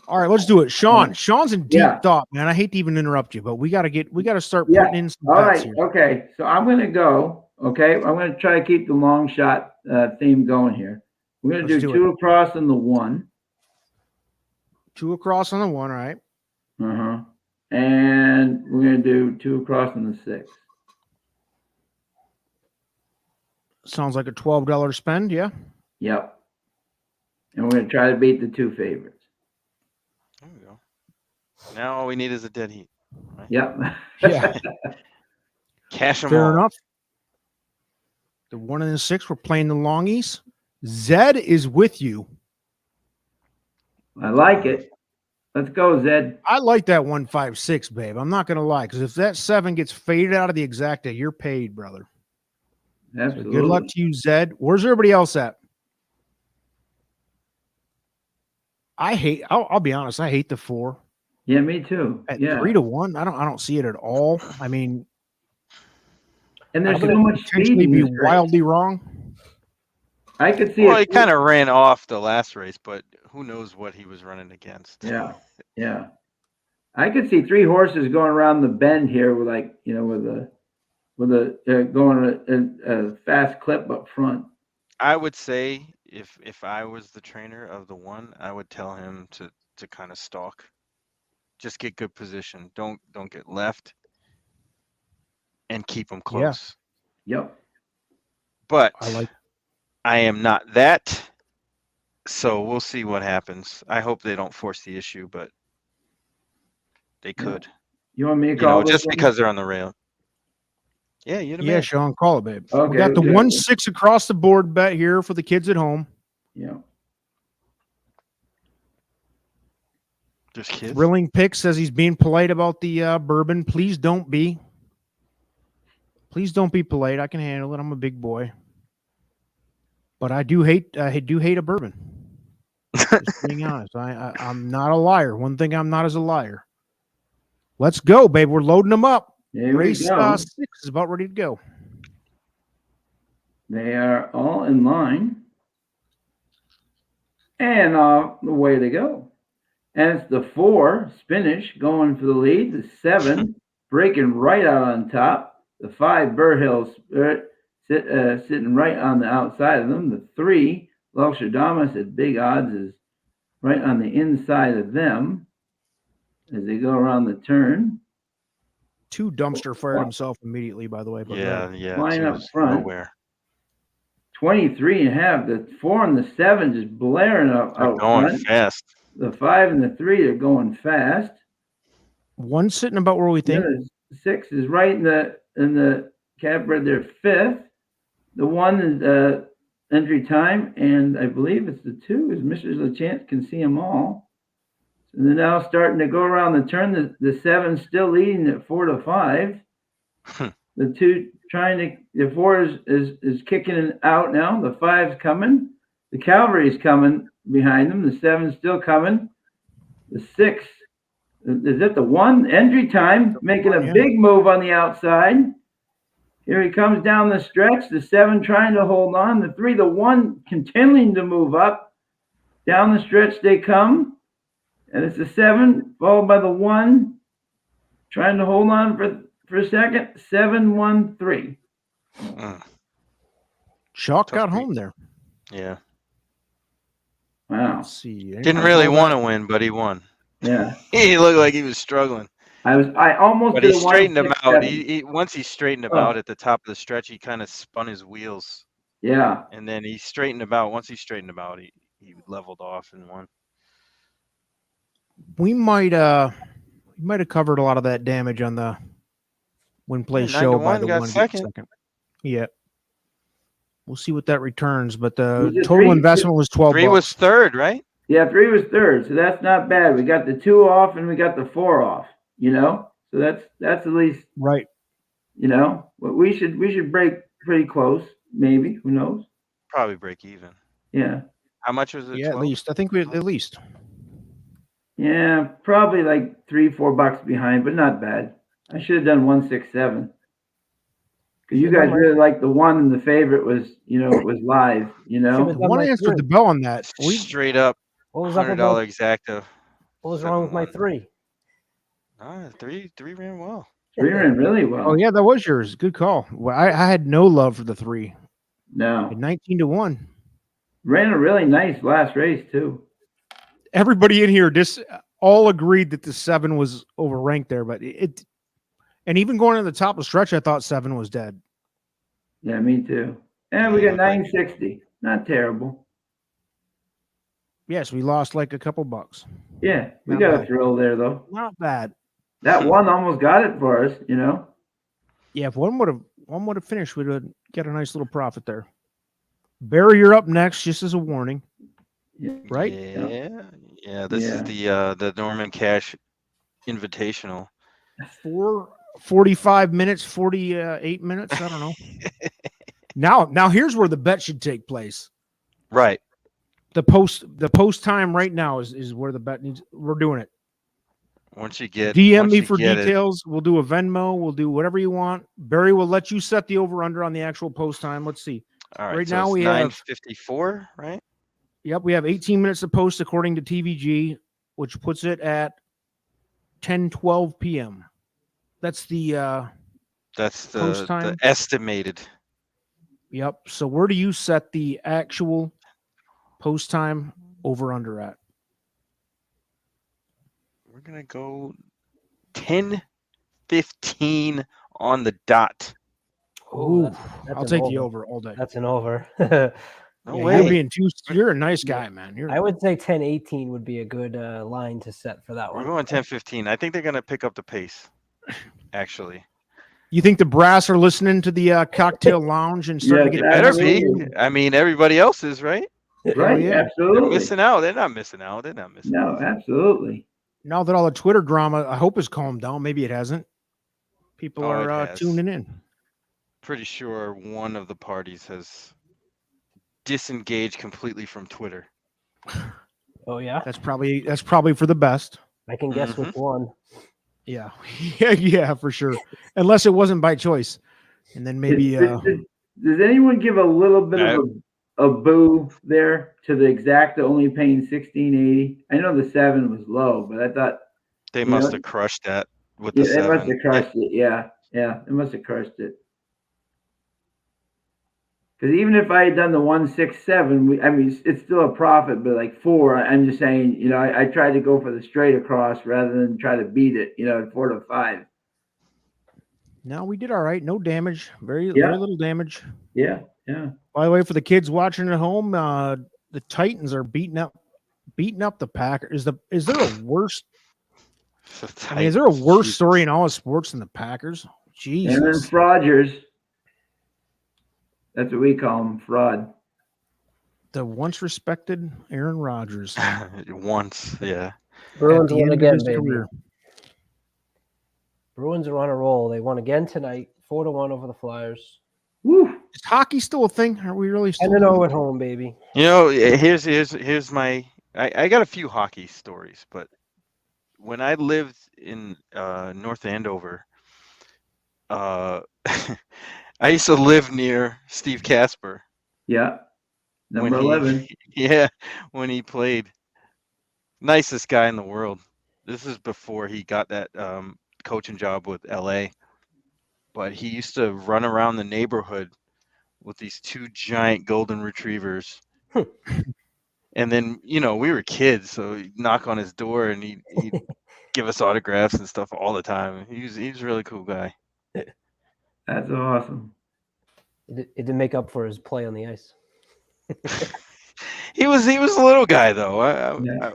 S2: All right, let's do it. Sean's in deep
S4: Yeah.
S2: thought, man. I hate to even interrupt you, but we got to start putting in some
S4: All
S2: bets
S4: right.
S2: here.
S4: Okay. So I'm gonna go. Okay. I'm gonna try to keep the long shot theme going here. We're gonna
S2: Let's
S4: do
S2: do
S4: 2 across on the 1.
S2: 2 across on the 1, all right?
S4: Uh-huh. And we're gonna do 2 across on the 6.
S2: Sounds like a $12 spend, yeah?
S4: Yep. And we're gonna try to beat the 2 favorites.
S1: There we go. Now all we need is a dead heat. Right?
S4: Yep.
S2: Yeah.
S1: Cash them
S2: Fair
S1: all.
S2: enough. The 1 and the 6, we're playing the longies. Zed is with you.
S4: I like it. Let's go, Zed.
S2: I like that 156, babe. I'm not gonna lie, because if that 7 gets faded out of the exacta, you're paid, brother. So
S4: Absolutely.
S2: good luck to you, Zed. Where's everybody else at? I'll be honest, I hate the 4.
S4: Yeah, me too.
S2: At
S4: Yeah.
S2: 3 to 1, I don't see it at all. I mean,
S4: And there's
S2: I
S4: so
S2: could
S4: much speed
S2: potentially
S4: in
S2: be
S4: this race.
S2: wildly wrong.
S4: I could see
S1: Well,
S4: it.
S1: he kind of ran off the last race, but who knows what he was running against.
S4: Yeah, yeah. I could see 3 horses going around the bend here with going a fast clip up front.
S1: I would say if I was the trainer of the 1, I would tell him to kind of stalk. Just get good position. Don't get left, and keep him close.
S4: Yep.
S1: But
S2: I
S1: am not that, so we'll see what happens. I hope they don't force the issue, but they could.
S4: You want me to call this
S1: Just
S4: one?
S1: because they're on the rail. Yeah, you're the
S2: Yeah,
S1: man.
S2: Sean, call it, babe.
S4: Okay,
S2: We got the
S4: good.
S2: 1-6 across the board bet here for the kids at home.
S4: Yeah.
S1: Just kids.
S2: Thrilling Pick says he's being polite about the bourbon. Please don't be. Please don't be polite. I can handle it. I'm a big boy. But I do hate a bourbon. Just being honest. I'm not a liar. One thing I'm not is a liar. Let's go, babe. We're loading them up.
S4: Here we
S2: Race
S4: go.
S2: 6 is about ready to go.
S4: They are all in line. And the way to go. And it's the 4, Spinach, going for the lead. The 7, breaking right out on top. The 5, Burr Hills, sitting right on the outside of them. The 3, Loxodamus at big odds, is right on the inside of them as they go around the turn.
S2: 2 dumpster fired himself immediately, by the way. But
S1: Yeah.
S4: Line up
S1: just
S4: front.
S1: Nowhere.
S4: 23.5. The 4 and the 7 just blaring up
S1: They're
S4: out
S1: going
S4: front.
S1: fast.
S4: The 5 and the 3 are going fast.
S2: 1 sitting about where we think.
S4: The 6 is right in the catbird. They're 5th. The 1 is entry time, and I believe it's the 2 is Mr. LeChance can see them all. And they're now starting to go around the turn. The 7's still leading at 4 to 5. The 2 the 4 is kicking it out now. The 5's coming. The cavalry's coming behind them. The 7's still coming. The 6 is it the 1 entry time making a big move on the outside. Here he comes down the stretch. The 7 trying to hold on. The 3, the 1 continuing to move up. Down the stretch they come. And it's the 7 followed by the 1 trying to hold on for a second. 7, 1, 3.
S2: Chalk got home there.
S1: Yeah.
S4: Wow.
S2: Let's see.
S1: Didn't really want to win, but he won.
S4: Yeah.
S1: He looked like he was struggling.
S4: I almost
S1: But
S4: did
S1: he
S4: a
S1: straightened him
S4: 1,
S1: out.
S4: 6, 7.
S1: Once he straightened him out at the top of the stretch, he kind of spun his wheels.
S4: Yeah.
S1: And then he straightened him out. Once he straightened him out, he leveled off and won.
S2: We might have covered a lot of that damage on the win play show by the
S1: got
S2: 1
S1: second.
S2: Yeah. We'll see what that returns, but the
S4: Was it
S2: total
S4: 3?
S2: investment was $12.
S1: 3 was third, right?
S4: Yeah, 3 was third, so that's not bad. We got the 2 off and we got the 4 off, So that's at least
S2: right.
S4: But we should break pretty close, maybe. Who knows?
S1: Probably break even.
S4: Yeah.
S1: How much was it?
S2: Yeah,
S1: 12?
S2: at least. I think we at least.
S4: Yeah, probably like $3-4 behind, but not bad. I should have done 1, 6, 7. Because you guys really like the 1 and the favorite was, was live,
S2: I want to answer the bell on that.
S1: Straight up $100 exacta.
S3: What was wrong with my 3?
S1: 3 ran well.
S4: 3 ran really well.
S2: Oh yeah, that was yours. Good call. Well, I had no love for the 3.
S4: No.
S2: 19-1.
S4: Ran a really nice last race too.
S2: Everybody in here just all agreed that the 7 was overranked there, but and even going to the top of the stretch, I thought 7 was dead.
S4: Yeah, me too. And we got 960. Not terrible.
S2: Yes, we lost like a couple bucks.
S4: Yeah, we
S2: Not
S4: got
S2: bad.
S4: a thrill there though.
S2: Not bad.
S4: That 1 almost got it for us,
S2: Yeah, if one would have finished, we'd have get a nice little profit there. Barry, you're up next, just as a warning.
S4: Yeah.
S2: Right?
S1: Yeah. This is the Norman Cash Invitational.
S2: 45 minutes, 48 minutes. I don't know. Now here's where the bet should take place.
S1: Right.
S2: The post time right now is where the bet needs. We're doing it.
S1: Once you get
S2: DM me for details. We'll do a Venmo. We'll do whatever you want. Barry will let you set the over under on the actual post time. Let's see.
S1: All right.
S2: Right
S1: So
S2: now we
S1: 9:54, right?
S2: Yep, we have 18 minutes to post according to TVG, which puts it at 10:12 p.m. That's the post time.
S1: The estimated.
S2: Yep. So where do you set the actual post time over under at?
S1: We're gonna go 10:15 on the dot.
S2: Ooh, I'll take the over all day.
S3: That's an over.
S1: No
S2: Yeah,
S1: way.
S2: you're a nice guy, man.
S3: I would say 10-18 would be a good line to set for that
S1: We're
S3: one.
S1: going 10:15. I think they're gonna pick up the pace. Actually,
S2: You think the brass are listening to the cocktail lounge and starting to get
S1: better be.
S4: absolutely.
S1: I mean, everybody else is, right?
S4: Right,
S2: yeah.
S1: They're
S4: absolutely.
S1: missing out. They're not missing out. They're not missing
S4: No,
S1: out.
S4: absolutely.
S2: Now that all the Twitter drama, I hope, has calmed down. Maybe it hasn't. People
S1: Oh, it
S2: are
S1: has.
S2: tuning in.
S1: Pretty sure one of the parties has disengaged completely from Twitter.
S3: Oh yeah,
S2: That's probably for the best.
S3: I can guess which one.
S2: Yeah, yeah, for sure. Unless it wasn't by choice, and then maybe.
S4: Does anyone give a little bit of a boo there to the exacta only paying $16.80? I know the 7 was low, but I thought
S1: They must have crushed that with the
S4: they
S1: 7.
S4: must have crushed it. Yeah, they must have crushed it. Because even if I had done the 1, 6, 7, I mean, it's still a profit, but like 4, I'm just saying, I tried to go for the straight across rather than try to beat it, at 4 to 5.
S2: No, we did all right. No damage. Very little damage.
S4: Yeah.
S2: By the way, for the kids watching at home, the Titans are beating up the Packers. Is there a worse? I mean, is there a worse story in all of sports than the Packers? Jesus.
S4: And then Rodgers. That's what we call him, fraud.
S2: The once respected Aaron Rodgers at
S1: Once, yeah.
S3: Bruins
S2: the
S3: won
S2: end of
S3: again,
S2: his
S3: baby.
S2: career.
S3: Bruins are on a roll. They won again tonight, 4-1 over the Flyers.
S4: Woo.
S2: Is hockey still a thing? Are we really still?
S3: 10-0 at home, baby.
S1: You know, here's my. I got a few hockey stories, but when I lived in North Andover, uh, I used to live near Steve Casper
S4: Yeah.
S1: when
S4: Number 11.
S1: when he played. Nicest guy in the world. This is before he got that coaching job with LA. But he used to run around the neighborhood with these two giant golden retrievers. And then, you know, we were kids, so he'd knock on his door and he'd give us autographs and stuff all the time. He was a really cool guy.
S4: That's awesome.
S3: It didn't make up for his play on the ice.
S1: He was a little guy though.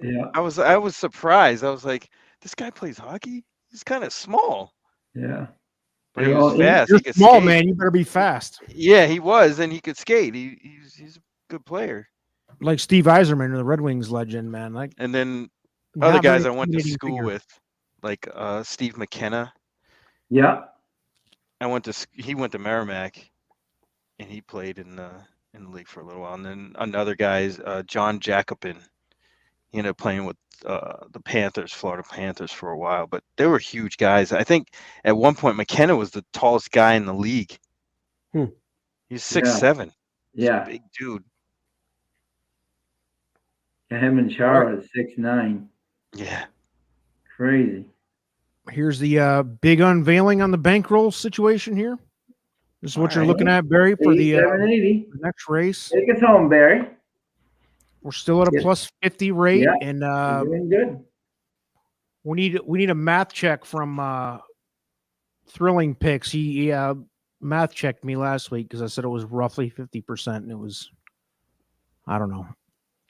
S4: Yeah.
S1: I was surprised. I was like, this guy plays hockey? He's kind of small,
S4: Yeah.
S1: but he was fast.
S2: You're
S1: He could
S2: small,
S1: skate.
S2: man. You better be fast.
S1: Yeah, he was, and he could skate. He's a good player.
S2: Like Steve Yzerman, the Red Wings legend, man. Like
S1: And then
S2: not
S1: other
S2: very
S1: guys I went to
S2: intimidating
S1: school
S2: figure.
S1: with, like Steve McKenna.
S4: Yeah.
S1: He went to Merrimack, and he played in the league for a little while. And then another guy is John Jacobin. He ended up playing with the Panthers, Florida Panthers, for a while. But they were huge guys. I think at one point McKenna was the tallest guy in the league. He's 6'7". He's a
S4: Yeah.
S1: big dude.
S4: Him and Chara is 6'9".
S1: Yeah.
S4: Crazy.
S2: Here's the big unveiling on the bankroll situation here. This is what you're looking at, Barry, for the
S4: 780.
S2: next race.
S4: Take us home, Barry.
S2: We're still at a plus 50 rate,
S4: Yeah.
S2: and
S4: You're doing good.
S2: we need a math check from Thrilling Picks. He math checked me last week because I said it was roughly 50%, and it was, I don't know,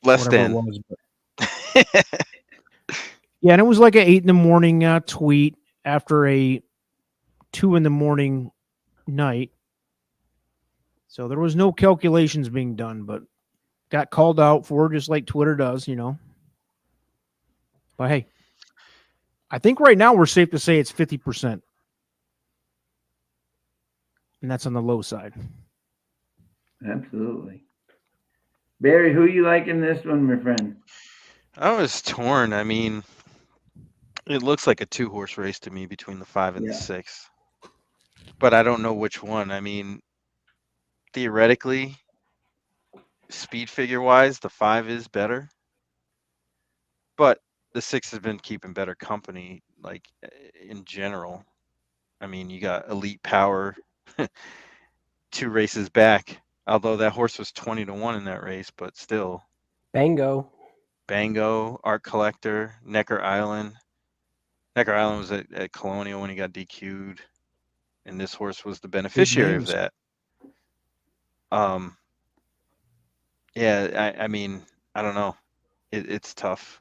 S1: Less
S2: whatever
S1: than.
S2: it was. But yeah, and it was like an 8 a.m. tweet after a 2 a.m. night. So there was no calculations being done, but got called out for just like Twitter does, you know. But hey, I think right now we're safe to say it's 50%. And that's on the low side.
S4: Absolutely. Barry, who you like in this one, my friend?
S1: I was torn. I mean, it looks like a 2-horse race to me between the 5 and the 6. But I don't know which one. I mean, theoretically, speed figure wise, the 5 is better. But the 6 has been keeping better company, like in general. I mean, you got elite power 2 races back. Although that horse was 20-1 in that race, but still.
S3: Bango,
S1: Art Collector, Necker Island. Necker Island was at Colonial when he got DQ'd, and this horse was the beneficiary of that. Yeah, I mean, I don't know. It's tough.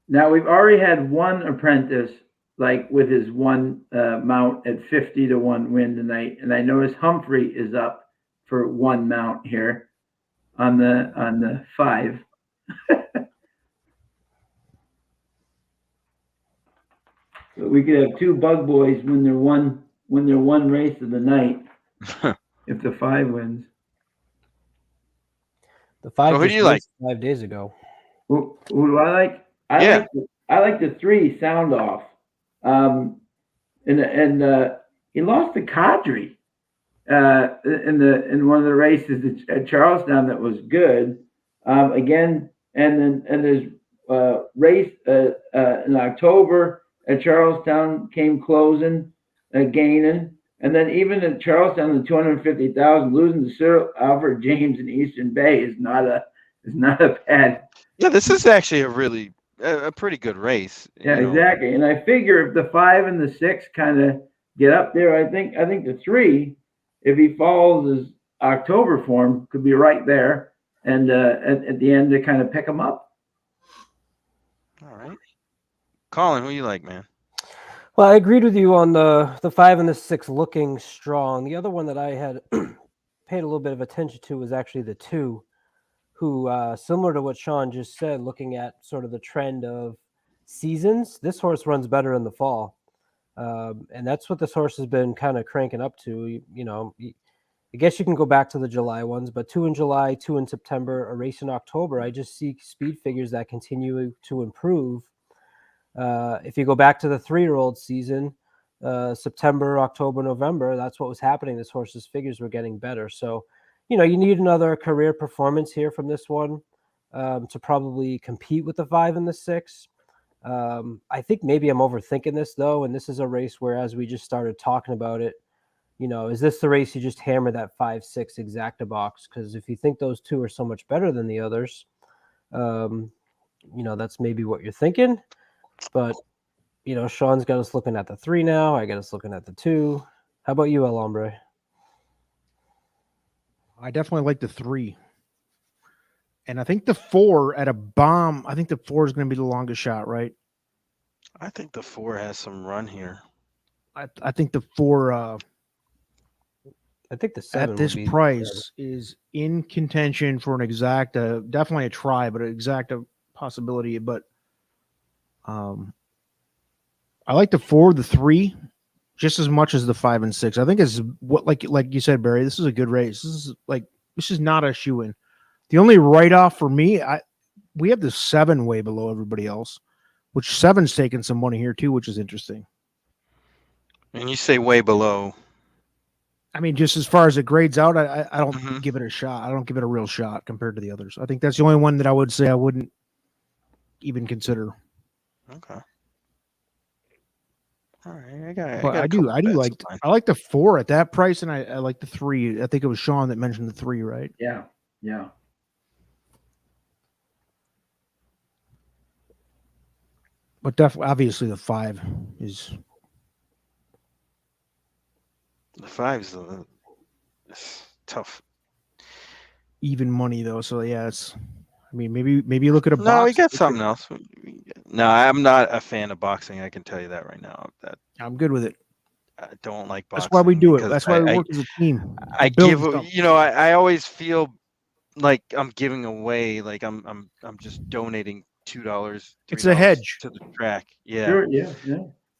S4: Now, we've already had one apprentice, like with his one mount at 50-1 win tonight, and I notice Humphrey is up for one mount here on the 5. So we could have 2 bug boys when they're one race of the night if the 5 wins.
S3: the 5
S1: So who do
S3: just
S1: you like?
S3: raced 5 days ago.
S4: Who do I like? I like the 3 sound off. And he lost to Kadri in one of the races at Charlestown that was good. Again, and there's race in October at Charlestown came closing, gaining, and then even at Charlestown, the 250,000 losing to Sir Alfred James in Eastern Bay is not a bad.
S1: Yeah, this is actually a pretty good race.
S4: Yeah, exactly. And I figure if the 5 and the 6 kind of get up there, I think the 3, if he follows his October form, could be right there, and at the end to kind of pick him up.
S1: All right, Colin, who you like, man?
S3: Well, I agreed with you on the 5 and the 6 looking strong. The other one that I had paid a little bit of attention to was actually the 2, who, similar to what Sean just said, looking at sort of the trend of seasons, this horse runs better in the fall. And that's what this horse has been kind of cranking up to. I guess you can go back to the July ones, but 2 in July, 2 in September, a race in October. I just see speed figures that continue to improve. If you go back to the 3-year-old season, September, October, November, that's what was happening. This horse's figures were getting better. So, you need another career performance here from this one to probably compete with the 5 and the 6. I think maybe I'm overthinking this, though, and this is a race where, as we just started talking about it, is this the race you just hammer that 5-6 exacta box? Because if you think those 2 are so much better than the others, that's maybe what you're thinking. But, Sean's got us looking at the 3 now. I got us looking at the 2. How about you, El Hombre?
S2: I definitely like the 3. And I think the 4 at a bomb, I think the 4 is going to be the longest shot, right?
S1: I think the 4 has some run here.
S2: I think the 4
S3: I think the 7
S2: at this price is in contention for an exacta, definitely a try, but an exacta possibility. But I like the 4, the 3, just as much as the 5 and 6. I think is what, like you said, Barry. This is a good race. This is not a shoe-in. The only write-off for me, we have the 7 way below everybody else, which 7's taking some money here too, which is interesting.
S1: And you say way below.
S2: I mean, just as far as it grades out, I don't give it a shot. I don't give it a real shot compared to the others. I think that's the only one that I would say I wouldn't even consider.
S1: Okay. All right,
S2: I like the 4 at that price, and I like the 3. I think it was Sean that mentioned the 3, right?
S4: Yeah.
S2: But definitely, obviously, the 5 is.
S1: The 5's tough.
S2: Even money though, so yeah, it's. I mean, maybe look at a box.
S1: No, we got something else. No, I'm not a fan of boxing. I can tell you that right now.
S2: I'm good with it.
S1: I don't like boxing.
S2: That's why we do it. That's why we work as a team.
S1: I always feel like I'm giving away, like I'm just donating $2.
S2: It's a hedge
S1: to the track. Yeah.
S4: Sure, yeah.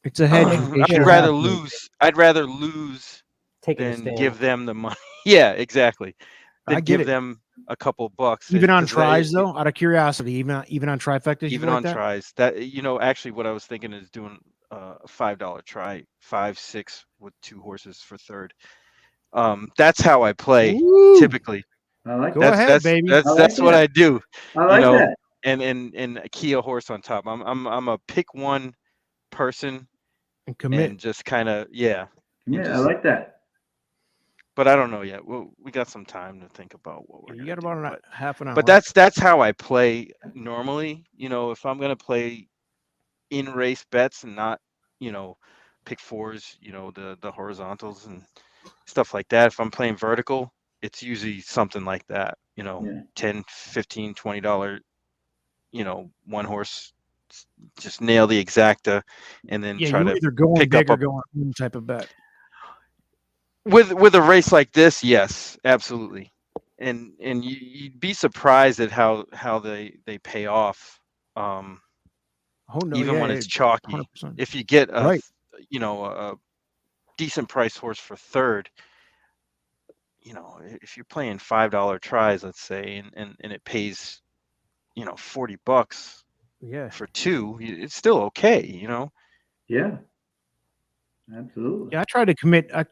S2: It's a hedge.
S1: I'd rather lose. I'd rather lose than give them the money. Yeah, exactly.
S2: I give
S1: them a couple bucks.
S2: Even on tries, though, out of curiosity, even on trifectas,
S1: even on tries. That actually, what I was thinking is doing a $5 try, 5, 6 with 2 horses for third. That's how I play typically.
S4: I like
S2: Go ahead, baby.
S1: That's what I do.
S4: I like that.
S1: And a key a horse on top. I'm a pick one person
S2: and commit.
S1: And just kind of
S4: I like that.
S1: But I don't know yet. We got some time to think about what we're.
S2: You got about half an hour.
S1: But that's how I play normally. If I'm gonna play in race bets and not, pick 4s, the horizontals and stuff like that. If I'm playing vertical, it's usually something like that. $10, $15, $20, one horse, just nail the exacta, and then try to
S2: either going
S1: pick
S2: big
S1: up
S2: or going home type of bet.
S1: With a race like this, yes, absolutely, and you'd be surprised at how they pay off. Even when it's chalky,
S2: 100%.
S1: if you get a decent price horse for third, if you're playing $5 tries, let's say, and it pays, $40 for 2, it's still okay,
S4: Yeah. Absolutely.
S2: Yeah, I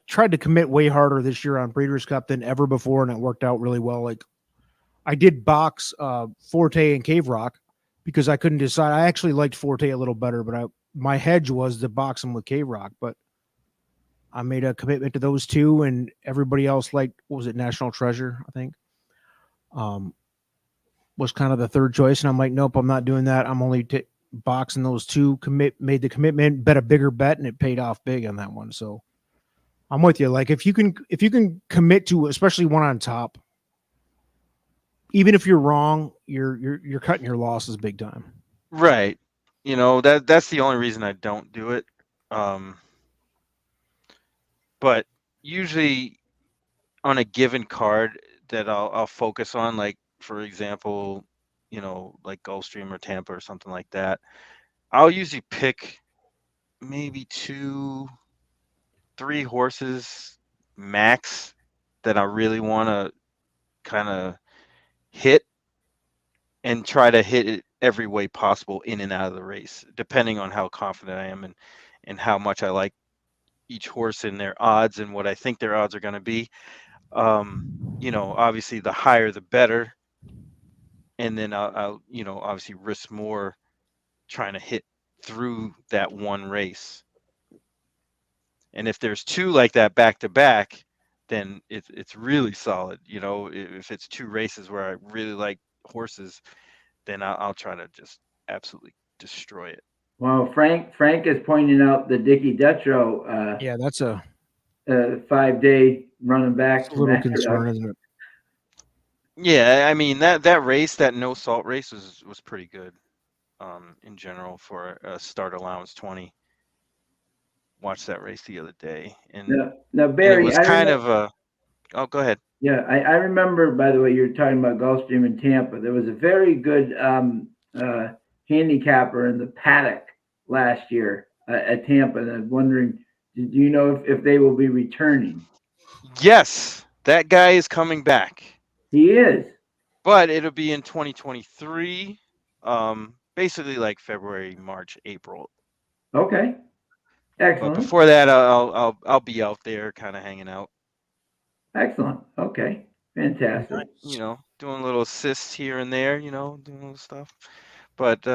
S2: tried to commit way harder this year on Breeders' Cup than ever before, and it worked out really well. Like I did box Forte and Cave Rock because I couldn't decide. I actually liked Forte a little better, but my hedge was to box him with Cave Rock. But I made a commitment to those 2, and everybody else liked, what was it, National Treasure, I think, was kind of the third choice. And I'm like, nope, I'm not doing that. I'm only boxing those 2. Made the commitment, bet a bigger bet, and it paid off big on that one. So I'm with you. Like if you can commit to, especially one on top, even if you're wrong, you're cutting your losses big time.
S1: Right. That's the only reason I don't do it. But usually on a given card that I'll focus on, like for example, like Gulfstream or Tampa or something like that. I'll usually pick maybe 2, 3 horses max that I really want to kind of hit and try to hit it every way possible in and out of the race, depending on how confident I am and how much I like each horse and their odds and what I think their odds are going to be. Obviously the higher the better, and then I'll obviously risk more trying to hit through that one race. And if there's 2 like that back to back, then it's really solid. If it's 2 races where I really like horses, then I'll try to just absolutely destroy it.
S4: Well, Frank is pointing out the Dickie Detro
S2: Yeah, that's a
S4: 5-day running back from
S2: little
S4: Aqueduct.
S2: concern, isn't it?
S1: Yeah, I mean that race, that no salt race was pretty good, in general for a start allowance 20. Watched that race the other day, and
S4: Now
S1: it
S4: Barry,
S1: was
S4: I
S1: kind
S4: remember.
S1: of a. Oh, go ahead.
S4: Yeah, I remember. By the way, you were talking about Gulfstream in Tampa. There was a very good handicapper in the paddock last year at Tampa, and I'm wondering, do you know if they will be returning?
S1: Yes, that guy is coming back,
S4: He is.
S1: but it'll be in 2023. Basically like February, March, April.
S4: Okay.
S1: But
S4: Excellent.
S1: before that, I'll be out there, kind of hanging out.
S4: Excellent. Okay. Fantastic.
S1: Doing little assists here and there, doing little stuff. But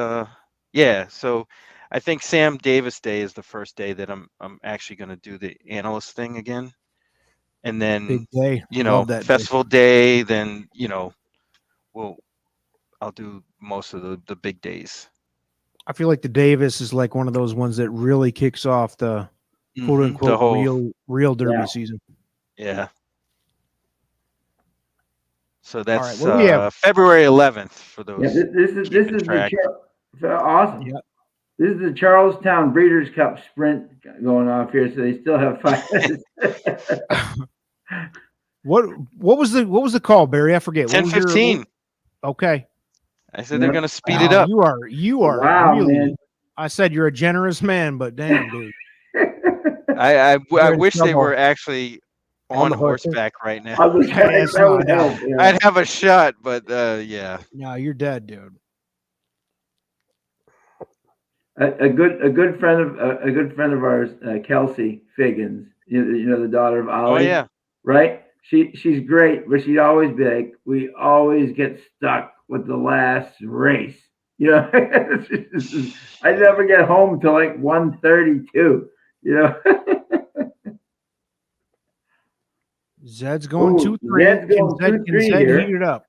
S1: yeah, so I think Sam Davis Day is the first day that I'm actually going to do the analyst thing again, and then
S2: Big day. Love that day.
S1: festival day. Then I'll do most of the big days.
S2: I feel like the Davis is like one of those ones that really kicks off the quote
S1: The
S2: unquote
S1: whole
S2: real Derby
S4: Yeah.
S2: season.
S1: yeah. So
S2: All
S1: that's
S2: right, what do we have?
S1: February 11th for those.
S4: Yeah. This is
S1: keeping
S4: the
S1: track.
S4: awesome.
S2: Yeah.
S4: This is the Charlestown Breeders' Cup Sprint going off here, so they still have 5 minutes.
S2: What was the call, Barry? I forget. What was
S1: 10:15.
S2: Okay.
S1: I said they're
S4: Yep.
S1: going to speed it up.
S2: You are
S4: Wow,
S2: really.
S4: man.
S2: I said you're a generous man, but damn, dude.
S1: I
S3: You're in
S1: wish they
S3: trouble.
S1: were actually
S3: On
S1: on
S3: the horses?
S1: horseback right now.
S4: I was trying
S2: Yes,
S4: that would
S2: no.
S4: help. Yeah.
S1: I'd have a shot, but yeah.
S2: No, you're dead, dude.
S4: A good friend of ours, Kelsey Figgins. You know the daughter of
S1: Oh
S4: Ollie,
S1: yeah.
S4: right? She's great, but she'd always be like, we always get stuck with the last race. I never get home till like 1:32.
S2: Zed's going
S4: Ooh,
S2: 2-3.
S4: Zed's going
S2: Can
S4: 2-3
S2: Zed
S4: here.
S2: heat it up?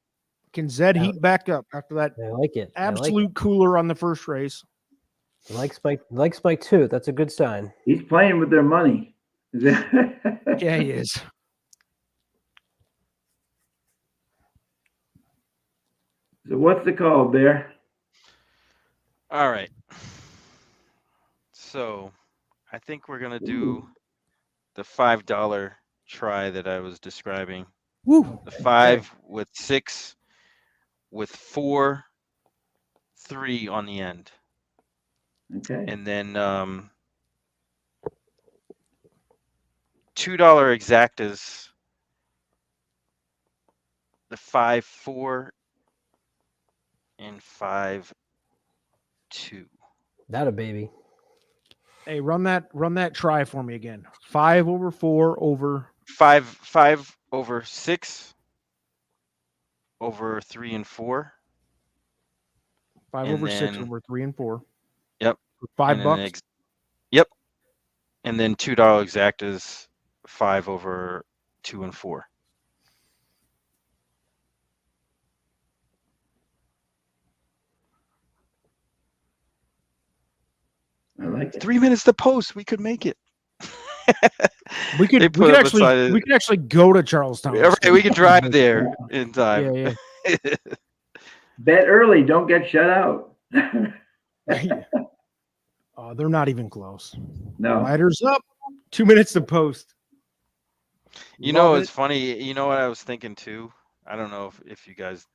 S2: Can Zed heat back up after that
S3: I like it.
S2: absolute cooler on the first race?
S3: I like Spike too. That's a good sign.
S4: He's playing with their money.
S2: Yeah, he is.
S4: So what's the call, Bear?
S1: All right. So I think we're gonna do the $5 try that I was describing.
S2: Woo.
S1: The 5 with 6 with 4, 3 on the end.
S4: Okay.
S1: And then $2 exactas, the 5, 4, and 5, 2.
S3: That a baby.
S2: Hey, run that try for me again. 5 over 4 over
S1: 5 over 6 over 3 and 4.
S2: 5
S1: And
S2: over 6
S1: then-
S2: over 3 and 4.
S1: Yep.
S2: For $5.
S1: Yep. And then $2 exactas, 5 over 2 and 4.
S4: I like it.
S1: 3 minutes to post. We could make it.
S2: We
S1: They
S2: could
S1: put up
S2: actually
S1: beside-
S2: go to Charlestown.
S1: All right, we could drive there in time.
S2: Yeah,
S4: Bet early, don't get shut out.
S2: yeah. They're not even close.
S4: No.
S2: Riders up. 2 minutes to post.
S1: You
S3: Love
S1: know,
S3: it.
S1: it's funny. You know what I was thinking too? I don't know if you guys,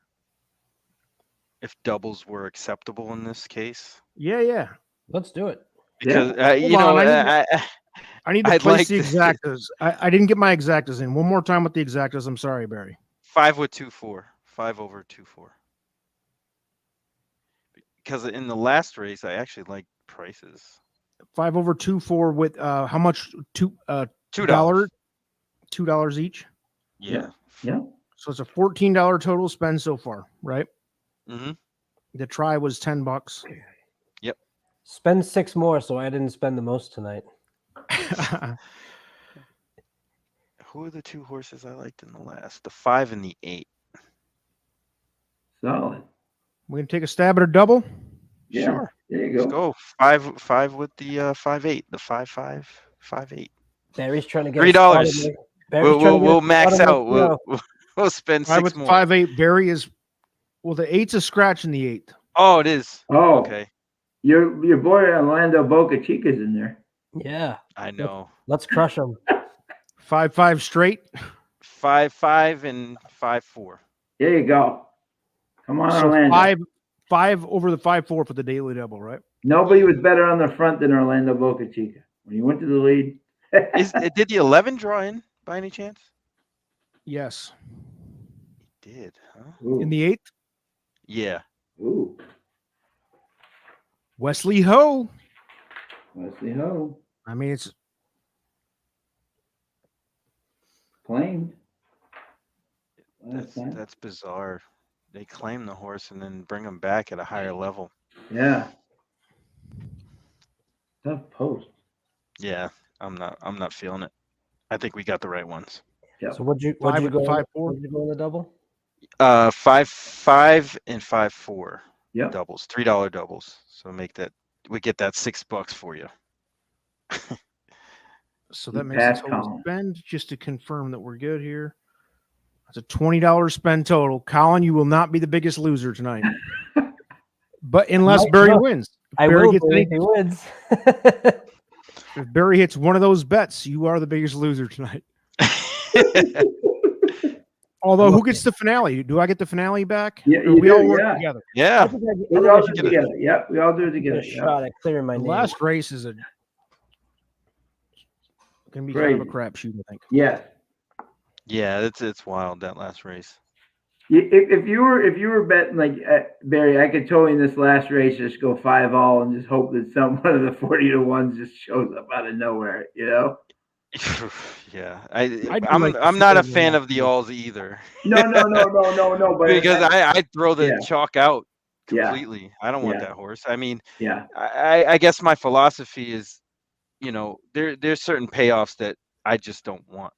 S1: if doubles were acceptable in this case,
S2: Yeah.
S3: Let's do it.
S1: because
S2: Hold on. I need to
S1: I'd
S2: place
S1: like
S2: the
S1: to
S2: exactas. I didn't get my exactas in. One more time with the exactas. I'm sorry, Barry.
S1: 5 with 2-4, 5 over 2-4. Because in the last race, I actually liked prices.
S2: 5 over 2-4 with how much? $2
S1: $2.
S2: $2 each.
S1: Yeah.
S4: Yeah.
S2: So it's a $14 total spend so far, right?
S1: Mm-hmm.
S2: The try was $10.
S1: Yep.
S3: Spend 6 more, so I didn't spend the most tonight.
S1: Who are the 2 horses I liked in the last? The 5 and the 8.
S4: Solid.
S2: We're gonna take a stab at a double.
S4: Yeah.
S1: Sure.
S4: There you
S1: Let's
S4: go.
S1: go. 5 with the 5-8. The 5-5, 5-8.
S3: Barry's trying to get
S1: $3.
S3: Barry's trying to get
S1: We'll max
S3: us
S1: out.
S3: out.
S1: We'll spend
S2: 5
S1: 6
S2: with
S1: more.
S2: 5-8. Barry is the 8's a scratch in the 8th.
S1: Oh, it is.
S4: Oh,
S1: Okay.
S4: your boy Orlando Boca Chica's in there.
S3: Yeah.
S1: I know.
S3: Let's crush them.
S2: 5-5 straight.
S1: 5-5 and 5-4.
S4: There you go. Come on,
S2: So
S4: Orlando.
S2: 5 over the 5-4 for the daily double, right?
S4: Nobody was better on the front than Orlando Boca Chica. When he went to the lead.
S1: Did the 11 draw in by any chance?
S2: Yes.
S1: It did, huh?
S4: Ooh.
S2: In the 8th,
S1: Yeah.
S4: Ooh.
S2: Wesley Ho.
S4: Wesley Ho.
S2: I mean, it's
S4: Claimed. Last time.
S1: That's bizarre. They claim the horse and then bring him back at a higher level.
S4: Yeah. Tough post.
S1: Yeah, I'm not feeling it. I think we got the right ones.
S4: Yep.
S3: So what'd you
S2: 5 with the
S3: go?
S2: 5-4.
S3: What'd you go in the double?
S1: 5-5 and 5-4
S4: Yep.
S1: doubles, $3 doubles. So we get that $6 for you.
S2: So
S4: You
S2: that makes
S4: passed
S2: a total
S4: Colin.
S2: spend just to confirm that we're good here. That's a $20 spend total. Colin, you will not be the biggest loser tonight. But unless
S3: Might
S2: Barry
S3: not.
S2: wins.
S3: I
S2: Barry
S3: will
S2: gets
S3: be
S2: any-
S3: if he wins.
S2: If Barry hits one of those bets, you are the biggest loser tonight. Although, who gets the finale? Do I get the finale back?
S4: Yeah,
S2: Or
S4: you
S2: we
S4: do,
S2: all work
S4: yeah.
S2: together.
S1: Yeah.
S4: We
S3: I
S4: all
S3: should
S4: do it
S1: get it.
S4: together. Yep. We all do it
S3: get
S4: together.
S3: a shot at clearing my
S2: The
S3: name.
S2: last race is going to be kind of a crapshoot, I think.
S4: Yes.
S1: Yeah, it's wild, that last race.
S4: If you were betting like Barry, I could totally in this last race just go 5-all and just hope that one of the 40-1s just shows up out of nowhere. You know?
S1: Yeah,
S2: I'd
S1: I'm
S2: like to
S1: I'm not a
S2: see
S1: fan
S2: that.
S1: of the alls either.
S4: No. But
S1: Because I throw the
S4: Yeah.
S1: chalk out
S4: Yeah.
S1: completely. I don't want
S4: Yeah.
S1: that horse. I mean,
S4: Yeah.
S1: I guess my philosophy is, there's certain payoffs that I just don't want,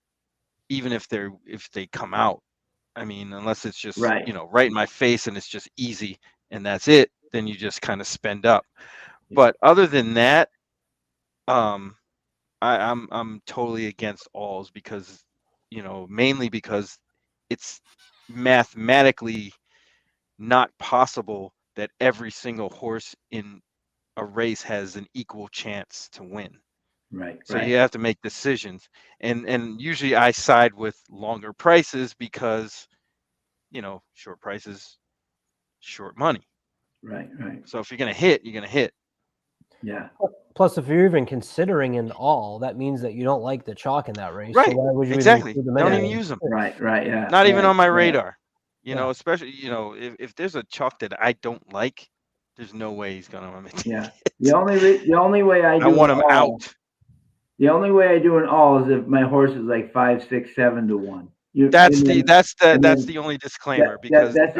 S1: even if they come out. I mean, unless it's just
S4: Right.
S1: right in my face and it's just easy and that's it, then you just kind of spend up. But other than that, I'm totally against alls because, mainly because it's mathematically not possible that every single horse in a race has an equal chance to win.
S4: Right.
S1: So you have to make decisions. And usually I side with longer prices because, short prices, short money.
S4: Right.
S1: So if you're going to hit, you're going to hit.
S4: Yeah.
S3: Plus, if you're even considering an all, that means that you don't like the chalk in that race.
S1: Right.
S3: So why would you
S1: Exactly.
S3: even include them
S1: Don't
S3: anyway?
S1: even use them.
S4: Right. Yeah.
S1: Not even on my
S4: Yeah.
S1: radar.
S3: Yeah.
S1: Especially, if there's a chalk that I don't like, there's no way he's going to win.
S4: Yeah. The only way I do
S1: I want
S4: an
S1: him
S4: all,
S1: out.
S4: The only way I do an all is if my horse is like 5, 6, 7-1.
S1: That's the only disclaimer because
S4: that's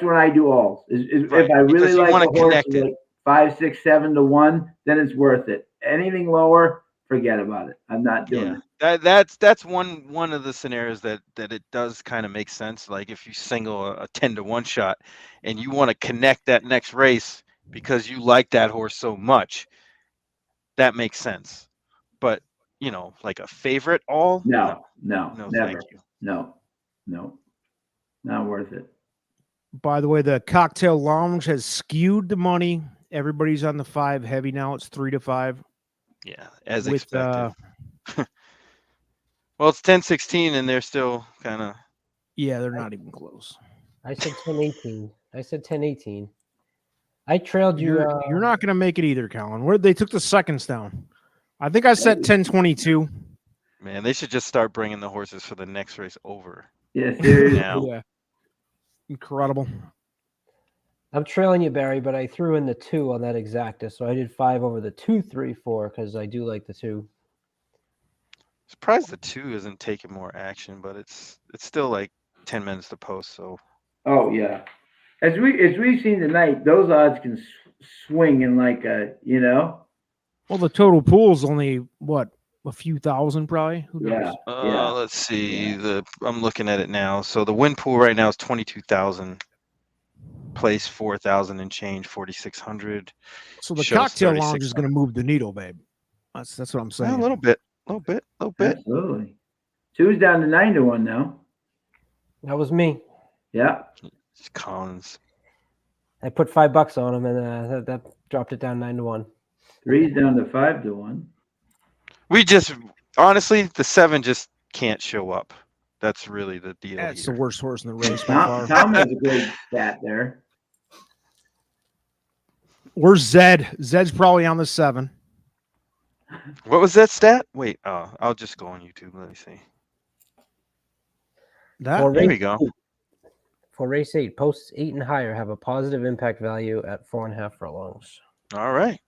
S4: when I do alls. Is
S1: Right,
S4: if I really
S1: because you
S4: like
S1: wanna
S4: a horse
S1: connect
S4: is
S1: it.
S4: like 5, 6, 7-1, then it's worth it. Anything lower, forget about it. I'm not doing it.
S1: That's one of the scenarios that it does kind of make sense. Like if you single a 10-1 shot and you want to connect that next race because you like that horse so much, that makes sense. But like a favorite all,
S4: No,
S1: never.
S4: thank you. No, not worth it.
S2: By the way, the cocktail lounge has skewed the money. Everybody's on the 5 heavy now. It's 3-5.
S1: Yeah, as expected.
S2: With,
S1: Well, it's 10-16, and they're still kind of.
S2: Yeah, they're not even close.
S3: I said 10-18. I said 10-18. I trailed you.
S2: You're not going to make it either, Colin. Where they took the seconds down. I think I set 10-22.
S1: Man, they should just start bringing the horses for the next race over.
S4: Yeah, seriously.
S1: Now.
S2: Yeah. Incredible.
S3: I'm trailing you, Barry, but I threw in the 2 on that exacta, so I did 5 over the 2, 3, 4 because I do like the 2.
S1: Surprised the 2 isn't taking more action, but it's still like 10 minutes to post. So.
S4: Oh yeah. As we've seen tonight, those odds can swing in like a
S2: Well, the total pool's only what, a few thousand, probably. Who knows?
S4: Yeah.
S1: Let's see. I'm looking at it now. So the win pool right now is 22,000. Place 4,000 and change, 4,600.
S2: So the
S1: Shows
S2: cocktail lounge is going to
S1: 3,600.
S2: move the needle, babe. That's what I'm saying.
S1: A little bit.
S4: Absolutely. 2's down to 9-1 now.
S3: That was me.
S4: Yeah.
S1: It's Collins.
S3: I put $5 on him, and that dropped it down 9-1.
S4: 3's down to 5-1.
S1: We just honestly, the 7 just can't show up. That's really the deal.
S2: That's
S1: here.
S2: the worst horse in the race by far.
S4: Tom has a great stat there.
S2: Where's Zed? Zed's probably on the 7.
S1: What was that stat? Wait, I'll just go on YouTube. Let me see.
S3: For
S1: There
S3: race
S1: we go.
S3: 8, for race 8, posts 8 and higher have a positive impact value at 4.5 furlongs.
S1: All right.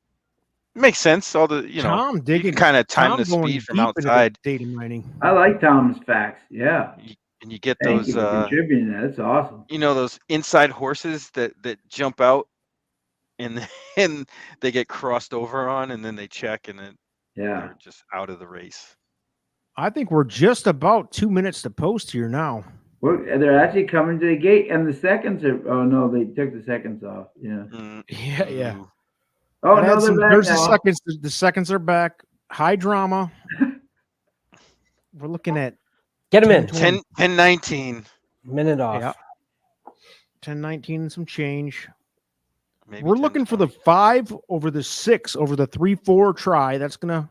S1: Makes sense. All the
S2: Tom
S1: you
S2: digging.
S1: can kind of time
S2: Tom
S1: the
S2: going
S1: speed from
S2: deep into the
S1: outside,
S2: data mining.
S4: I like Tom's facts. Yeah.
S1: and you get
S4: Thank
S1: those
S4: you for contributing that. That's awesome.
S1: those inside horses that jump out and and they get crossed over on, and then they check, and then
S4: Yeah.
S1: they're just out of the race.
S2: I think we're just about 2 minutes to post here now.
S4: They're actually coming to the gate, and the seconds are. Oh no, they took the seconds off. Yeah.
S2: Yeah.
S1: Ooh.
S4: Oh no, they're back
S2: there's
S4: now.
S2: the seconds. The seconds are back. High drama. We're looking at
S3: Get him in.
S1: 10-19.
S3: Minute off.
S2: Yeah. 10-19 and some change.
S1: Maybe
S2: We're looking for the 5 over the 6 over the 3-4 try. It's gonna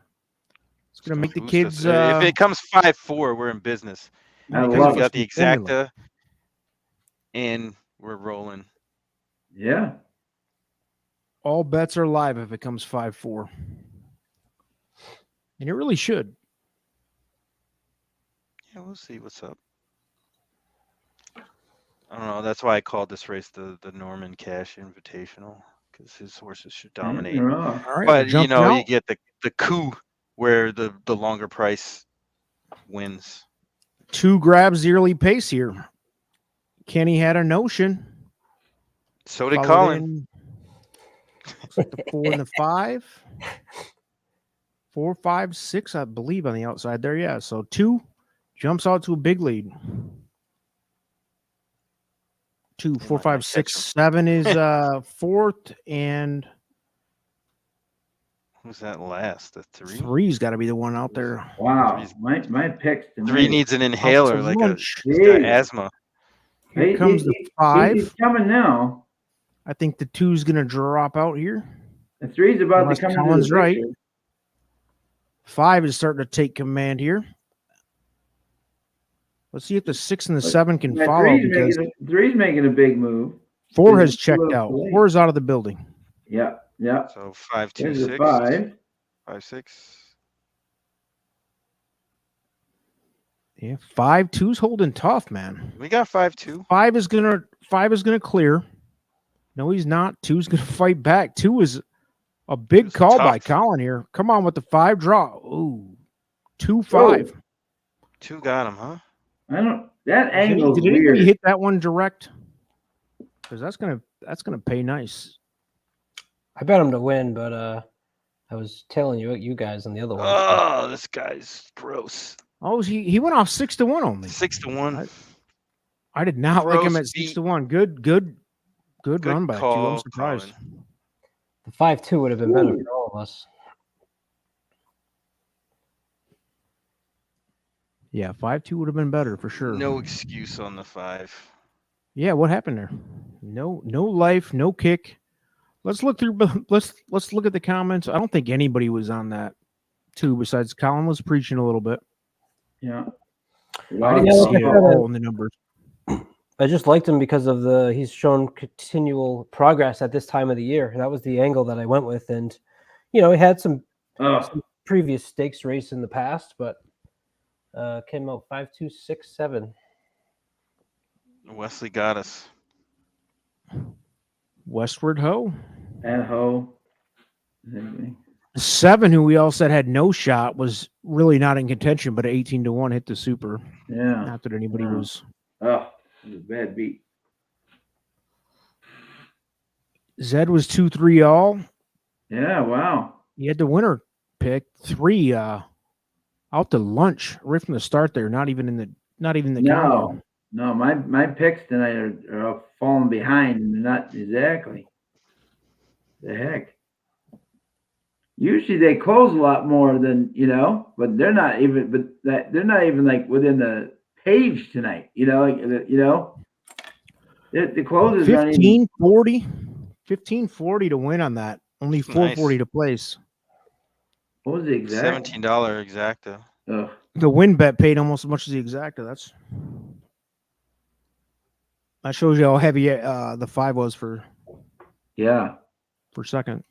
S2: make the
S1: boost
S2: kids.
S1: us. If it comes 5-4, we're in business.
S4: I
S1: Because
S4: love
S1: we got the
S2: the formula.
S1: exacta, and we're rolling.
S4: Yeah.
S2: All bets are live if it comes 5-4, and it really should.
S1: Yeah, we'll see what's up. I don't know. That's why I called this race the Norman Cash Invitational, because his horses should dominate.
S4: They're off.
S2: All right,
S1: But
S2: jumping
S1: you
S2: out.
S1: get the coup where the longer price wins.
S2: 2 grabs the early pace here. Kenny had a notion.
S1: So did
S2: Followed
S1: Colin.
S2: in, looks like the 4 and the 5. 4, 5, 6, I believe, on the outside there. Yeah. So 2 jumps out to a big lead. 2, 4,
S1: might
S2: 5,
S1: not
S2: 6,
S1: catch
S2: 7 is fourth, and
S1: Who's that last? The 3?
S2: 3's got to be the one out there.
S4: Wow. My picks tonight.
S1: 3 needs an inhaler,
S2: to
S1: like
S2: lunch.
S1: he's got
S4: Jeez.
S1: asthma.
S2: Here comes the 5.
S4: He's coming now.
S2: I think the 2's going to drop out here.
S4: The 3's about
S2: Unless
S4: to come
S2: Colin's
S4: into the
S2: right.
S4: picture.
S2: 5 is starting to take command here. Let's see if the 6 and the 7 can
S4: Yeah,
S2: follow, because
S4: three's making a big move.
S2: 4 has
S4: It's a
S2: checked
S4: little
S2: out.
S4: late.
S2: 4 is out of the building.
S4: Yeah. Yeah.
S1: So 5, 2,
S4: There's a
S1: 6.
S4: 5.
S1: 5, 6.
S2: Yeah, 5, 2's holding tough, man.
S1: We got 5, 2.
S2: 5 is gonna clear. No, he's not. 2's gonna fight back. 2 is a big
S1: It's
S2: call by
S1: tough.
S2: Colin here. Come on with the 5 draw. Ooh, 2, 5.
S1: 2 got him, huh?
S4: That angle's
S2: Did anybody
S4: weird.
S2: hit that one direct? Because that's gonna pay nice.
S3: I bet him to win, but I was telling you guys on the other one.
S1: Oh, this guy's gross.
S2: Oh, he went off 6 to 1 only.
S1: 6 to 1.
S2: I did not like him at
S1: Gross
S2: 6 to 1. Good run by 2. I'm
S1: call,
S2: surprised.
S1: Colin.
S3: The 5-2 would have been better for all of us.
S2: Yeah, 5-2 would have been better for sure.
S1: No excuse on the 5.
S2: Yeah, what happened there? No life, no kick. Let's look through. Let's look at the comments. I don't think anybody was on that too. Besides, Colin was preaching a little bit.
S4: Yeah.
S2: I didn't
S3: Yeah, like
S2: see
S3: I
S2: it
S3: said,
S2: all in the numbers.
S3: I just liked him because of he's shown continual progress at this time of the year. That was the angle that I went with. And, he had some previous stakes race in the past, but came out 5-2-6-7.
S1: Wesley got us.
S2: Westward Ho.
S4: And Ho.
S2: 7, who we all said had no shot, was really not in contention, but 18-1 hit the super.
S4: Yeah.
S2: Not that anybody
S4: Yeah.
S2: was.
S4: Oh, it was a bad beat.
S2: Zed was 2-3 all.
S4: Yeah, wow.
S2: He had the winner pick 3 out to lunch right from the start there. Not even the countdown.
S4: No, my picks tonight are falling behind and not exactly. The heck. Usually they close a lot more than but they're not even. But they're not even like within the page tonight. The closes aren't even
S2: 1540 to win on that. Only 440 to place.
S4: What was the exact?
S1: $17 exacta.
S4: Ugh.
S2: The win bet paid almost as much as the exacta. That shows you how heavy the 5 was for second.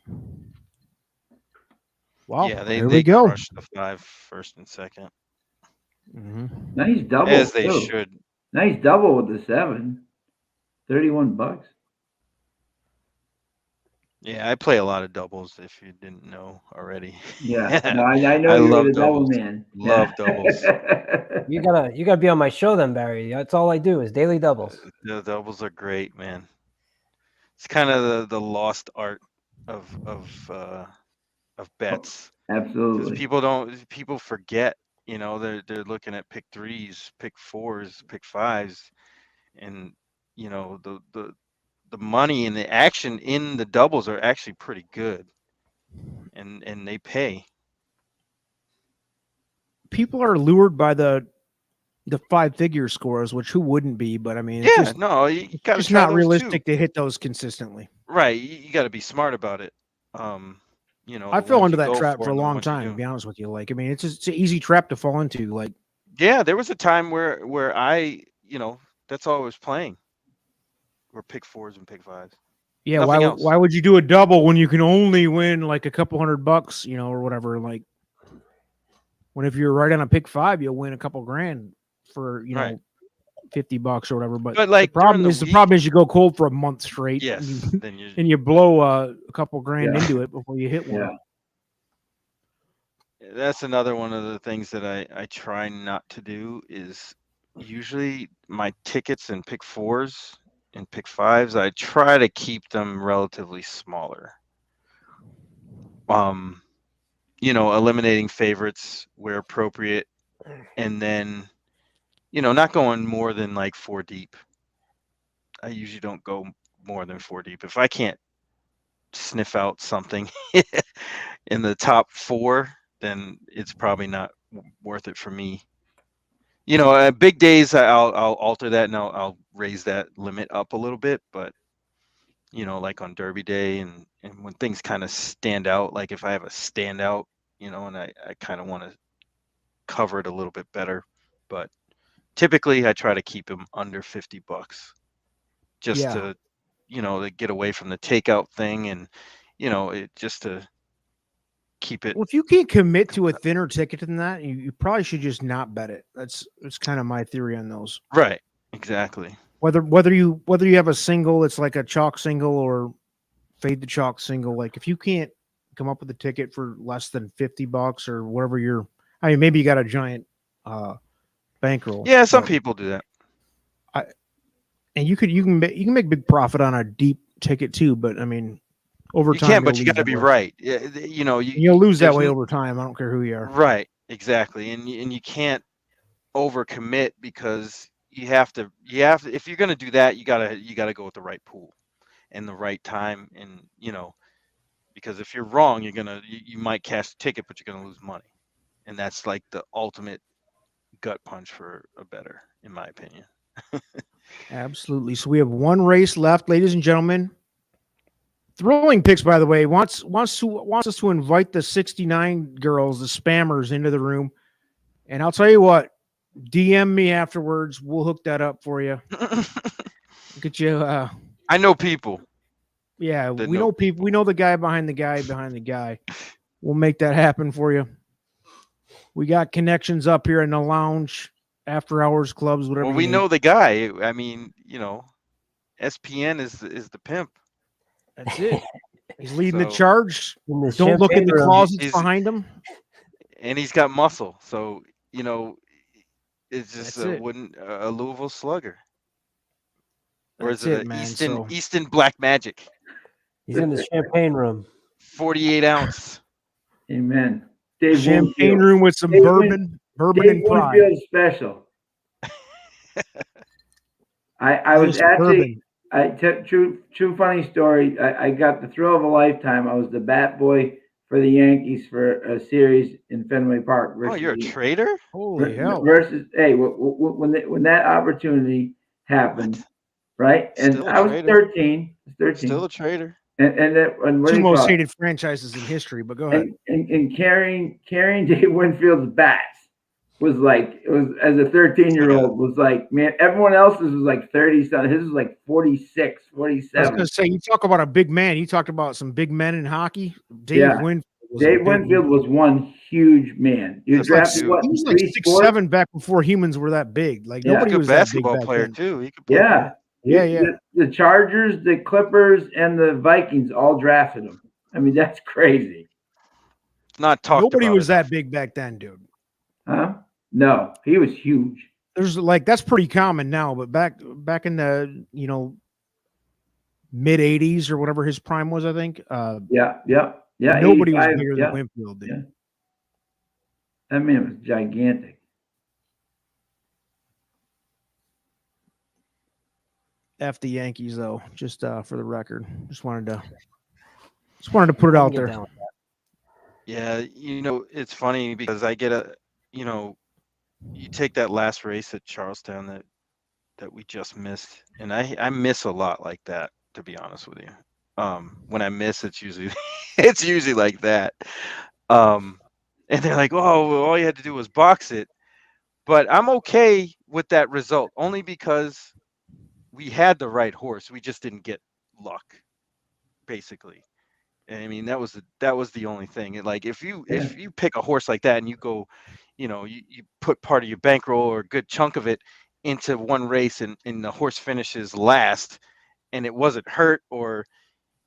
S2: Wow.
S1: Yeah,
S2: there
S1: they
S2: we go.
S1: crushed the 5 first and second.
S2: Mm-hmm.
S4: Nice double.
S1: As they
S4: too.
S1: should.
S4: Nice double with the 7. $31.
S1: Yeah, I play a lot of doubles if you didn't know already.
S4: Yeah. No, I know
S1: I
S4: you
S1: love
S4: were the double
S1: doubles.
S4: man.
S1: Love doubles.
S3: You gotta be on my show then, Barry. That's all I do is daily doubles.
S1: The doubles are great, man. It's kind of the lost art of bets.
S4: Absolutely.
S1: Because people forget, they're looking at pick 3s, pick 4s, pick 5s, and the money and the action in the doubles are actually pretty good, and they pay.
S2: People are lured by the 5-figure scores, which who wouldn't be? But I mean,
S1: You got to
S2: it's
S1: try
S2: not
S1: those
S2: realistic
S1: too.
S2: to hit those consistently.
S1: Right, you got to be smart about it.
S2: I fell into that trap for a long time. To be honest with you, like I mean, it's an easy trap to fall into. Like,
S1: yeah, there was a time where I, that's all I was playing, were pick 4s and pick 5s.
S2: Yeah,
S1: Nothing else.
S2: why would you do a double when you can only win like a couple $100, or whatever? Like, when if you're right on a pick 5, you'll win a couple grand for
S1: Right.
S2: $50 or whatever. But
S1: like
S2: the problem is you go cold for a month straight.
S1: Yes,
S2: then you blow a couple grand into it before you hit one.
S4: Yeah.
S1: That's another one of the things that I try not to do is usually my tickets in pick 4s and pick 5s, I try to keep them relatively smaller. Eliminating favorites where appropriate, and then, not going more than like 4 deep. I usually don't go more than 4 deep. If I can't sniff out something in the top 4, then it's probably not worth it for me. Big days, I'll alter that and I'll raise that limit up a little bit. But, like on Derby Day and when things kind of stand out, like if I have a standout, and I kind of want to cover it a little bit better. But typically I try to keep them under $50 just to, to get away from the takeout thing and, just to keep it.
S2: Well, if you can't commit to a thinner ticket than that, you probably should just not bet it. That's kind of my theory on those.
S1: Right. Exactly.
S2: Whether you have a single, it's like a chalk single or fade the chalk single. Like if you can't come up with a ticket for less than $50 or whatever maybe you got a giant bankroll.
S1: Yeah, some people do that.
S2: And you can make big profit on a deep ticket too, but I mean, over time
S1: you can't, but you got to be right.
S2: You'll lose that way over time. I don't care who you are.
S1: Right, exactly, and you can't overcommit because you have to. If you're going to do that, you gotta go with the right pool and the right time, and because if you're wrong, you might cash the ticket, but you're going to lose money, and that's like the ultimate gut punch for a bettor, in my opinion.
S2: Absolutely. So we have one race left, ladies and gentlemen. Thrilling Picks, by the way, wants us to invite the 69 girls, the spammers, into the room. And I'll tell you what, DM me afterwards. We'll hook that up for you. Get you.
S1: I know people.
S2: Yeah,
S1: that
S2: we know people. We know the guy behind the guy behind the guy. We'll make that happen for you. We got connections up here in the lounge, after hours clubs, whatever.
S1: Well,
S2: you
S1: we
S2: need.
S1: know the guy. I mean, SPN is the pimp.
S2: That's it. He's leading the
S1: So-
S2: charge.
S3: In the
S2: Don't look in
S3: champagne
S2: the
S3: room.
S2: closets
S1: He's-
S2: behind him.
S1: And he's got muscle. So it's just
S2: That's it.
S1: a Louisville Slugger. Or is
S2: That's
S1: it
S2: it,
S1: a
S2: man.
S1: Easton Black Magic?
S3: He's in the champagne room.
S1: 48 ounce.
S4: Amen. Dave
S2: Champagne
S4: Winfield.
S2: room with some
S4: Dave
S2: bourbon
S4: Dave
S2: and pride.
S4: Winfield special. I was
S2: Nice
S4: actually
S2: bourbon.
S4: true funny story. I got the thrill of a lifetime. I was the bat boy for the Yankees for a series in Fenway Park
S1: Oh,
S4: versus
S1: you're a trader?
S2: Holy hell!
S4: versus hey when that opportunity happened,
S1: What?
S4: right? And
S1: Still a
S4: I was
S1: trader.
S4: 13.
S1: Still a trader.
S4: And what do
S2: Two
S4: you
S2: most
S4: call it?
S2: hated franchises in history. But go ahead.
S4: And carrying Dave Winfield's bats was like it was as a 13-year-old was like, man, everyone else's was like 30 something. His was like 46,
S2: I was
S4: 47.
S2: going to say, you talk about a big man. You talked about some big men in hockey. Dave
S4: Yeah.
S2: Winfield was a
S4: Dave
S2: big
S4: Winfield
S2: man.
S4: was one huge man. He was
S1: That's like
S4: drafted
S1: dude.
S4: what
S2: He was like
S4: three
S2: 6'7"
S4: sports?
S2: back before humans were that big. Like
S4: Yeah.
S2: nobody
S1: Good
S2: was that big
S1: basketball
S2: back
S1: player
S2: then.
S1: too. He could play.
S4: Yeah.
S2: Yeah.
S4: The Chargers, the Clippers, and the Vikings all drafted him. I mean, that's crazy.
S1: It's not talked
S2: Nobody
S1: about
S2: was
S1: enough.
S2: that big back then, dude.
S4: Huh? No, he was huge.
S2: There's like that's pretty common now, but back in the mid '80s or whatever his prime was, I think.
S4: Yeah.
S2: Nobody was
S4: 85,
S2: bigger
S4: yeah.
S2: than Winfield, dude.
S4: Yeah. That man was gigantic.
S2: F the Yankees, though. Just for the record, just wanted to put it out there.
S1: Yeah, it's funny because I get you take that last race at Charlestown that we just missed, and I miss a lot like that, to be honest with you. When I miss, it's usually it's usually like that. And they're like, "Oh, well, all you had to do was box it," but I'm okay with that result only because we had the right horse. We just didn't get luck, basically. I mean, that was the only thing. Like if you pick a horse like that and you go, you put part of your bankroll or a good chunk of it into one race and the horse finishes last and it wasn't hurt or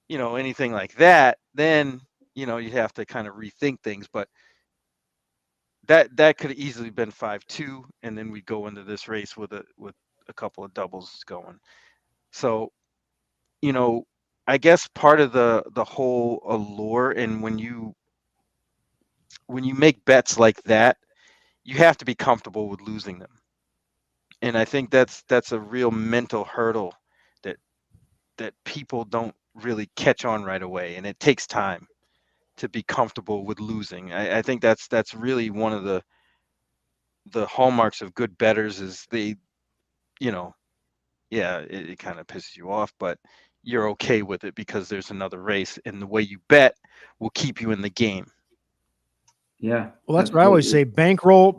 S1: anything like that, then you have to kind of rethink things. But that could have easily been 5-2, and then we go into this race with a couple of doubles going. So I guess part of the whole allure, and when you make bets like that, you have to be comfortable with losing them. And I think that's a real mental hurdle that people don't really catch on right away, and it takes time to be comfortable with losing. I think that's really one of the hallmarks of good bettors is they, yeah, it kind of pisses you off, but you're okay with it because there's another race, and the way you bet will keep you in the game.
S4: Yeah.
S2: Well, that's what I always say. Bankroll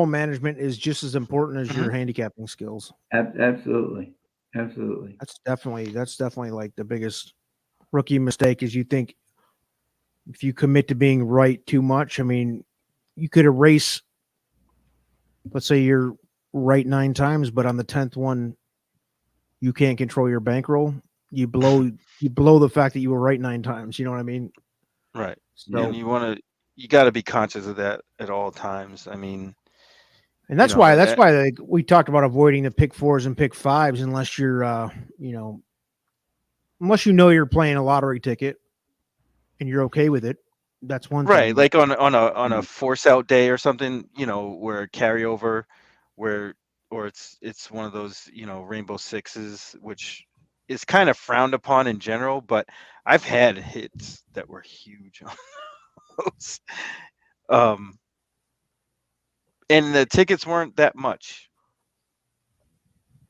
S2: management is just as important as your handicapping skills.
S4: Absolutely.
S2: That's definitely like the biggest rookie mistake is you think if you commit to being right too much. I mean, you could erase. Let's say you're right 9 times, but on the 10th one, you can't control your bankroll. You blow the fact that you were right 9 times. You know what I mean?
S1: Right.
S2: So,
S1: And you got to be conscious of that at all times. I mean,
S2: and that's why like, we talked about avoiding the pick 4s and pick 5s unless you're unless you're playing a lottery ticket and you're okay with it. That's one thing.
S1: right. Like on a force out day or something, where carryover, or it's one of those, rainbow sixes, which is kind of frowned upon in general, but I've had hits that were huge on those. And the tickets weren't that much.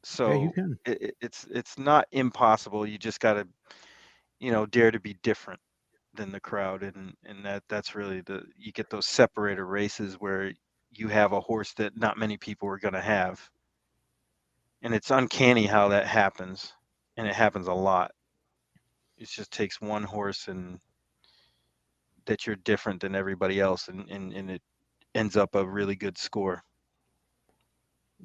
S1: So
S2: you can.
S1: it's not impossible. You just got to, dare to be different than the crowd. And that's really you get those separator races where, you have a horse that not many people are going to have. And it's uncanny how that happens. And it happens a lot. It just takes one horse and that you're different than everybody else, and it ends up a really good score.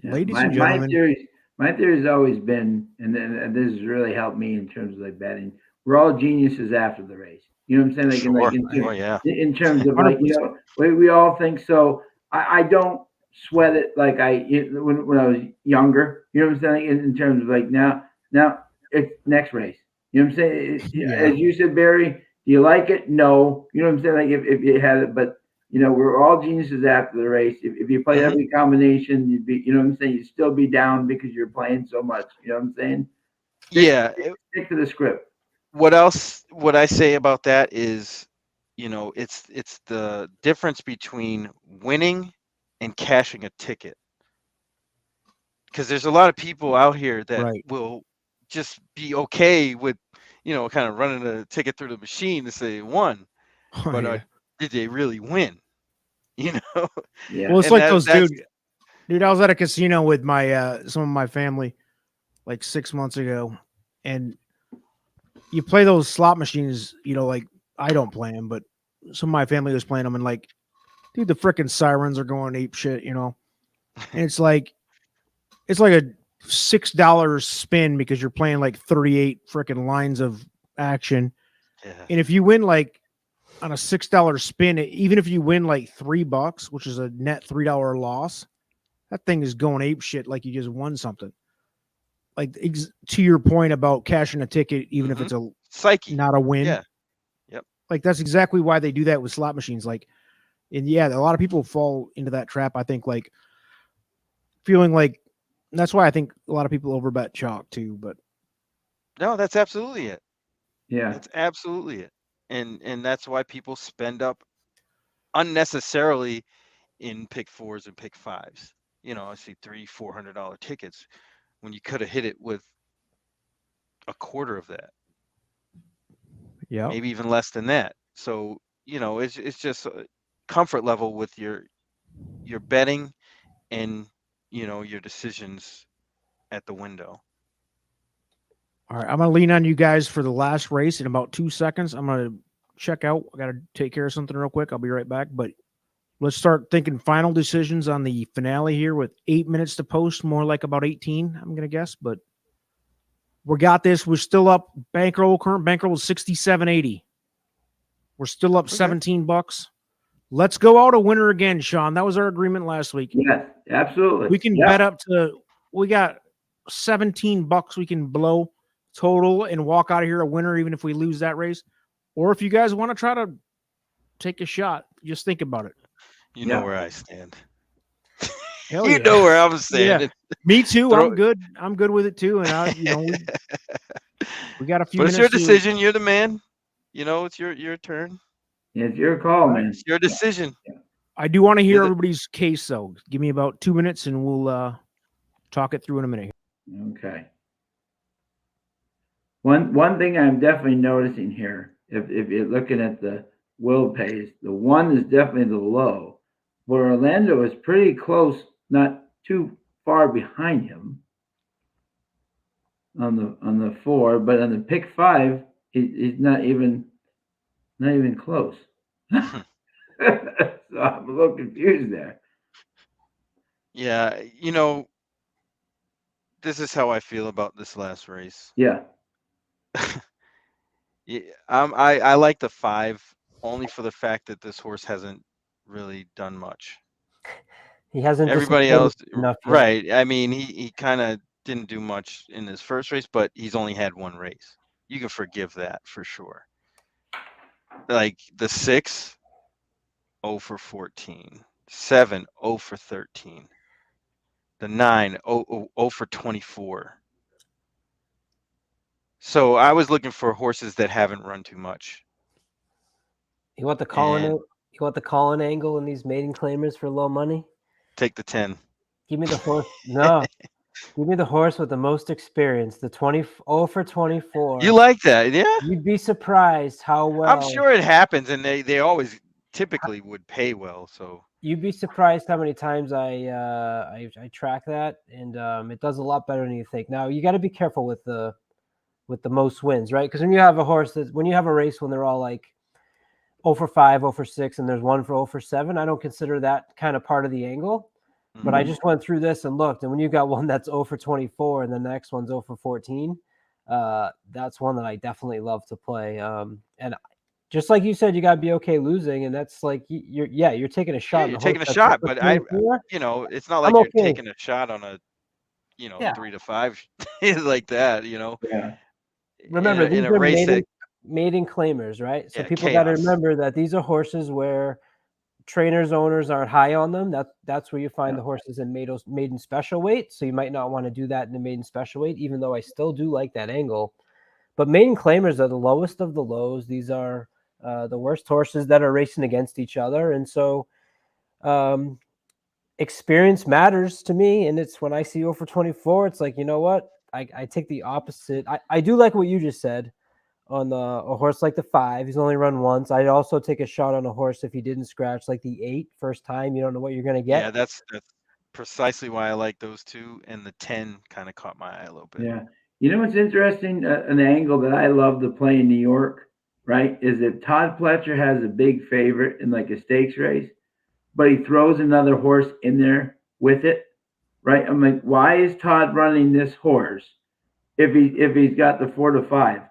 S4: Yeah,
S2: Ladies
S4: my
S2: and gentlemen,
S4: my theory has always been, and this has really helped me in terms of like betting. We're all geniuses after the race. You know what I'm saying?
S1: Sure.
S2: hey,
S1: Oh yeah.
S4: In terms of like
S2: 100%.
S4: we all think so. I don't sweat it like when I was younger. You know what I'm saying? In terms of like now it's next race. You know what I'm saying?
S2: Yeah.
S4: As you said, Barry, do you like it? No. You know what I'm saying? Like if you had it, but we're all geniuses after the race. If you played
S1: Hmm.
S4: every combination, you'd be, you know what I'm saying? You'd still be down because you're playing so much. You know what I'm saying? Stick,
S1: Yeah.
S4: stick to the script.
S1: What else would I say about that is, it's the difference between winning and cashing a ticket. Because there's a lot of people out here that
S2: Right.
S1: will just be okay with, kind of running a ticket through the machine to say won,
S2: Oh,
S1: but
S2: yeah.
S1: did they really win? You know,
S4: Yeah.
S2: Well, it's
S1: and
S2: like
S1: that
S2: those
S1: that's
S2: dude. I was at a casino with my some of my family like 6 months ago, and you play those slot machines. Like I don't play them, but some of my family was playing them, and like, dude, the freaking sirens are going ape shit. And it's like a $6 spin because you're playing like 38 freaking lines of action,
S1: yeah.
S2: and if you win like on a $6 spin, even if you win like $3, which is a net $3 loss, that thing is going ape shit like you just won something. Like to your point about cashing a ticket, even if
S1: Hmm.
S2: it's a
S1: Psyche.
S2: not a win.
S1: Yeah. Yep.
S2: Like that's exactly why they do that with slot machines. Like, and yeah, a lot of people fall into that trap. I think like feeling like that's why I think a lot of people overbet chalk too. But
S1: No, that's absolutely it.
S4: Yeah.
S1: That's absolutely it. And that's why people spend up unnecessarily in pick fours and pick fives. I see $300-$400 tickets when you could have hit it with a quarter of that,
S2: yeah,
S1: maybe even less than that. So, it's just a comfort level with your betting and your decisions at the window.
S2: all right. I'm gonna lean on you guys for the last race in about 2 seconds. I'm gonna check out. I gotta take care of something real quick. I'll be right back. But let's start thinking final decisions on the finale here with 8 minutes to post, more like about 18, I'm going to guess. But we got this. We're still up. Current bankroll is 67.80. We're still up
S1: Okay.
S2: $17. Let's go out a winner again, Sean. That was our agreement last week.
S4: Yes. Absolutely.
S2: We can
S4: Yeah.
S2: bet up to, we got $17 we can blow total and walk out of here a winner, even if we lose that race. Or if you guys want to try to take a shot, just think about it.
S1: You know
S4: Yeah.
S1: where I stand.
S2: Hell
S1: You
S2: yeah.
S1: know where I'm
S2: Yeah,
S1: standing.
S2: me too.
S1: Throw-
S2: I'm good. I'm good with it too. And we got a few
S1: But it's
S2: minutes
S1: your
S2: to.
S1: decision. You're the man. It's your turn.
S4: It's your call,
S2: All right.
S4: man.
S1: It's your
S4: Yeah.
S1: decision.
S2: I do want to
S1: You're
S2: hear
S1: the
S2: everybody's case though. Give me about 2 minutes and we'll talk it through in a minute.
S4: Okay. One thing I'm definitely noticing here, if you're looking at the will pays, the one is definitely the low, but Orlando is pretty close, not too far behind him on the four, but on the pick five, he's not even close. So I'm a little confused there.
S1: Yeah. This is how I feel about this last race.
S4: Yeah,
S1: Yeah, I like the 5 only for the fact that this horse hasn't really done much.
S3: He hasn't
S1: Everybody
S3: disappointed
S1: else,
S3: enough yet.
S1: right? I mean, he kind of didn't do much in his first race, but he's only had one race. You can forgive that for sure. Like the 6, 0 for 14, 7, 0 for 13, the 9, 0 for 24. So I was looking for horses that haven't run too much.
S3: You want the
S1: And
S3: Colin angle in these maiden claimers for low money?
S1: take the 10.
S3: Give me the horse. No. Give me the horse with the most experience. The 0 for 24.
S1: You like that, yeah?
S3: You'd be surprised how well.
S1: I'm sure it happens, and they always typically would pay well. So
S3: You'd be surprised how many times I track that, and it does a lot better than you think. Now you got to be careful with the most wins, right? Because when you have a horse when you have a race when they're all like 0 for 5, 0 for 6, and there's one for 0 for 7, I don't consider that kind of part of the angle. But I just went through this and looked, and when you got one that's 0 for 24 and the next one's 0 for 14, that's one that I definitely love to play. And just like you said, you got to be okay losing, and that's like you're taking a shot.
S1: Yeah,
S3: In
S1: you're
S3: the horse
S1: taking a
S3: that's 0
S1: shot,
S3: for
S1: but
S3: 24.
S1: it's not
S3: I'm
S1: like you're
S3: okay.
S1: taking a shot on a,
S3: Yeah.
S1: 3 to 5 like that,
S4: Yeah.
S3: Remember,
S1: in
S3: these
S1: a
S3: are
S1: race that,
S3: maiden claimers, right? So
S1: yeah,
S3: people got to
S1: chaos.
S3: remember that these are horses where trainers, owners aren't high on them. That's where you find the horses in maiden special weight. So you might not want to do that in the maiden special weight, even though I still do like that angle. But maiden claimers are the lowest of the lows. These are the worst horses that are racing against each other. And so experience matters to me. And it's when I see 0 for 24, it's like, you know what? I take the opposite. I do like what you just said on a horse like the 5. He's only run once. I'd also take a shot on a horse if he didn't scratch, like the 8 first time. You don't know what you're going to get.
S1: Yeah, that's precisely why I like those two, and the 10 kind of caught my eye a little bit.
S4: Yeah. You know what's interesting? An angle that I love to play in New York, right, is if Todd Pletcher has a big favorite in like a stakes race, but he throws another horse in there with it, right? I'm like, why is Todd running this horse if he's got the 4 to 5?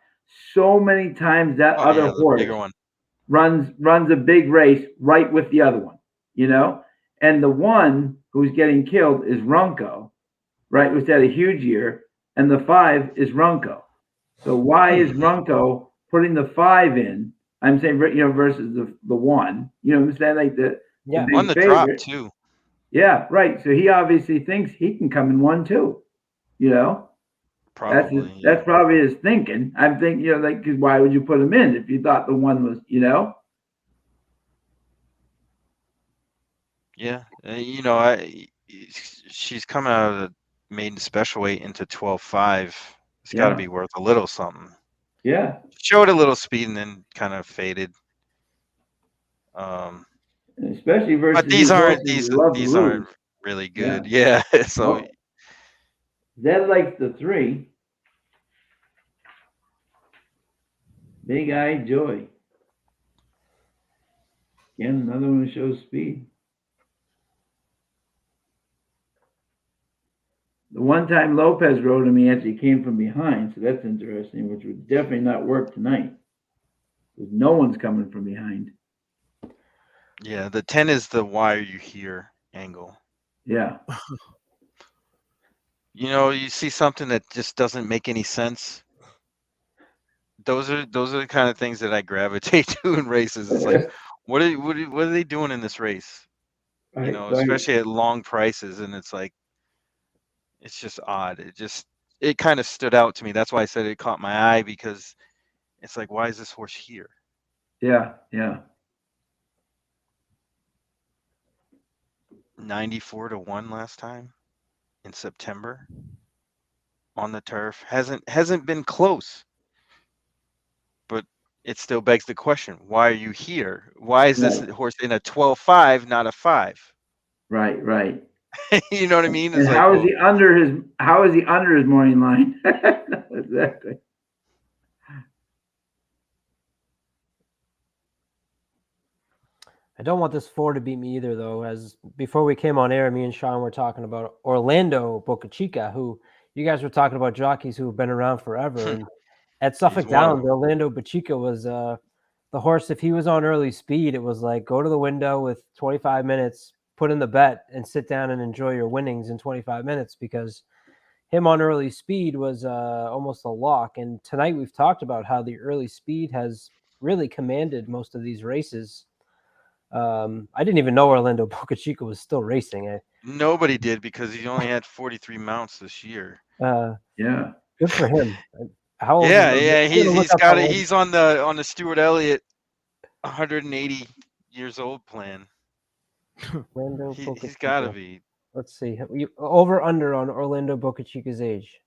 S4: So many times that
S1: Oh
S4: other
S1: yeah, the
S4: horse
S1: bigger one.
S4: runs a big race right with the other one, you know? And the one who's getting killed is Runco, right? Who's had a huge year, and the 5 is Runco. So why is Runco putting the 5 in? I'm saying, versus the 1. You know what I'm saying? Like the
S3: Yeah.
S1: On
S4: big
S1: the drop
S4: favorite.
S1: too.
S4: Yeah, right. So he obviously thinks he can come in 1 too. You know,
S1: Probably,
S4: that's
S1: yeah.
S4: probably his thinking. I'm thinking, like, 'cause why would you put him in if you thought the 1 was,
S1: Yeah. She's coming out of the maiden special weight into 12.5. It's got to
S4: Yeah,
S1: be worth a little something.
S4: yeah.
S1: Showed a little speed and then kind of faded.
S4: And especially
S1: But
S4: versus
S1: these
S4: these
S1: aren't
S4: horses who love to
S1: these aren't
S4: lose.
S1: really
S4: Yeah.
S1: good. Yeah. So
S4: Nope. Zed likes the 3. Big Eye Joy. Again, another one who shows speed. The one time Lopez rode him, he actually came from behind, so that's interesting, which would definitely not work tonight. Because no one's coming from behind.
S1: yeah, the 10 is the why are you here angle.
S4: Yeah.
S1: You see something that just doesn't make any sense. Those are the kind of things that I gravitate to in races. It's like, what are they doing in this race?
S4: Right, right.
S1: Especially at long prices, and it's like, it's just odd. It kind of stood out to me. That's why I said it caught my eye, because it's like, why is this horse here?
S4: Yeah, yeah.
S1: 94 to 1 last time in September on the turf. Hasn't been close. But it still begs the question, why are you here? Why is this
S4: Right,
S1: horse in a 12.5, not a 5?
S4: right, right.
S1: You know what I mean? It's
S4: And
S1: like,
S4: how is
S1: well,
S4: he under his morning line? Exactly.
S3: I don't want this 4 to beat me either, though. As before we came on air, me and Sean were talking about Orlando Boca Chica, who you guys were talking about jockeys who have been around forever. And at
S1: he's
S3: Suffolk
S1: one of
S3: Downs,
S1: them.
S3: Orlando Bochica was the horse. If he was on early speed, it was like go to the window with 25 minutes, put in the bet, and sit down and enjoy your winnings in 25 minutes, because him on early speed was almost a lock. And tonight we've talked about how the early speed has really commanded most of these races. I didn't even know Orlando Boca Chica was still racing.
S1: Nobody did, because he only had 43 mounts this year.
S4: Yeah.
S3: Good for him. How old is
S1: Yeah,
S3: he?
S1: yeah,
S3: I'm gonna look
S1: he's
S3: up
S1: got
S3: how
S1: it.
S3: old.
S1: He's on the Stuart Elliott 180 years old plan.
S3: Orlando Boca
S1: He's got to
S3: Chica.
S1: be.
S3: Let's see. Over under on Orlando Boca Chica's age.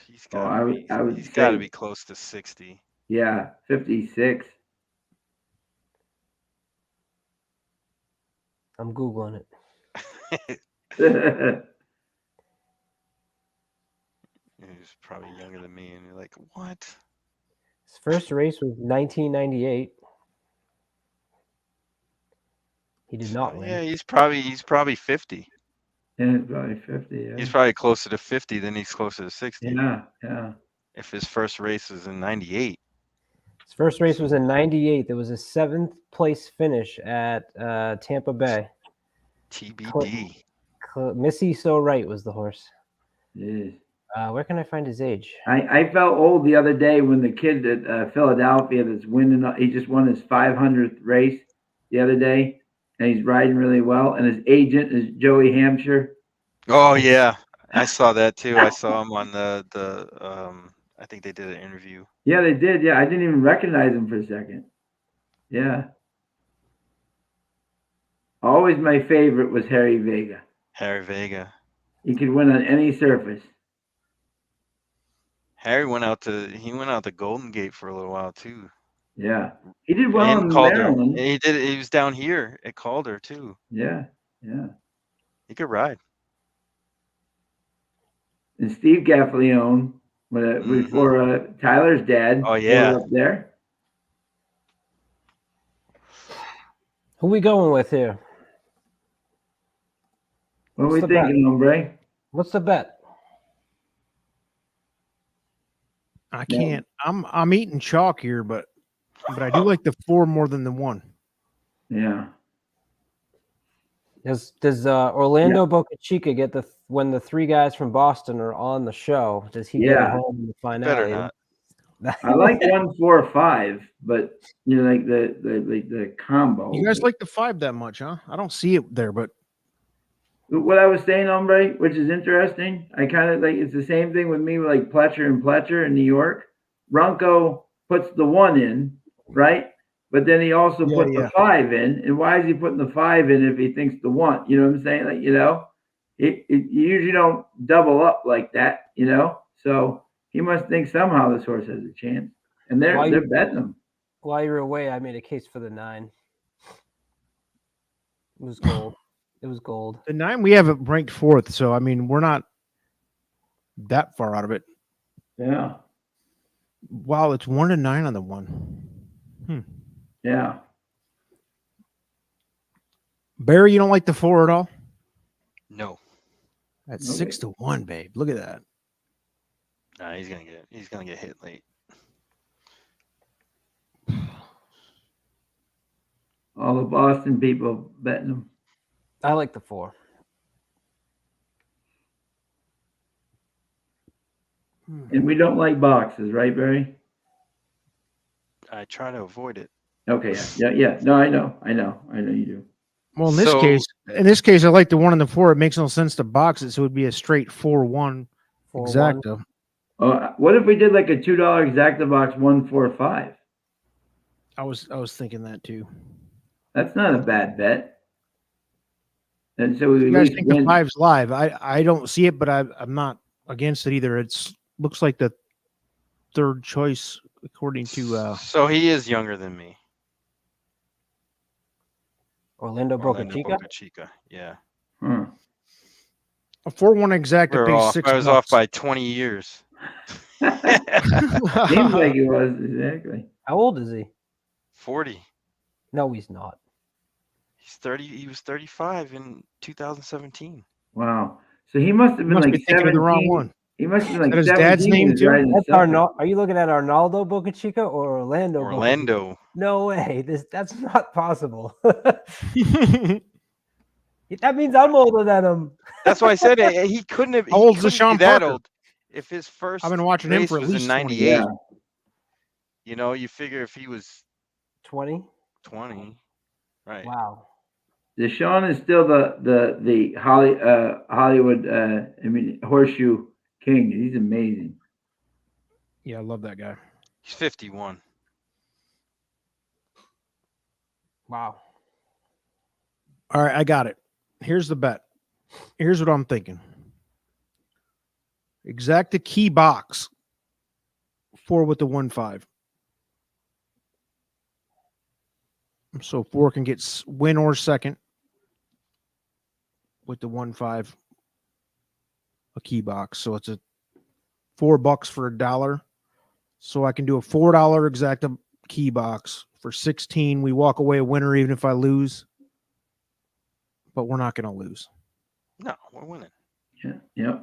S1: He's
S4: Oh,
S1: got to be.
S4: I would
S1: He's got to
S4: say,
S1: be close to 60.
S4: 56.
S3: I'm Googling it.
S1: He's probably younger than me, and you're like, what?
S3: His first race was 1998. He did not win.
S1: Yeah, he's probably 50.
S4: Yeah, probably 50. Yeah.
S1: He's probably closer to 50 than he's closer to 60.
S4: Yeah.
S1: If his first race was in 98.
S3: His first race was in 98. There was a 7th place finish at Tampa Bay.
S1: TBD.
S3: Missy So Right was the horse.
S4: Jeez.
S3: Where can I find his age?
S4: I felt old the other day when the kid at Philadelphia that's winning. He just won his 500th race the other day, and he's riding really well. And his agent is Joey Hampshire.
S1: Oh yeah, I saw that too. I saw him on the I think they did an interview.
S4: Yeah, they did. Yeah, I didn't even recognize him for a second. Yeah. Always my favorite was Harry Vega.
S1: Harry Vega.
S4: He could win on any surface.
S1: Harry went out to Golden Gate for a little while too.
S4: Yeah, he did well
S1: And
S4: in
S1: Calder.
S4: Maryland.
S1: He was down here at Calder too.
S4: Yeah.
S1: He could ride.
S4: And Steve Gaffalione, before Tyler's dad,
S1: Oh yeah.
S4: up there.
S3: Who we going with here?
S4: What are
S3: What's
S4: we
S3: the bet?
S4: thinking, hombre?
S3: What's the bet?
S2: I can't. I'm eating chalk here, but I do like the 4 more than the 1.
S4: Yeah.
S3: Does Orlando Boca Chica get when the 3 guys from Boston are on the show? Does he get it home in the finale?
S1: Better not.
S4: I like 1, 4, 5, but like the combo.
S2: You guys like the 5 that much, huh? I don't see it there, but
S4: What I was saying, hombre, which is interesting. I kind of like it's the same thing with me, like Pletcher in New York. Runco puts the 1 in, right? But then he also put the 5 in. And why is he putting the 5 in if he thinks the 1? You know what I'm saying? Like, you usually don't double up like that, So he must think somehow this horse has a chance. And they're betting him.
S3: While you were away, I made a case for the 9. It was gold. It was gold.
S2: the 9 we have it ranked 4th, so I mean we're not that far out of it.
S4: Yeah.
S2: Wow, it's 1 to 9 on the 1.
S4: Yeah.
S2: Barry, you don't like the 4 at all?
S1: No.
S2: That's 6 to 1, babe. Look at that.
S1: Nah, he's gonna get hit late.
S4: All the Boston people betting him.
S3: I like the 4.
S4: And we don't like boxes, right, Barry?
S1: I try to avoid it.
S4: Okay, yeah. No, I know you do.
S2: Well, in this case, I like the 1 and the 4. It makes no sense to box it, so it would be a straight 4-1 exacta.
S4: What if we did like a $2 exacta box 1, 4, 5?
S2: I was thinking that too.
S4: That's not a bad bet. And so we
S2: You guys think the 5's live? I don't see it, but I'm not against it either. It's looks like the 3rd choice according to.
S1: So he is younger than me.
S3: Orlando Boca
S4: Hmm.
S1: Chica. Yeah.
S2: A 4-1 exacta pays $6.
S1: I was off by 20 years.
S4: Seems like it was exactly.
S3: How old is he?
S1: 40.
S3: No, he's not.
S1: He's 30. He was 35 in 2017.
S4: Wow. So he must have been like 17.
S2: The wrong one.
S4: He must have been like
S2: his
S4: 17.
S2: dad's name too?
S3: That's Are you looking at Arnaldo Boca Chica or Orlando?
S1: Orlando.
S3: No way. That's not possible. That means I'm older than him.
S1: That's why I said he couldn't have.
S2: How old is Sean
S1: that
S2: Parker?
S1: old? If his first
S2: I've been watching him for at least
S1: in
S2: 20
S1: '98.
S2: years.
S1: You figure if he was
S3: 20,
S1: right?
S3: Wow.
S4: Deshaun is still the Hollywood horseshoe king. He's amazing.
S2: Yeah, I love that guy.
S1: He's 51.
S3: Wow.
S2: All right, I got it. Here's the bet. Here's what I'm thinking. Exacta key box 4 with the 1-5. So 4 can get win or second. with the 1.5 a key box. So it's a $4 for $1. So I can do a $4 exacta key box for 16. We walk away a winner even if I lose. But we're not going to lose.
S1: No, we're winning.
S4: Yeah.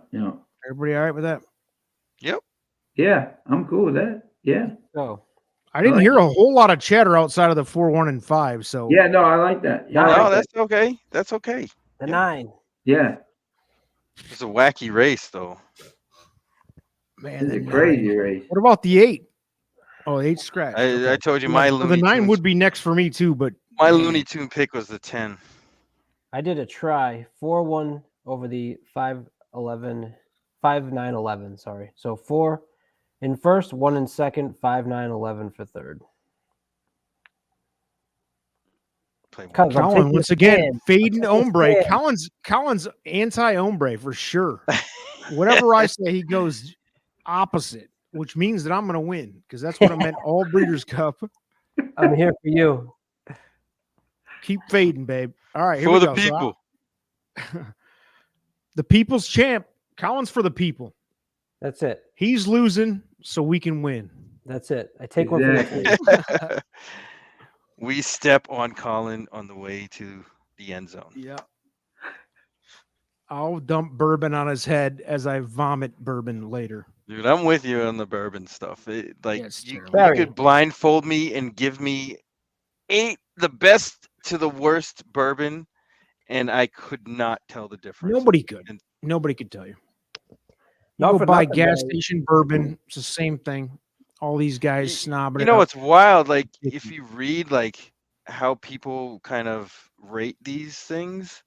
S2: Everybody all right with that?
S1: Yep.
S4: Yeah, I'm cool with that. Yeah.
S3: Oh,
S2: I didn't hear a whole lot of chatter outside of the 4, 1, and 5. So
S4: Yeah, no, I like that. Yeah,
S1: No, that's okay. That's okay.
S3: the
S1: Yeah.
S3: 9.
S4: Yeah.
S1: It's a wacky race, though.
S2: man,
S4: It's
S2: the
S4: a
S2: 9.
S4: crazy race.
S2: What about the 8? Oh, 8 scratch.
S1: I told you
S2: Yeah,
S1: my
S2: so
S1: Looney
S2: the 9
S1: Tunes,
S2: would be next for me too, but
S1: my
S2: man,
S1: Looney Tune pick was the 10.
S3: I did a try 4-1 over the 5-11, 5-9-11. Sorry, so 4 in first, 1 in second, 5-9-11 for third.
S1: Play one.
S3: Cuz I'm
S2: Colin
S3: taking
S2: once
S3: a
S2: again
S3: stand.
S2: fading
S3: I'm taking a
S2: ombre.
S3: stand.
S2: Colin's anti-ombre for sure. Whatever I say, he goes opposite, which means that I'm going to win because that's what I meant all Breeders' Cup.
S3: I'm here for you.
S2: Keep fading, babe. All right, here
S1: For
S2: we
S1: the
S2: go.
S1: people.
S2: The people's champ. Colin's for the people.
S3: That's it.
S2: He's losing, so we can win.
S3: That's it. I take one for the
S4: Exactly.
S3: team.
S1: We step on Colin on the way to the end zone.
S2: Yeah. I'll dump bourbon on his head as I vomit bourbon later.
S1: Dude, I'm with you on the bourbon stuff.
S2: Yeah, it's
S1: You
S2: terrible.
S3: Barry.
S1: could blindfold me and give me 8 the best to the worst bourbon, and I could not tell the difference.
S2: Nobody could.
S1: And-
S2: Nobody could tell you. You
S3: Not
S2: go
S3: for
S2: buy
S3: nothing,
S2: gas
S3: Barry.
S2: station bourbon. It's the same thing. All these guys snobbing
S1: You
S2: it
S1: know
S2: up.
S1: what's wild? Like,
S2: It-
S1: if you read like how people kind of rate these things,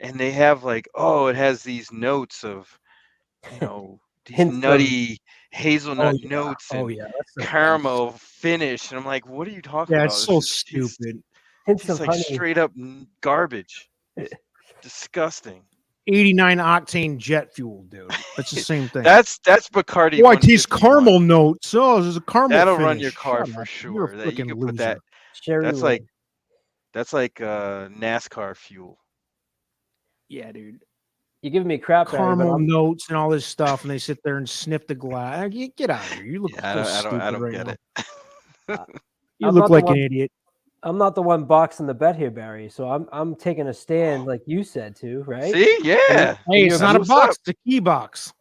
S1: and they have like, oh, it has these notes of, these
S3: Hints of-
S1: nutty hazelnut
S2: Oh, yeah.
S1: notes
S2: Oh,
S1: and
S2: yeah. That's the
S1: caramel finish, and I'm like, what are you talking
S2: Yeah,
S1: about?
S2: it's so
S1: just tastes-
S2: stupid.
S3: Hints
S1: tastes
S3: of
S1: like
S3: honey.
S1: straight up garbage. Disgusting.
S2: 89 octane jet fuel, dude. That's the same thing.
S1: That's Bacardi.
S2: Oh, I taste
S1: 151.
S2: caramel notes. Oh, there's a caramel
S1: That'll
S2: finish.
S1: run your car
S2: Shut
S1: for
S2: up.
S1: sure.
S2: You're a
S1: That you
S2: freaking
S1: could
S2: loser.
S1: put that.
S3: Sherry
S1: That's
S3: Wood.
S1: like NASCAR fuel.
S2: Yeah, dude.
S3: You're giving me crap, Barry, but
S2: Caramel
S3: I'm,
S2: notes and all this stuff, and they sit there and sniff the glass. Get out of here. You look
S1: Yeah,
S2: so
S1: I don't
S2: stupid right
S1: get
S2: now.
S1: it.
S2: You
S3: I'm
S2: look
S3: not the
S2: like an
S3: one-
S2: idiot.
S3: I'm not the one boxing the bet here, Barry. So I'm taking a stand like you said to, right?
S1: See, yeah.
S2: Hey, it's
S3: You're-
S2: not a
S1: what's
S2: box.
S1: up.
S2: It's a key box.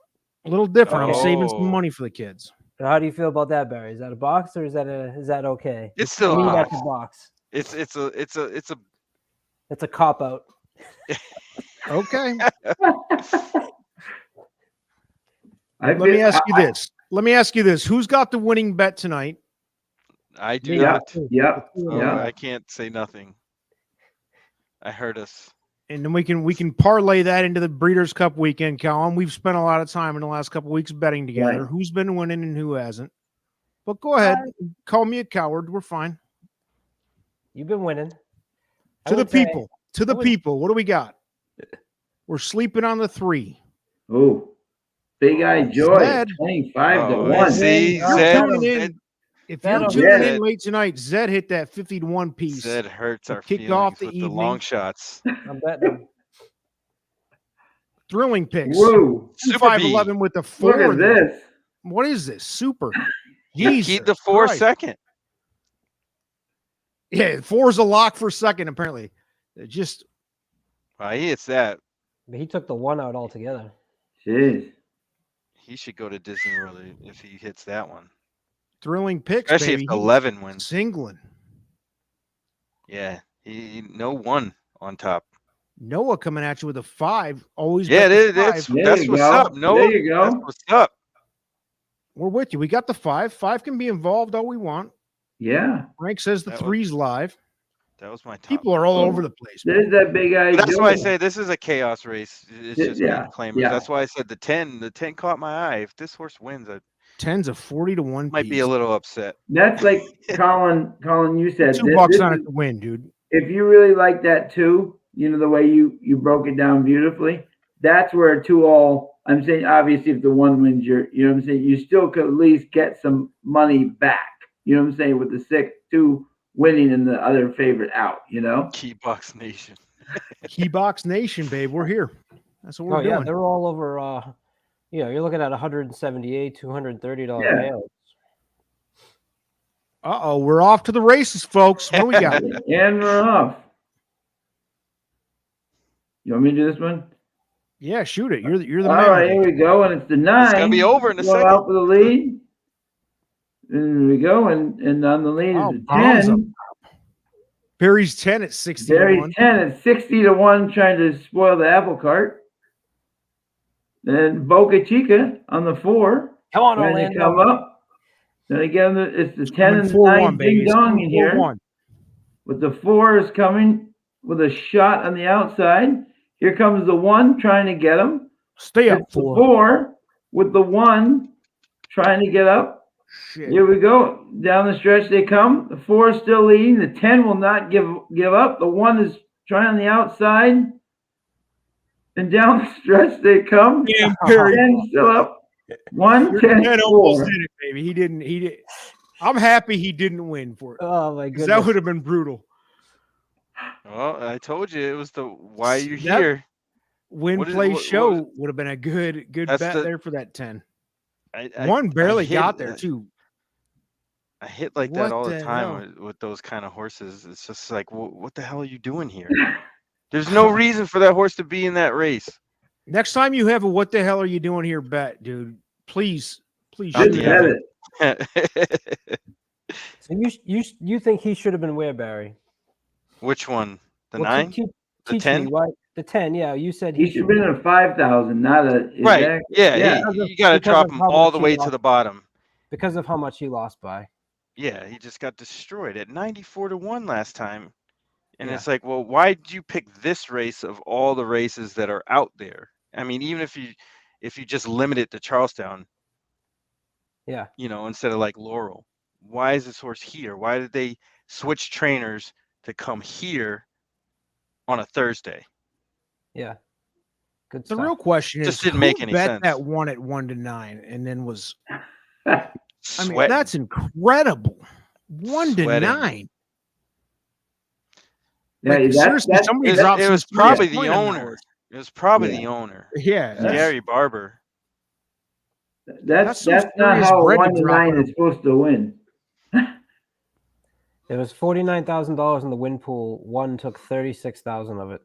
S2: A little different. I'm saving some
S1: Oh.
S2: money for the kids.
S3: So how do you feel about that, Barry? Is that a box or is that okay?
S1: It's still
S3: To
S1: a
S3: me, that's
S1: box.
S3: a box.
S1: It's a.
S3: It's a cop out.
S2: Okay.
S4: Let
S2: Let me ask you this. Let me ask you this. Who's got the winning bet tonight?
S1: I do
S3: Me.
S4: Yeah.
S1: not.
S4: Yep.
S1: So
S4: Yeah.
S1: I can't say nothing. I heard us.
S2: And then we can parlay that into the Breeders' Cup weekend, Colin. We've spent a lot of time in the last couple of weeks betting together.
S4: Right.
S2: Who's been winning and who hasn't? But go ahead. Call me a coward. We're fine.
S3: You've been winning. I
S2: To the
S3: would say-
S2: people. To the
S3: would-
S2: people. What do we got? We're sleeping on the 3.
S4: Oh, Big Eye Joy,
S2: Zed.
S4: 25 to
S1: Oh,
S4: 1.
S1: see,
S2: If you're
S3: Zed-
S2: tuning
S1: Zed,
S2: in, if
S3: Zed-
S2: you're
S3: Zed-
S2: tuning in late tonight, Zed hit that 50 to 1 piece.
S1: Zed hurts
S2: to
S1: our
S2: kick
S1: feelings
S2: off the
S1: with the long
S2: evening.
S1: shots.
S3: I'm betting them.
S2: Thrilling picks.
S4: Woo.
S1: Super
S2: 5-11 with the 4.
S4: Look at
S2: in there.
S4: this.
S2: What is this? Super.
S1: He
S2: Jesus
S1: keyed the 4
S2: Christ.
S1: second.
S2: Yeah, 4 is a lock for second, apparently. It just
S1: He hits that.
S3: But he took the 1 out altogether.
S4: Jeez.
S1: He should go to Disney World if he hits that one.
S2: thrilling picks,
S1: Especially
S2: baby.
S1: if 11 wins.
S2: Singling.
S1: Yeah, he no 1 on top.
S2: Noah coming at you with a 5. Always
S1: Yeah,
S2: bet the
S1: that's
S2: 5.
S4: There you
S1: what's
S4: go.
S1: up. Noah.
S4: There you
S1: That's
S4: go.
S1: what's up.
S2: We're with you. We got the 5. 5 can be involved all we want.
S4: Yeah.
S2: Frank says the
S1: That was-
S2: 3's live.
S1: That was my top.
S2: People are all over the place.
S4: There's that Big Eye
S1: But that's
S4: Joy.
S1: why I say this is a chaos race. It's just
S4: Yeah,
S1: me claiming.
S4: yeah.
S1: That's why I said the 10. The 10 caught my eye. If this horse wins, I
S2: 10's a 40 to 1
S1: might be a
S2: piece.
S1: little upset.
S4: That's like Colin, you said.
S2: $2
S4: this
S2: on
S4: is-
S2: it to win, dude.
S4: if you really like that too, the way you broke it down beautifully, that's where a 2-all, I'm saying, obviously, if the 1 wins, you know what I'm saying, you still could at least get some money back. You know what I'm saying, with the 6-2 winning and the other favorite out,
S1: Key Box Nation.
S2: Keybox Nation, babe. We're here. That's what we're
S3: Oh yeah,
S2: doing.
S3: they're all over. You're looking at $178, $230
S4: Yeah.
S3: payouts.
S2: Uh-oh, we're off to the races, folks. What do we got?
S4: And we're off. You want me to do this one?
S2: Yeah, shoot it. You're the
S4: All
S2: man.
S4: right, here we go. And it's the 9.
S1: It's gonna be over in a
S4: Go
S1: second.
S4: out for the lead. And we go. And on the lead
S2: Oh,
S4: is the
S2: bombs
S4: 10.
S2: Barry's 10 at 60 to
S4: Barry's
S2: 1.
S4: 10 at 60 to 1, trying to spoil the apple cart. Then Boca Chica on the 4.
S3: Come on,
S4: Trying to
S3: Orlando.
S4: come up. Then again, it's the 10
S2: Coming
S4: and the
S2: 4-1,
S4: 9
S2: baby.
S4: ding
S2: It's
S4: dong
S2: coming
S4: in here.
S2: 4-1.
S4: With the 4 is coming with a shot on the outside. Here comes the 1 trying to get him.
S2: Stay up,
S4: It's the
S2: 4.
S4: 4 with the 1 trying to get up.
S2: Shit.
S4: Here we go. Down the stretch they come. The 4 is still leading. The 10 will not give up. The 1 is trying on the outside. And down the stretch they come.
S2: Damn, Barry.
S4: 10 still up. 1,
S2: Your
S4: 10,
S2: 10 almost
S4: 4.
S2: did it, baby. He did. I'm happy he didn't win for it.
S3: Oh my
S2: 'Cause
S3: goodness.
S2: that would have been brutal.
S1: Well, I told you it was the why you
S2: That-
S1: here.
S2: Win,
S1: What is-
S2: play,
S1: what-
S2: show would have been a good
S1: That's
S2: bet
S1: the-
S2: there for that 10.
S1: I
S2: One barely
S1: hit-
S2: got there, too.
S1: I hit like
S2: What
S1: that all the
S2: the
S1: time
S2: hell?
S1: with those kind of horses. It's just like, what the hell are you doing here? There's no reason for that horse to be in that race.
S2: Next time you have a what the hell are you doing here bet, dude, please
S1: Not
S2: shoot
S4: Didn't
S1: the
S2: it.
S4: bet it.
S3: So you think he should have been where, Barry?
S1: Which one? The
S3: Well,
S1: 9?
S3: Teach
S1: The
S3: me
S1: 10?
S3: why the 10. Yeah, you said
S4: He should have been in a 5,000, not a
S1: Right.
S4: exact.
S1: Yeah.
S4: Yeah.
S1: You got to
S3: because
S1: drop
S3: of
S1: him
S3: how
S1: all
S3: much
S1: the
S3: he
S1: way to
S3: lost.
S1: the bottom.
S3: because of how much he lost by.
S1: Yeah, he just got destroyed at 94 to 1 last time. And
S3: Yeah.
S1: it's like, well, why did you pick this race of all the races that are out there? I mean, even if you just limit it to Charlestown,
S3: Yeah.
S1: instead of like Laurel, why is this horse here? Why did they switch trainers to come here on a Thursday?
S3: Yeah. Good
S2: The
S3: stuff.
S2: real question is
S1: Just didn't
S2: who
S1: make any
S2: bet
S1: sense.
S2: that one at 1 to 9 and then was I mean,
S1: Sweating.
S2: that's incredible. 1 to
S1: Sweating.
S2: 9.
S4: Yeah,
S2: Like, seriously,
S4: that's
S2: somebody
S1: It
S2: dropped
S1: was
S2: some serious
S1: probably the
S2: point on that
S1: owner.
S2: horse.
S1: It was probably
S4: Yeah.
S1: the owner,
S2: Yeah,
S1: Gary Barber.
S4: that's
S2: some
S4: not
S2: serious
S4: how a
S2: bread to
S4: 1 to
S2: drop
S4: 9
S2: on
S4: is supposed to win.
S3: There was $49,000 in the win pool. One took 36,000 of it.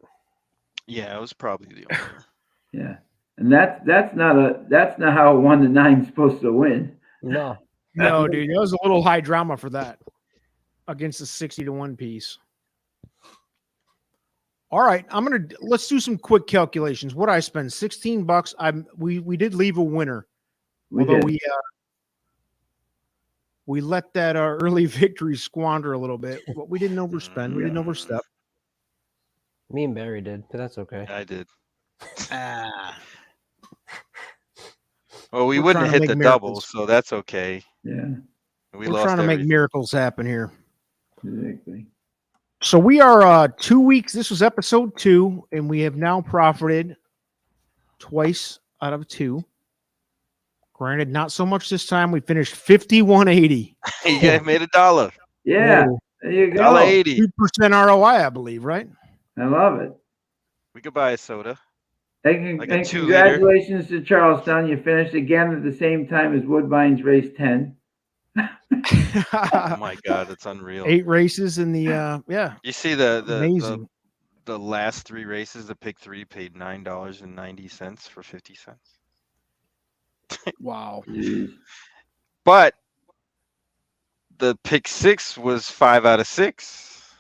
S1: Yeah, it was probably the owner.
S4: Yeah, and that's not how a 1 to 9 is supposed to win.
S3: No.
S2: No, dude, that was a little high drama for that against the 60 to 1 piece. All right, let's do some quick calculations. What I spend $16. We did leave a winner, although we let that early victory squander a little bit, but we didn't overspend. We didn't overstep.
S3: Me and Barry did, but that's okay.
S1: I did.
S2: Ah,
S1: Well, we
S2: We're
S1: wouldn't
S2: trying
S1: have
S2: to
S1: hit the
S2: make
S1: double,
S2: miracles.
S1: so that's okay.
S4: Yeah,
S1: We
S2: we're
S1: lost
S2: trying to make
S1: everything.
S2: miracles happen here.
S4: exactly.
S2: So we are 2 weeks. This was episode 2, and we have now profited twice out of 2. Granted, not so much this time. We finished 51.80.
S1: You guys made $1.
S4: Yeah,
S3: Whoa.
S4: there you go.
S1: $1.80.
S2: 2% ROI, I believe, right?
S4: I love it.
S1: We could buy a soda.
S4: And,
S1: Like a
S4: and
S1: 2
S4: congratulations to Charlestown. You finished again at the same time as Woodbine's race 10.
S1: Oh my God, it's unreal.
S2: 8 races in the yeah,
S1: You see the
S2: amazing.
S1: the last 3 races, the pick 3 paid $9.90 for 50 cents.
S2: Wow.
S1: But the pick 6 was 5 out of 6.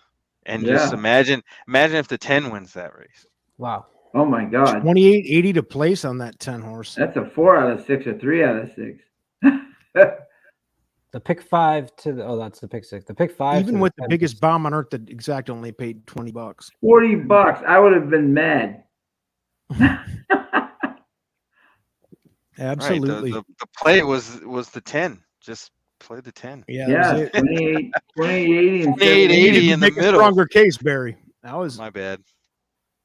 S1: And just
S4: Yeah.
S1: imagine if the 10 wins that race.
S3: Wow.
S4: Oh my God.
S2: 28.80 to place on that 10 horse.
S4: That's a 4 out of 6 or 3 out of 6.
S3: The pick 5 to the that's the pick 6. The pick 5
S2: Even
S3: to
S2: with the
S3: 10
S2: biggest bomb on earth, the exact only paid $20.
S4: $40. I would have been mad.
S2: Absolutely.
S1: Right. The play was the 10. Just play the 10.
S2: Yeah, that
S4: Yeah,
S2: was it.
S4: 2880 and
S1: 2880
S2: You needed to
S1: in the
S2: make a
S1: middle.
S2: stronger case, Barry. That was
S1: My bad.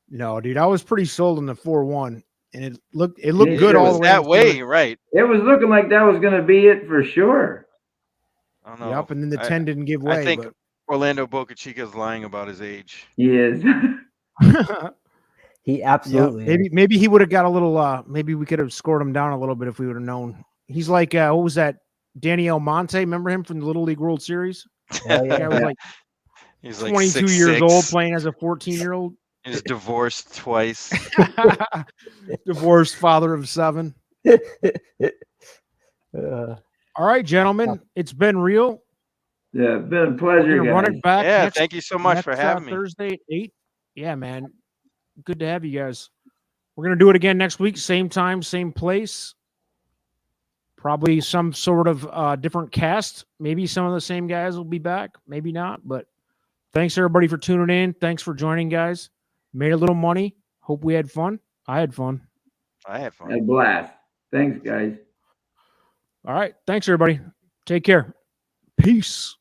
S2: no, dude. I was pretty sold on the 4-1, and it looked
S4: Yeah,
S2: good
S1: It
S2: all
S1: was
S2: the way
S1: that
S2: until
S1: way, right?
S4: it was looking like that was going to be it for sure.
S1: I don't know.
S2: Yep, and then the
S1: I-
S2: 10 didn't give way.
S1: I think
S2: but
S1: Orlando Boca Chica is lying about his age.
S4: He is.
S3: He absolutely is.
S2: maybe he would have got a little. Maybe we could have scored him down a little bit if we would have known. He's like, what was that? Danny Almonte, remember him from the Little League World Series?
S3: Oh,
S2: The guy was like
S1: He's like
S2: 22 years old playing as a 14-year-old.
S1: He's divorced twice.
S2: Divorced father of 7. All right, gentlemen, it's been real.
S4: Yeah, it's been a pleasure,
S2: We're gonna run
S4: guys.
S2: it back.
S1: Yeah,
S2: next,
S1: thank you so much for
S2: next,
S1: having me.
S2: Thursday at 8. Yeah, man. Good to have you guys. We're gonna do it again next week, same time, same place. Probably some sort of different cast. Maybe some of the same guys will be back. Maybe not. But thanks everybody for tuning in. Thanks for joining, guys. Made a little money. Hope we had fun. I had fun.
S1: I had fun.
S4: A blast. Thanks, guys.
S2: All right. Thanks everybody. Take care. Peace.